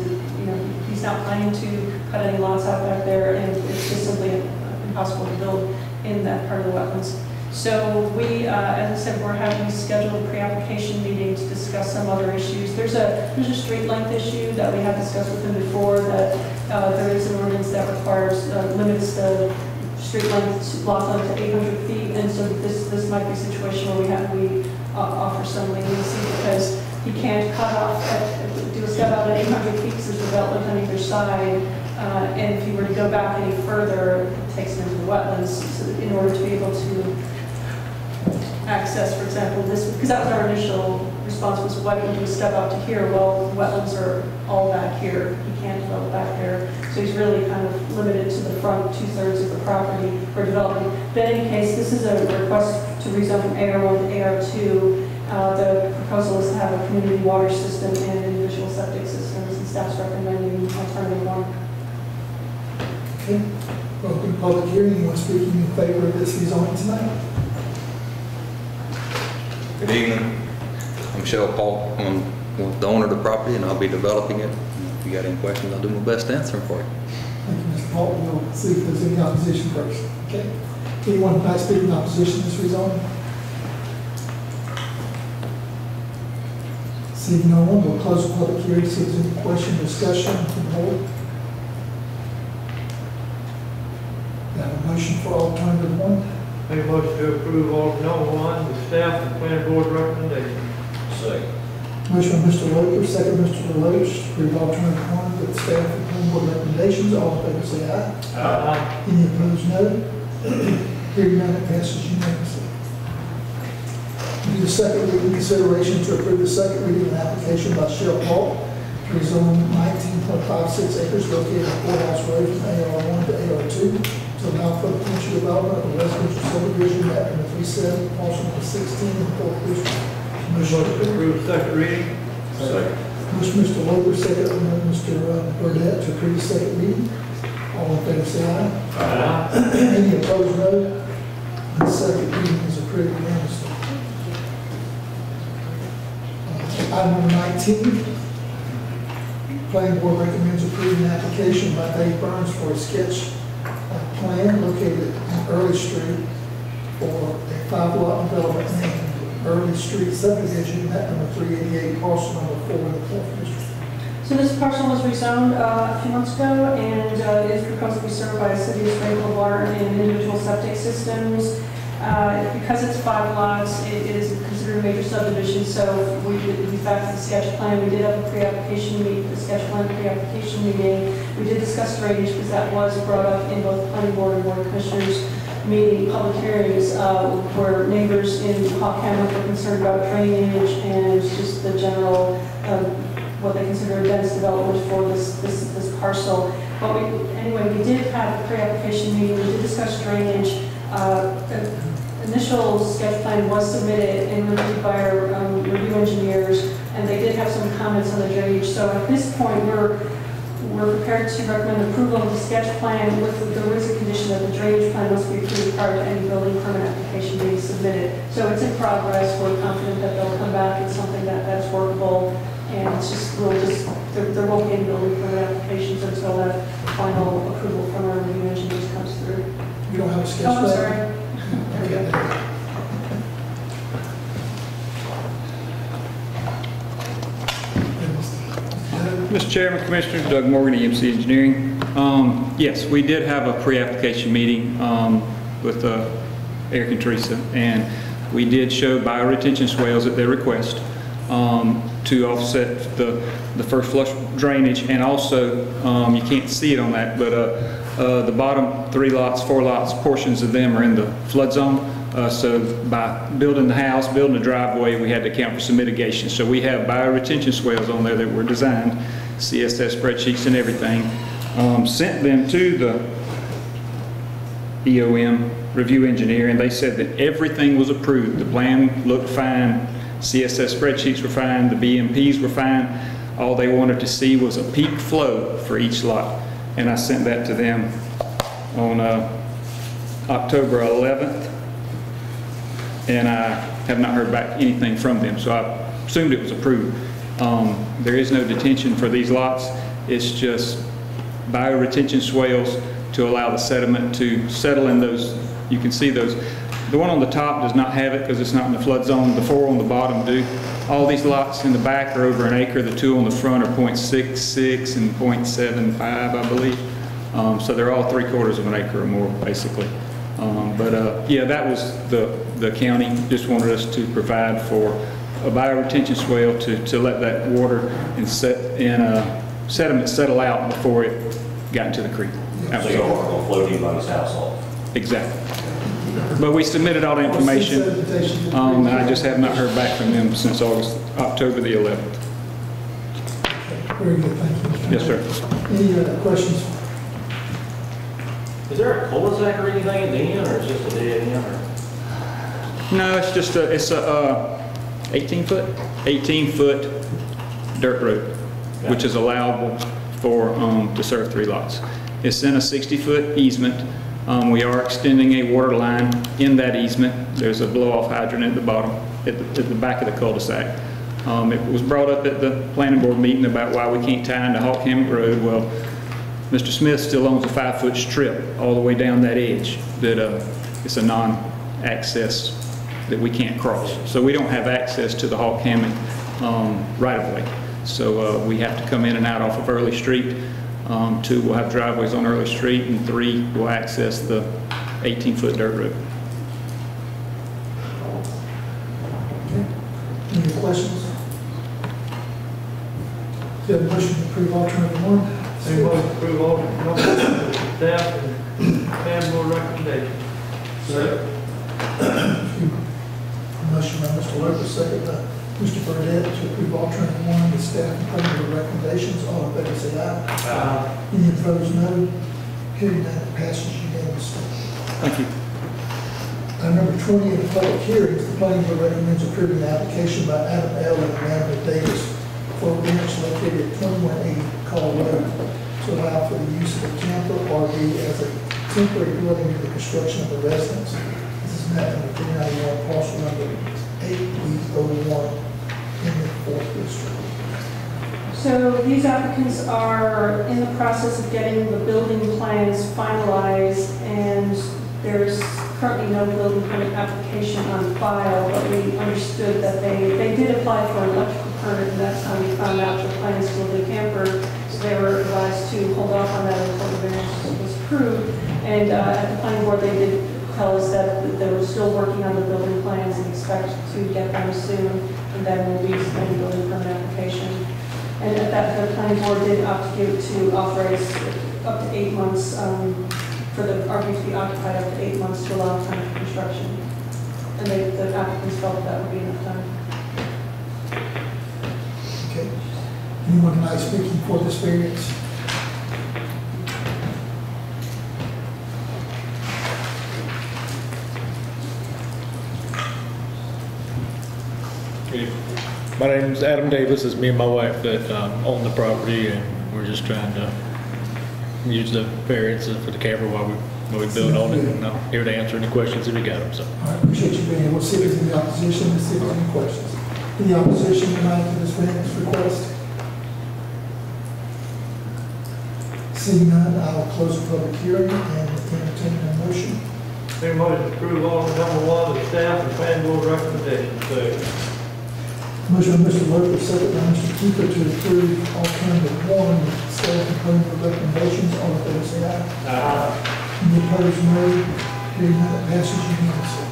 he's not planning to cut any lots out back there, and it's just simply impossible to build in that part of the wetlands. So we, as I said, we're having a scheduled pre-application meeting to discuss some other issues. There's a street length issue that we have discussed with them before, that there is an ordinance that requires, limits the street length, lot length to 800 feet, and so this might be a situation where we offer some leniency because he can't cut off, do a step out at 800 feet because there's development on either side. And if you were to go back any further, it takes them into the wetlands so in order to be able to access, for example, this, because that was our initial response was, why don't you do a step out to here? Well, wetlands are all back here. You can't develop back there. So he's really kind of limited to the front 2/3 of the property for development. But in any case, this is a request to rezone from AR1 to AR2. The proposal is to have a community water system and individual septic systems, and staff's recommending alternative 1. Okay, open public hearing. Anyone speaking in favor of this rezoning tonight? Good evening. I'm Shell Paul. I'm the owner of the property, and I'll be developing it. If you got any questions, I'll do my best to answer them for you. Thank you, Mr. Paul. We'll see if there's any opposition first. Okay. Anyone would like to speak in opposition to this rezoning? Seeing no one, we'll close the public hearing. See if there's any question or discussion from the board. We have a motion for alternative 1. Make a motion to approve alternative 1 with staff and planning board recommendation. Second. Motion by Mr. Loper, second Mr. Deloach, to approve alternative 1 with staff and planning board recommendations. All in favor say aye. Aye. Any opposed, no. Hearing none, it passes unanimously. We need a second reading consideration to approve the second reading of an application by Shell Paul to rezone 19.56 acres located on Courthouse Road from AR1 to AR2 to allow for the future development of a residential subdivision map in the 370 parcel number 16 in the 4th district. Motion to approve second reading. Second. Motion Mr. Loper, second Mr. Burdette to approve the second reading. All in favor say aye. Aye. Any opposed, no. The second reading is approved unanimously. Item number 19. Planning board recommends approving an application by Dave Burns for a sketch plan located in Early Street for a 5-lot development named Early Street subdivision, map number 388, parcel number 4 in the 4th district. So this parcel was rezoned a few months ago, and it is proposed to be served by a city of sprinkler water and individual septic systems. Because it's 5 lots, it is considered a major subdivision, so we back to the sketch plan. We did have a pre-application meeting, the sketch plan pre-application meeting. We did discuss drainage because that was brought up in both planning board and board of commissioners meeting, public hearings, where neighbors in Hawk Hamlet were concerned about drainage and just the general, what they consider dense development for this parcel. But anyway, we did have a pre-application meeting. We did discuss drainage. Initial sketch plan was submitted and reviewed by our review engineers, and they did have some comments on the drainage. So at this point, we're prepared to recommend approval of the sketch plan with there is a condition that the drainage plan must be approved prior to any building permit application being submitted. So it's in progress. We're confident that they'll come back with something that's workable, and it's just there won't be any building permit applications until that final approval from our review engineers comes through. You don't have a sketch plan? plan? Oh, I'm sorry. There we go. Mr. Chairman, Commissioners, Doug Morgan, EMC Engineering. Yes, we did have a pre-application meeting with Eric and Teresa, and we did show bioretention swales at their request. to offset the first flush drainage, and also, you can't see it on that, but the bottom 3 lots, 4 lots, portions of them are in the flood zone. So by building the house, building the driveway, we had to account for some mitigation. So we have bioretention swales on there that were designed, CSS spreadsheets and everything. Sent them to the EOM review engineer, and they said that everything was approved. The plan looked fine, CSS spreadsheets were fine, the BMPs were fine. All they wanted to see was a peak flow for each lot. And I sent that to them on October 11th. And I have not heard back anything from them, so I assumed it was approved. There is no detention for these lots. It's just bioretention swales to allow the sediment to settle in those. You can see those. The one on the top does not have it because it's not in the flood zone. The 4 on the bottom do. All these lots in the back are over an acre. The 2 on the front are 0.66 and 0.75, I believe. So they're all 3/4 of an acre or more, basically. Yeah, that was the county just wanted us to provide for a bioretention swale to let that water and sediment settle out before it got into the creek. So you aren't going to float anybody's house off? Exactly. But we submitted all the information, and I just have not heard back from them since October the 11th. Very good, thank you. Yes, sir. Any other questions? Is there a cul-de-sac or anything at the end, or is it just a dead end? Or? No, it's just a 18-foot dirt road, which is allowable for to serve 3 lots. It's in a 60-foot easement. We are extending a water line in that easement. There's a blow-off hydrant at the bottom, at the back of the cul-de-sac. It was brought up at the planning board meeting about why we can't tie into Hawk Hammock Road. Well, Mr. Smith still owns a 5-foot strip all the way down that edge that it's a non-access that we can't cross. So we don't have access to the Hawk Hammock right-of-way. So we have to come in and out off of Early Street. 2, we'll have driveways on Early Street, and 3, we'll access the 18-foot dirt road. Okay. Any questions? Do you have a motion to approve alternative 1? Any motion to approve alternative staff and plan board recommendation? Motion by Mr. Lopez, second by Mr. Burdette to approve alternative 1 with staff and planning board recommendations. All in favor say aye. Aye. Any opposed, no. Hearing none, it passes unanimously. Thank you. Item number 20 in the public hearings, the planning board recommends approving the application by Adam L. and Amanda Davis for a ranch located at 2180 Call Road to allow for the use of a camper RV as a temporary dwelling for the construction of the residence. This is map number 391, parcel number 8B01 in the 4th district. So these applicants are in the process of getting the building plans finalized, and there's currently no building permit application on file, but we understood that they did apply for an electrical permit, and that's how we found out the plans for the camper. So they were advised to hold off on that until the variance was approved. And at the planning board, they did tell us that they were still working on the building plans and expect to get them soon, and then we'll be submitting building permit application. And at that, the planning board did opt to authorize up to 8 months for the RV to be occupied up to 8 months to allow time for construction. And the applicants felt that would be enough time. Okay. Anyone tonight speaking for this variance? My name is Adam Davis. It's me and my wife that own the property, and we're just trying to use the variance for the camper while we build on it. And I'm here to answer any questions if you got them. So. All right, appreciate you being here. We'll see if there's any opposition. Let's see if there's any questions. Any opposition tonight to this variance request? Seeing none, I will close the public hearing and entertain a motion. Any motion to approve alternative 1 with staff and plan board recommendations? Motion by Mr. Lopez, second by Mr. Keeper to approve alternative 1 with staff and planning board recommendations. All in favor say aye. Aye. Any opposed, no. Hearing none, it passes unanimously.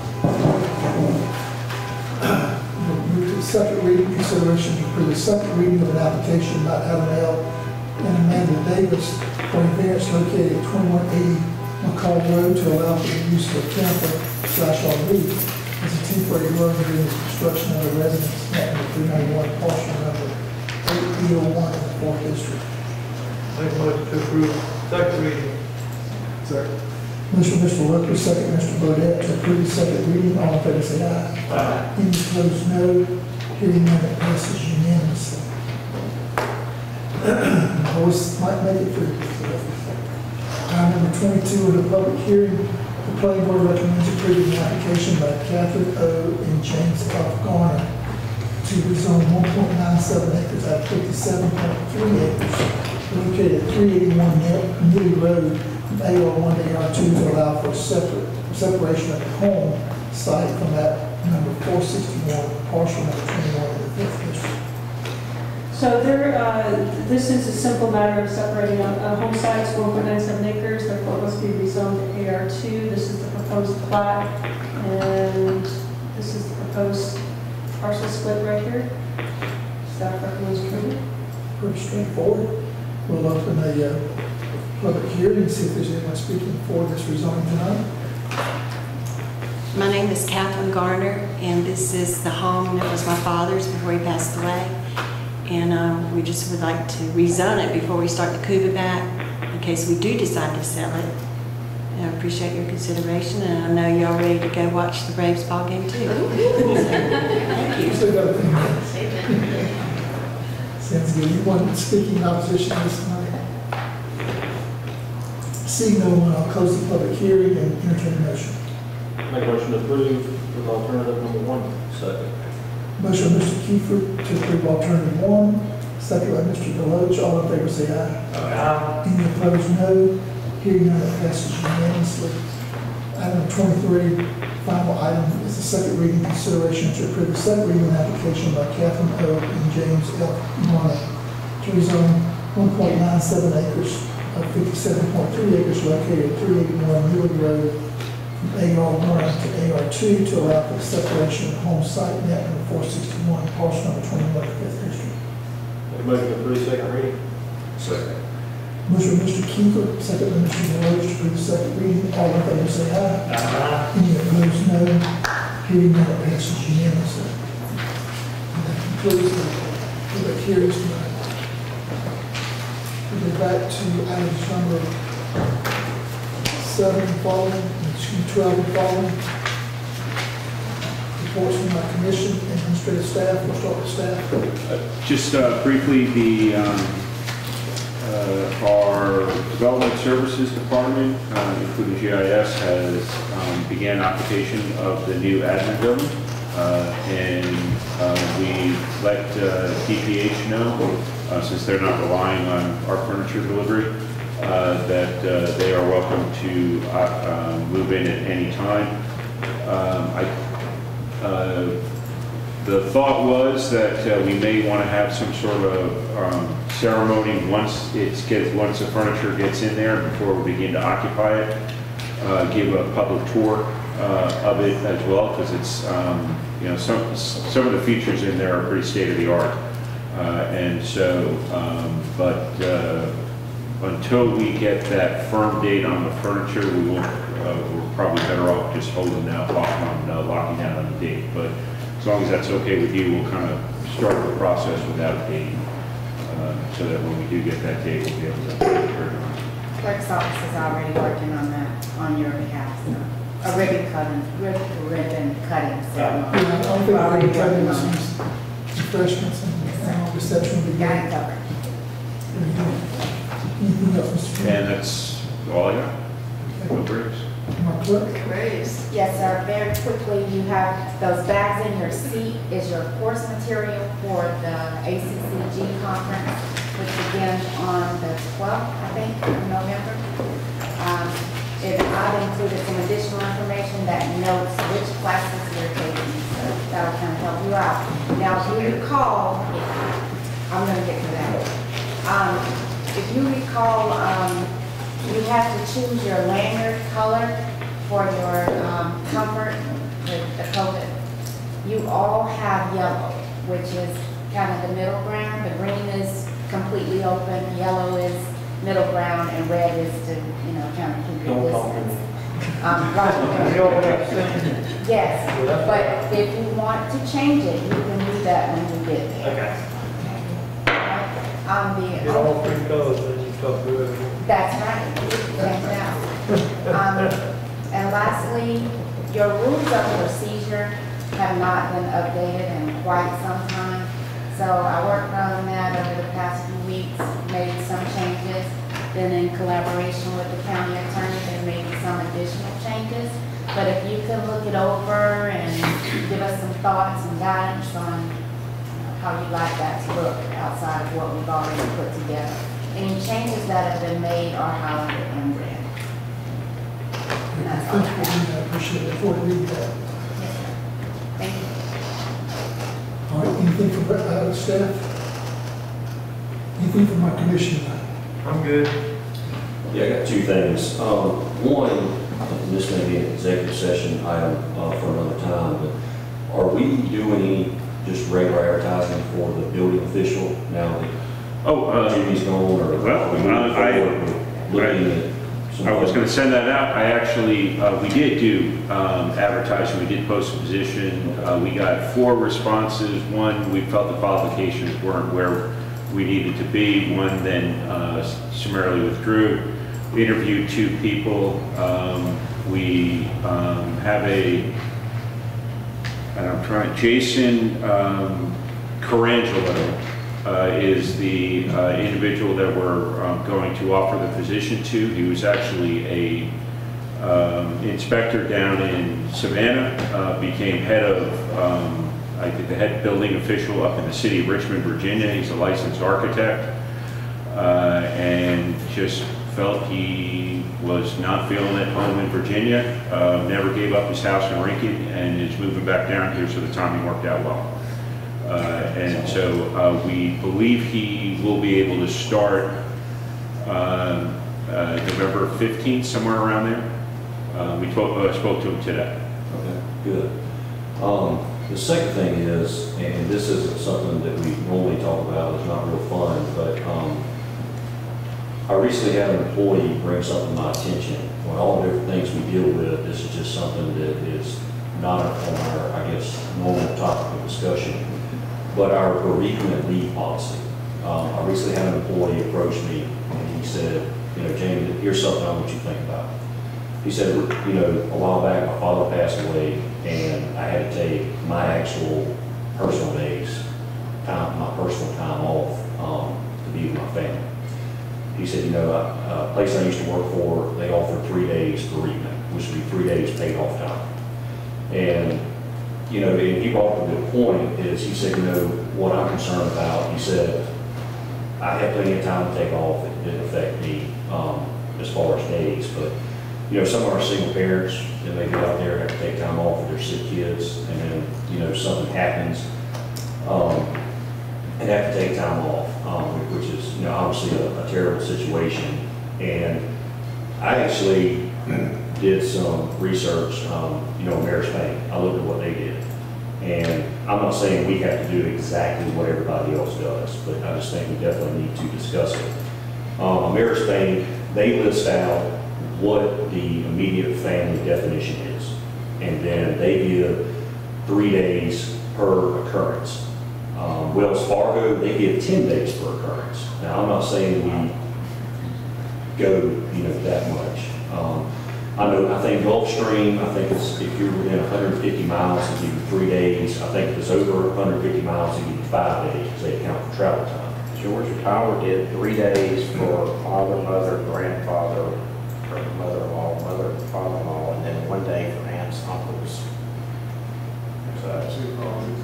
We'll move to the second reading, consideration to approve the second reading of an application by Adam L. and Amanda Davis for a variance located at 2180 McCall Road to allow for the use of a camper/RV as a temporary road during the construction of a residence at number 391, parcel number 8E01 in the 4th District. Make a motion to approve second reading. Second. Motion by Mr. Rucker, second Mr. Bodett, to approve the second reading. All in favor say aye. Aye. Any opposed, no. Hearing none, it passes unanimously. Always might make it through. Item number 22, in the public hearing, the planning board recommends approving the application by Catherine O. and James F. Garner to rezone 1.97 acres out of 57.3 acres located at 381 Neely Road from AR1 to AR2 to allow for separation of the home site from that number 461, parcel number 21 in the 5th District. So this is a simple matter of separating a home sites, 1.97 acres, therefore it must be rezoned to AR2. This is the proposed plat, and this is the proposed parcel split right here. Staff recommends approval. Pretty straightforward. We'll open a public hearing and see if there's anyone speaking for this rezoning tonight. My name is Catherine Garner, and this is the home that was my father's before he passed away. And we just would like to rezone it before we start the CUBA back in case we do decide to sell it. And I appreciate your consideration, and I know y'all ready to go watch the Braves ball game too. Thank you. Sounds good. Anyone speaking in opposition to this tonight? Seeing no one, I'll close the public hearing and entertain a motion. Make a motion to approve with alternative number 1. Second. Motion by Mr. Kiefer to approve alternative 1, second by Mr. Deloach. All in favor say aye. Aye. Any opposed, no. Hearing none, it passes unanimously. Item 23, final item, is the second reading consideration to approve the second reading application by Catherine O. and James F. Garner to rezone 1.97 acres of 57.3 acres located at 381 Neely Road from AR1 to AR2 to allow for the separation of home site net number 461, parcel number 21, 5th District. Make a motion to approve second reading. Second. Motion by Mr. Kiefer, second by Mr. Deloach to approve the second reading. All in favor say aye. Aye. Any opposed, no. Hearing none, it passes unanimously. And that concludes the public hearings tonight. We'll go back to items number 7 and following, 12 and following. Reports from my commission and administrative staff. We'll start with staff. Just briefly, our Development Services Department, including GIS, has began application of the new admin building, and we let DPH know, since they're not relying on our furniture delivery, that they are welcome to move in at any time. The thought was that we may want to have some sort of ceremony once the furniture gets in there before we begin to occupy it. Give a public tour of it as well, because it's some of the features in there are pretty state of the art, and so until we get that firm date on the furniture, we won't. We're probably better off just holding out on locking down on the date, but. As long as that's okay with you, we'll kind of start the process without a date, so that when we do get that date, we'll be able to turn it on. Clerk's office is already working on that on your behalf, so a ribbon cutting ceremony. I don't think Already we're cutting working on it. some refreshments and reception will be Got it good. covered. Anything else, Mr. Chairman? And that's all I got. No breaks. My clerk? Yes, sir. Very quickly, you have those bags in your seat is your course material for the ACCG conference, which begins on the 12th, I think, of November. I've included some additional information that notes which classes you're taking, so that'll kind of help you out. Now, if you recall, I'm going to get to that. If you recall, you have to choose your lanyard color for your comfort with the COVID. You all have yellow. which is kind of the middle ground. The green is completely open, yellow is middle ground, and red is to, you know, kind of keep your distance. Yes, but if you want to change it, you can do that when you get there. Okay. The Get all three colors, then you talk to it. That's right, check it out. And lastly, your rules of procedure have not been updated in quite some time. So I worked on that over the past few weeks, made some changes. Then in collaboration with the county attorney, there may be some additional changes. But if you could look it over and give us some thoughts and guidance on how you'd like that to look outside of what we've already put together. Any changes that have been made are highlighted in red. And that's all I have. I appreciate it. Before we read that. Yes, sir. Thank you. All right, anything from staff? Anything from my commission? I'm good. Yeah, I got two things. One, and this may be an executive session item for another time, but are we doing any just regular advertising for the building official now that Jimmy's gone? Or I was going to send that out. I actually, we did do advertising. We did post a position. We got 4 responses. One, we felt the qualifications weren't where we needed to be. One then summarily withdrew. We interviewed 2 people. We have Jason Carangelo is the individual that we're going to offer the position to. He was actually a inspector down in Savannah, became head of, I think the head building official up in the city of Richmond, Virginia. He's a licensed architect, and just felt he was not feeling at home in Virginia, never gave up his house in Lincoln, and is moving back down here, so the timing worked out well. And so we believe he will be able to start November 15th, somewhere around there. We spoke to him today. Okay, good. The second thing is, and this isn't something that we normally talk about, it's not real fun, but I recently had an employee bring something to my attention. When all the different things we deal with, this is just something that is not on our, I guess, normal topic of discussion, but our bereavement leave policy. I recently had an employee approach me, and he said, you know, Jamie, here's something I want you to think about. He said, you know, a while back, my father passed away, and I had to take my actual personal days, my personal time off to be with my family. He said, you know, a place I used to work for, they offered 3 days bereavement, which would be 3 days paid off time. And, you know, and he brought up a good point is, he said, you know, what I'm concerned about, he said, I had plenty of time to take off. It didn't affect me as far as days, but, you know, some of our single parents that may be out there have to take time off with their sick kids, and then, you know, something happens, and have to take time off, which is, you know, obviously a terrible situation. And I actually did some research, you know, Mayor's Bank. I looked at what they did. And I'm not saying we have to do exactly what everybody else does, but I just think we definitely need to discuss it. Mayor's Bank, they list out what the immediate family definition is. And then they give 3 days per occurrence. Wells Fargo, they give 10 days per occurrence. Now, I'm not saying we go, you know, that much. I think Gulfstream, I think it's, if you're within 150 miles, they give you 3 days. I think if it's over 150 miles, they give you 5 days, because they account for travel time. Georgia Power did 3 days for father, mother, grandfather, or mother-in-law, mother, father-in-law, and then 1 day for aunts, uncles.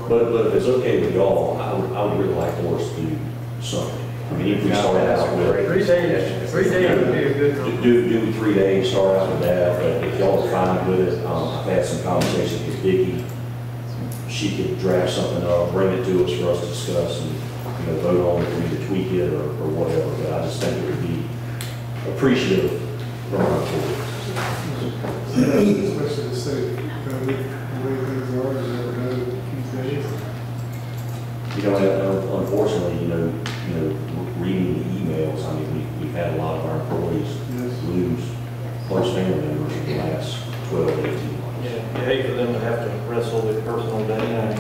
But if it's okay with y'all, I would really like for us to do something. I mean, if we start out with 3 days, 3 days would be a good number. Do 3 days, start out with that, but if y'all are fine with it, I've had some conversations with Vicki. She could draft something up, bring it to us for us to discuss, and, you know, vote on it, or either tweak it or whatever, but I just think it would be appreciative from our board. Especially the city, the way things are, you never know these days. close family members in the last 12 to 18 months. Yeah, you hate for them to have to wrestle with personal,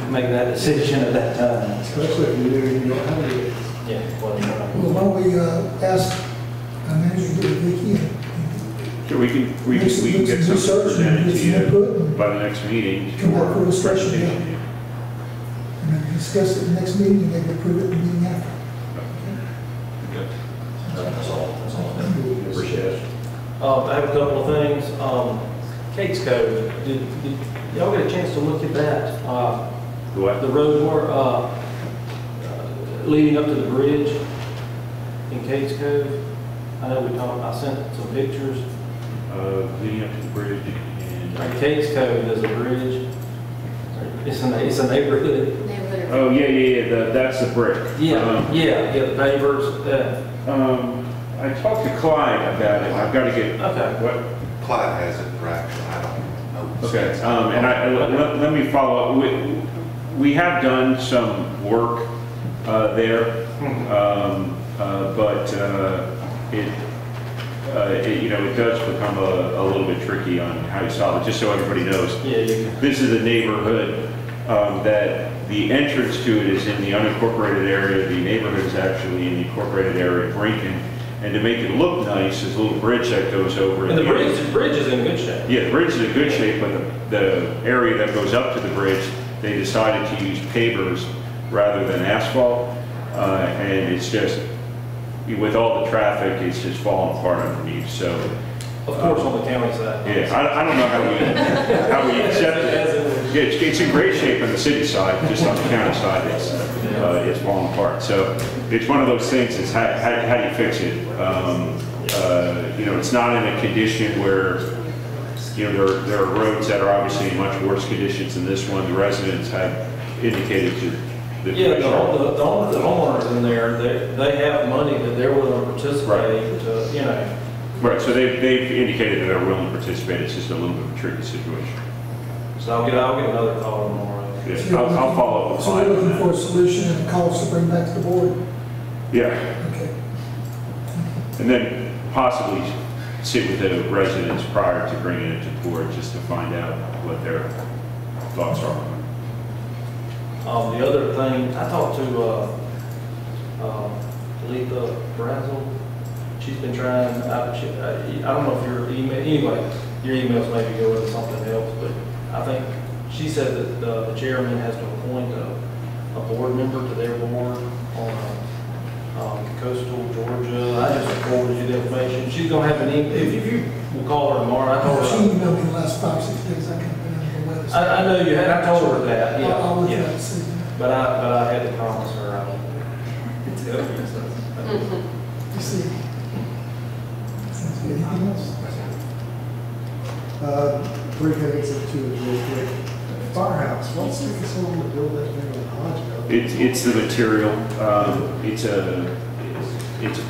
make that decision at that time. Especially if you knew you don't have any. Yeah, well, Well, why don't we ask our manager to get Vicky and So we can get something presented to you by the next meeting. come back for or discussion, presentation. and then discuss it in the next meeting, and maybe approve it in the meeting after. That's all. Appreciate it. I have a couple of things. Kate's Cove, did y'all get a chance to look at that? What? The road more, leading up to the bridge in Kate's Cove? I know I sent some pictures. Leading up to the bridge and... Kate's Cove, there's a bridge. It's a neighborhood. Oh, yeah, that's the brick. Yeah, the pavers. I talked to Clyde about it. I've got to get... Okay. What? Clyde has it for action, I don't know. Okay, and let me follow up. We have done some work there, but it does become a little bit tricky on how you solve it, just so everybody knows. Yeah, this is a neighborhood that the entrance to it is in the unincorporated area. The neighborhood is actually in the incorporated area of Lincoln. And to make it look nice, there's a little bridge that goes over. And the bridge is in good shape. Yeah, the bridge is in good shape, but the area that goes up to the bridge, they decided to use pavers rather than asphalt. And it's just, with all the traffic, it's just falling apart underneath, so. Of course, on the county side. Yeah, I don't know how we accept it. Yeah, it's in great shape on the city side, just on the county side, it's falling apart. So it's one of those things, it's how do you fix it? It's not in a condition where, there are roads that are obviously in much worse conditions than this one. The residents have indicated to the the homeowners in there, they have money that they're willing to participate, Right, so they've indicated that they're willing to participate. It's just a little bit of a tricky situation. So I'll get another call tomorrow. Yeah, I'll follow up with So we're looking for a solution and cost to bring back to the board? Yeah. Okay. And then possibly sit with the residents prior to bringing it to the board, just to find out what their thoughts are. The other thing, I talked to Letha Brazel. She's been trying, I don't know if your email, anyway, your emails maybe go into something else, but I think she said that the chairman has to appoint a board member to their board on coastal Georgia. I just forwarded you the information. She's going to have an email. If you will call her tomorrow, I told her. She emailed me the last 5-6 days. I can't remember the website. I know you had. I told her that. Yeah. I'll look yeah. at it and see. But I had to promise her I won't tell you. So. You see. Anything else? 3 things or 2 real quick. Firehouse, what's taking so long to build that thing on Hodge? It's the material. It's a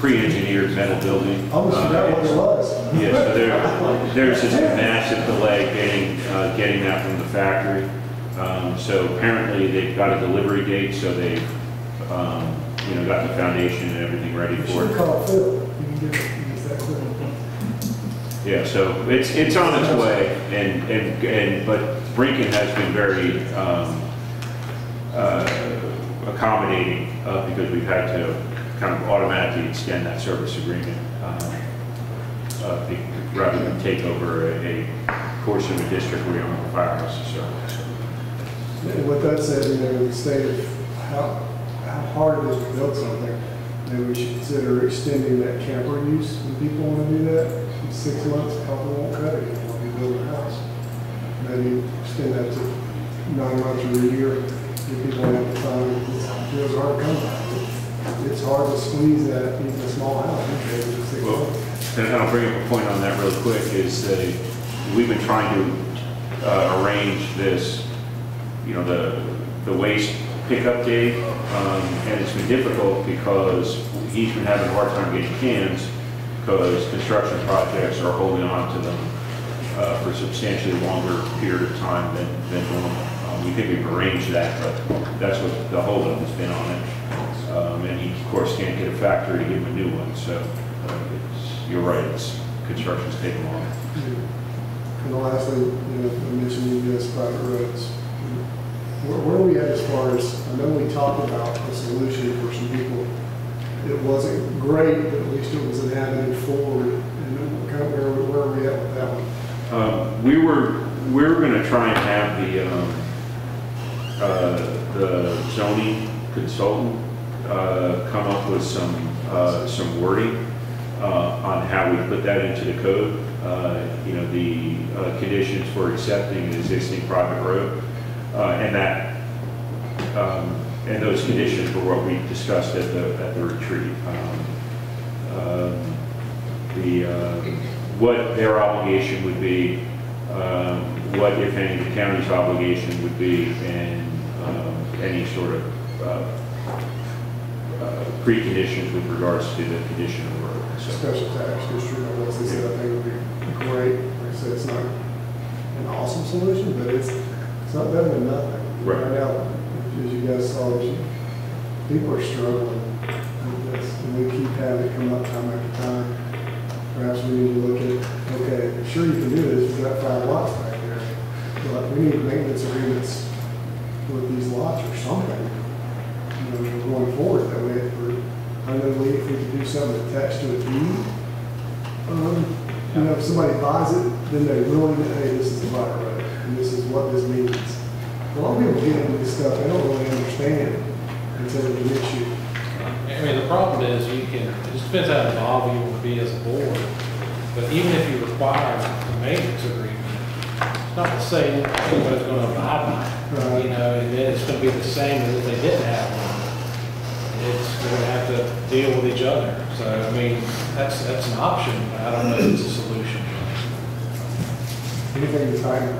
pre-engineered metal building. I almost forgot what it was. Yeah, so there's just a massive delay getting that from the factory. So apparently they've got a delivery date, so they've got the foundation and everything ready for You should it. call Phil. You can get that quick. Yeah, so it's on its way, but Brinken has been very accommodating because we've had to kind of automatically extend that service agreement rather than take over a portion of the district where we own the firehouse service. And with that said, the state of how hard it is to build something, maybe we should consider extending that camper use when people want to do that. 6 months, probably won't cut it when we build a house. Maybe extend that to 9 months or a year. Give people have time. It feels hard to come by. It's hard to squeeze that even a small house. In 6 months. And I'll bring up a point on that real quick, is we've been trying to arrange this, the waste pickup date, and it's been difficult because he's been having a hard time getting cans because construction projects are holding on to them for a substantially longer period of time than normal. We think we've arranged that, but that's what the holdup has been on it. And he, of course, can't get a factory to give him a new one, so you're right, it's construction's taken long. And lastly, I mentioned U.S. private roads. Where are we at as far as, I know we talked about a solution for some people. It wasn't great, but at least it was an avenue forward. And kind of where are we at with that one? We were going to try and have the zoning consultant come up with some wording on how we put that into the code. The conditions for accepting an existing private road, and those conditions were what we discussed at the retreat. What their obligation would be, what, if any, the county's obligation would be, and any sort of preconditions with regards to the condition of the road. So, special tax district, I think would be great. Like I said, it's not an awesome solution, but it's not better than nothing. Right now, as you guys saw, people are struggling with this, and we keep having it come up time after time. Perhaps we need to look at, okay, sure you can do this, we've got 5 lots back there, but we need maintenance agreements with these lots or something, going forward that way. I know if we could do something attached to a deed, if somebody buys it, then they really know, hey, this is the private road, and this is what this means. A lot of people get into this stuff, they don't really understand until it's an issue. I mean, the problem is it just depends how involved you want to be as a board. But even if you require a maintenance agreement, it's not to say anybody's going to abide by it. And then it's going to be the same as if they didn't have one. They're going to have to deal with each other. So, I mean, that's an option, but I don't know if it's a solution. Anything to tighten up?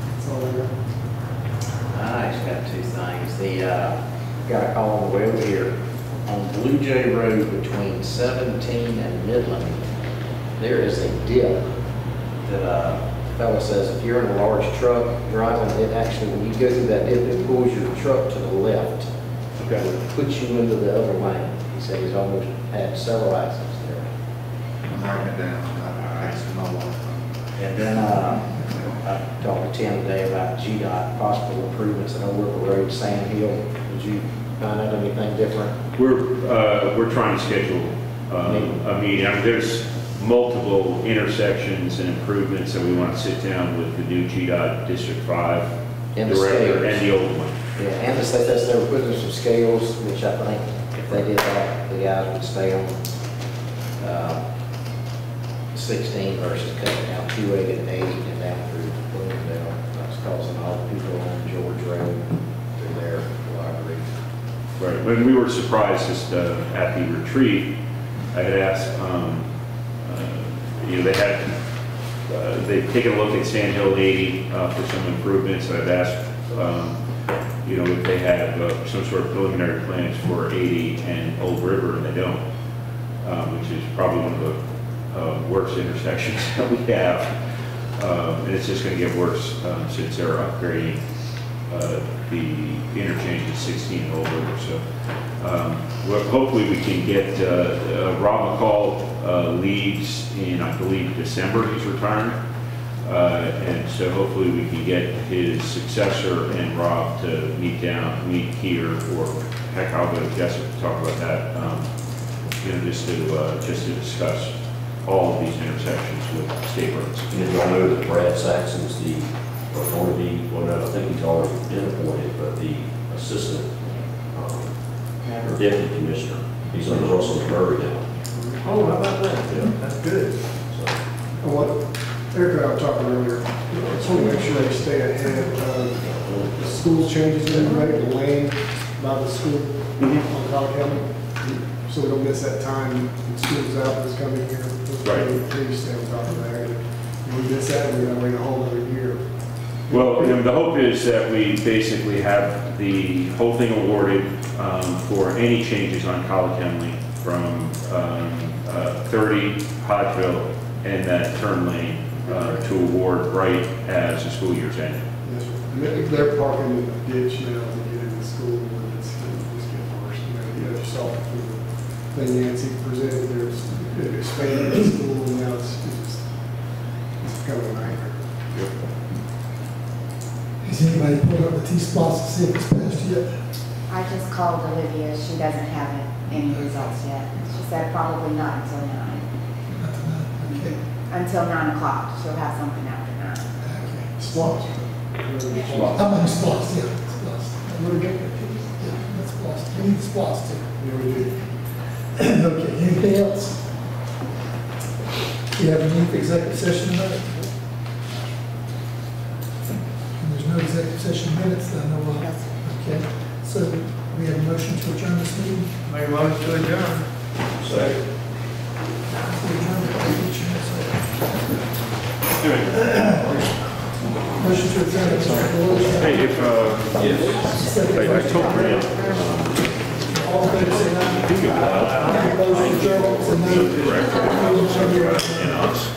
That's all I got. I just got 2 things. Got a call on the way over here on Blue Jay Road between 17 and Midland. There is a dip that a fellow says if you're in a large truck driving, it actually, when you go through that dip, it pulls your truck to the left. Okay. It puts you into the other lane. He said he's almost had several accidents there. I'm writing it down. I asked him all. And then I talked to Tim today about GDOT possible improvements at Old River Road, Sand Hill. Did you find out anything different? We're trying to schedule a meeting. I mean, there's multiple intersections and improvements that we want to sit down with the new GDOT District 5 and director and the old one. Yeah, and they were putting some scales, which I think if they did that, the guys would stay on 16 versus cutting down 280 and 80 and down through Bloomingdale. That's causing all the people on George Road through there a lot of grief. Right. When we were surprised just at the retreat, I had asked, they've taken a look at Sand Hill 80 for some improvements. I've asked, if they have some sort of preliminary plans for 80 and Old River, and they don't, which is probably one of the worst intersections that we have. And it's just going to get worse since they're upgrading the interchange at 16 and Old River. So hopefully we can get Rob McCall leaves in, I believe, December. He's retiring. And so hopefully we can get his successor and Rob to meet here, or heck, I'll go to Jessup to talk about that, just to discuss all of these intersections with state roads. And y'all know that Brad Saxon's going to be, well, no, I think he's already been appointed, but the assistant or deputy commissioner. He's under Russell Murray now. Oh, how about that? Yeah. That's good. What Eric and I were talking earlier, I just want to make sure they stay ahead of the school changes in the rate, the lane by the school on College County, so we don't miss that time when school's out that's coming here. Right. Please stay on top of that. If we miss that, we're going to wait a whole other year. Well, the hope is that we basically have the whole thing awarded for any changes on College County from 30 Hodgeville and that turn lane to award right as the school year's ending. Yes, sir. And they're parking in the ditch now to get into school, and it's just getting worse. You saw the thing Nancy presented, there's it expanded the school, and now it's becoming a nightmare. Has anybody pulled up the T-Splosh to see if it's passed yet? I just called Olivia, she doesn't have any results yet. She said probably not until 9. Okay. Until 9 o'clock, she'll have something after 9. Splosh. I mean, Splosh, yeah, Splosh. We're good. Yeah, that's Splosh. We need Splosh too. Yeah, we do. Okay, anything else? Do you have any executive session tonight? And there's no executive session minutes that I know of. Okay, so we have a motion to adjourn this meeting. Make a motion to adjourn. Second. Motion to adjourn. Hey, if, yes, I told Grant, All in favor, say aye. Opposed, adjourned, say no. and us.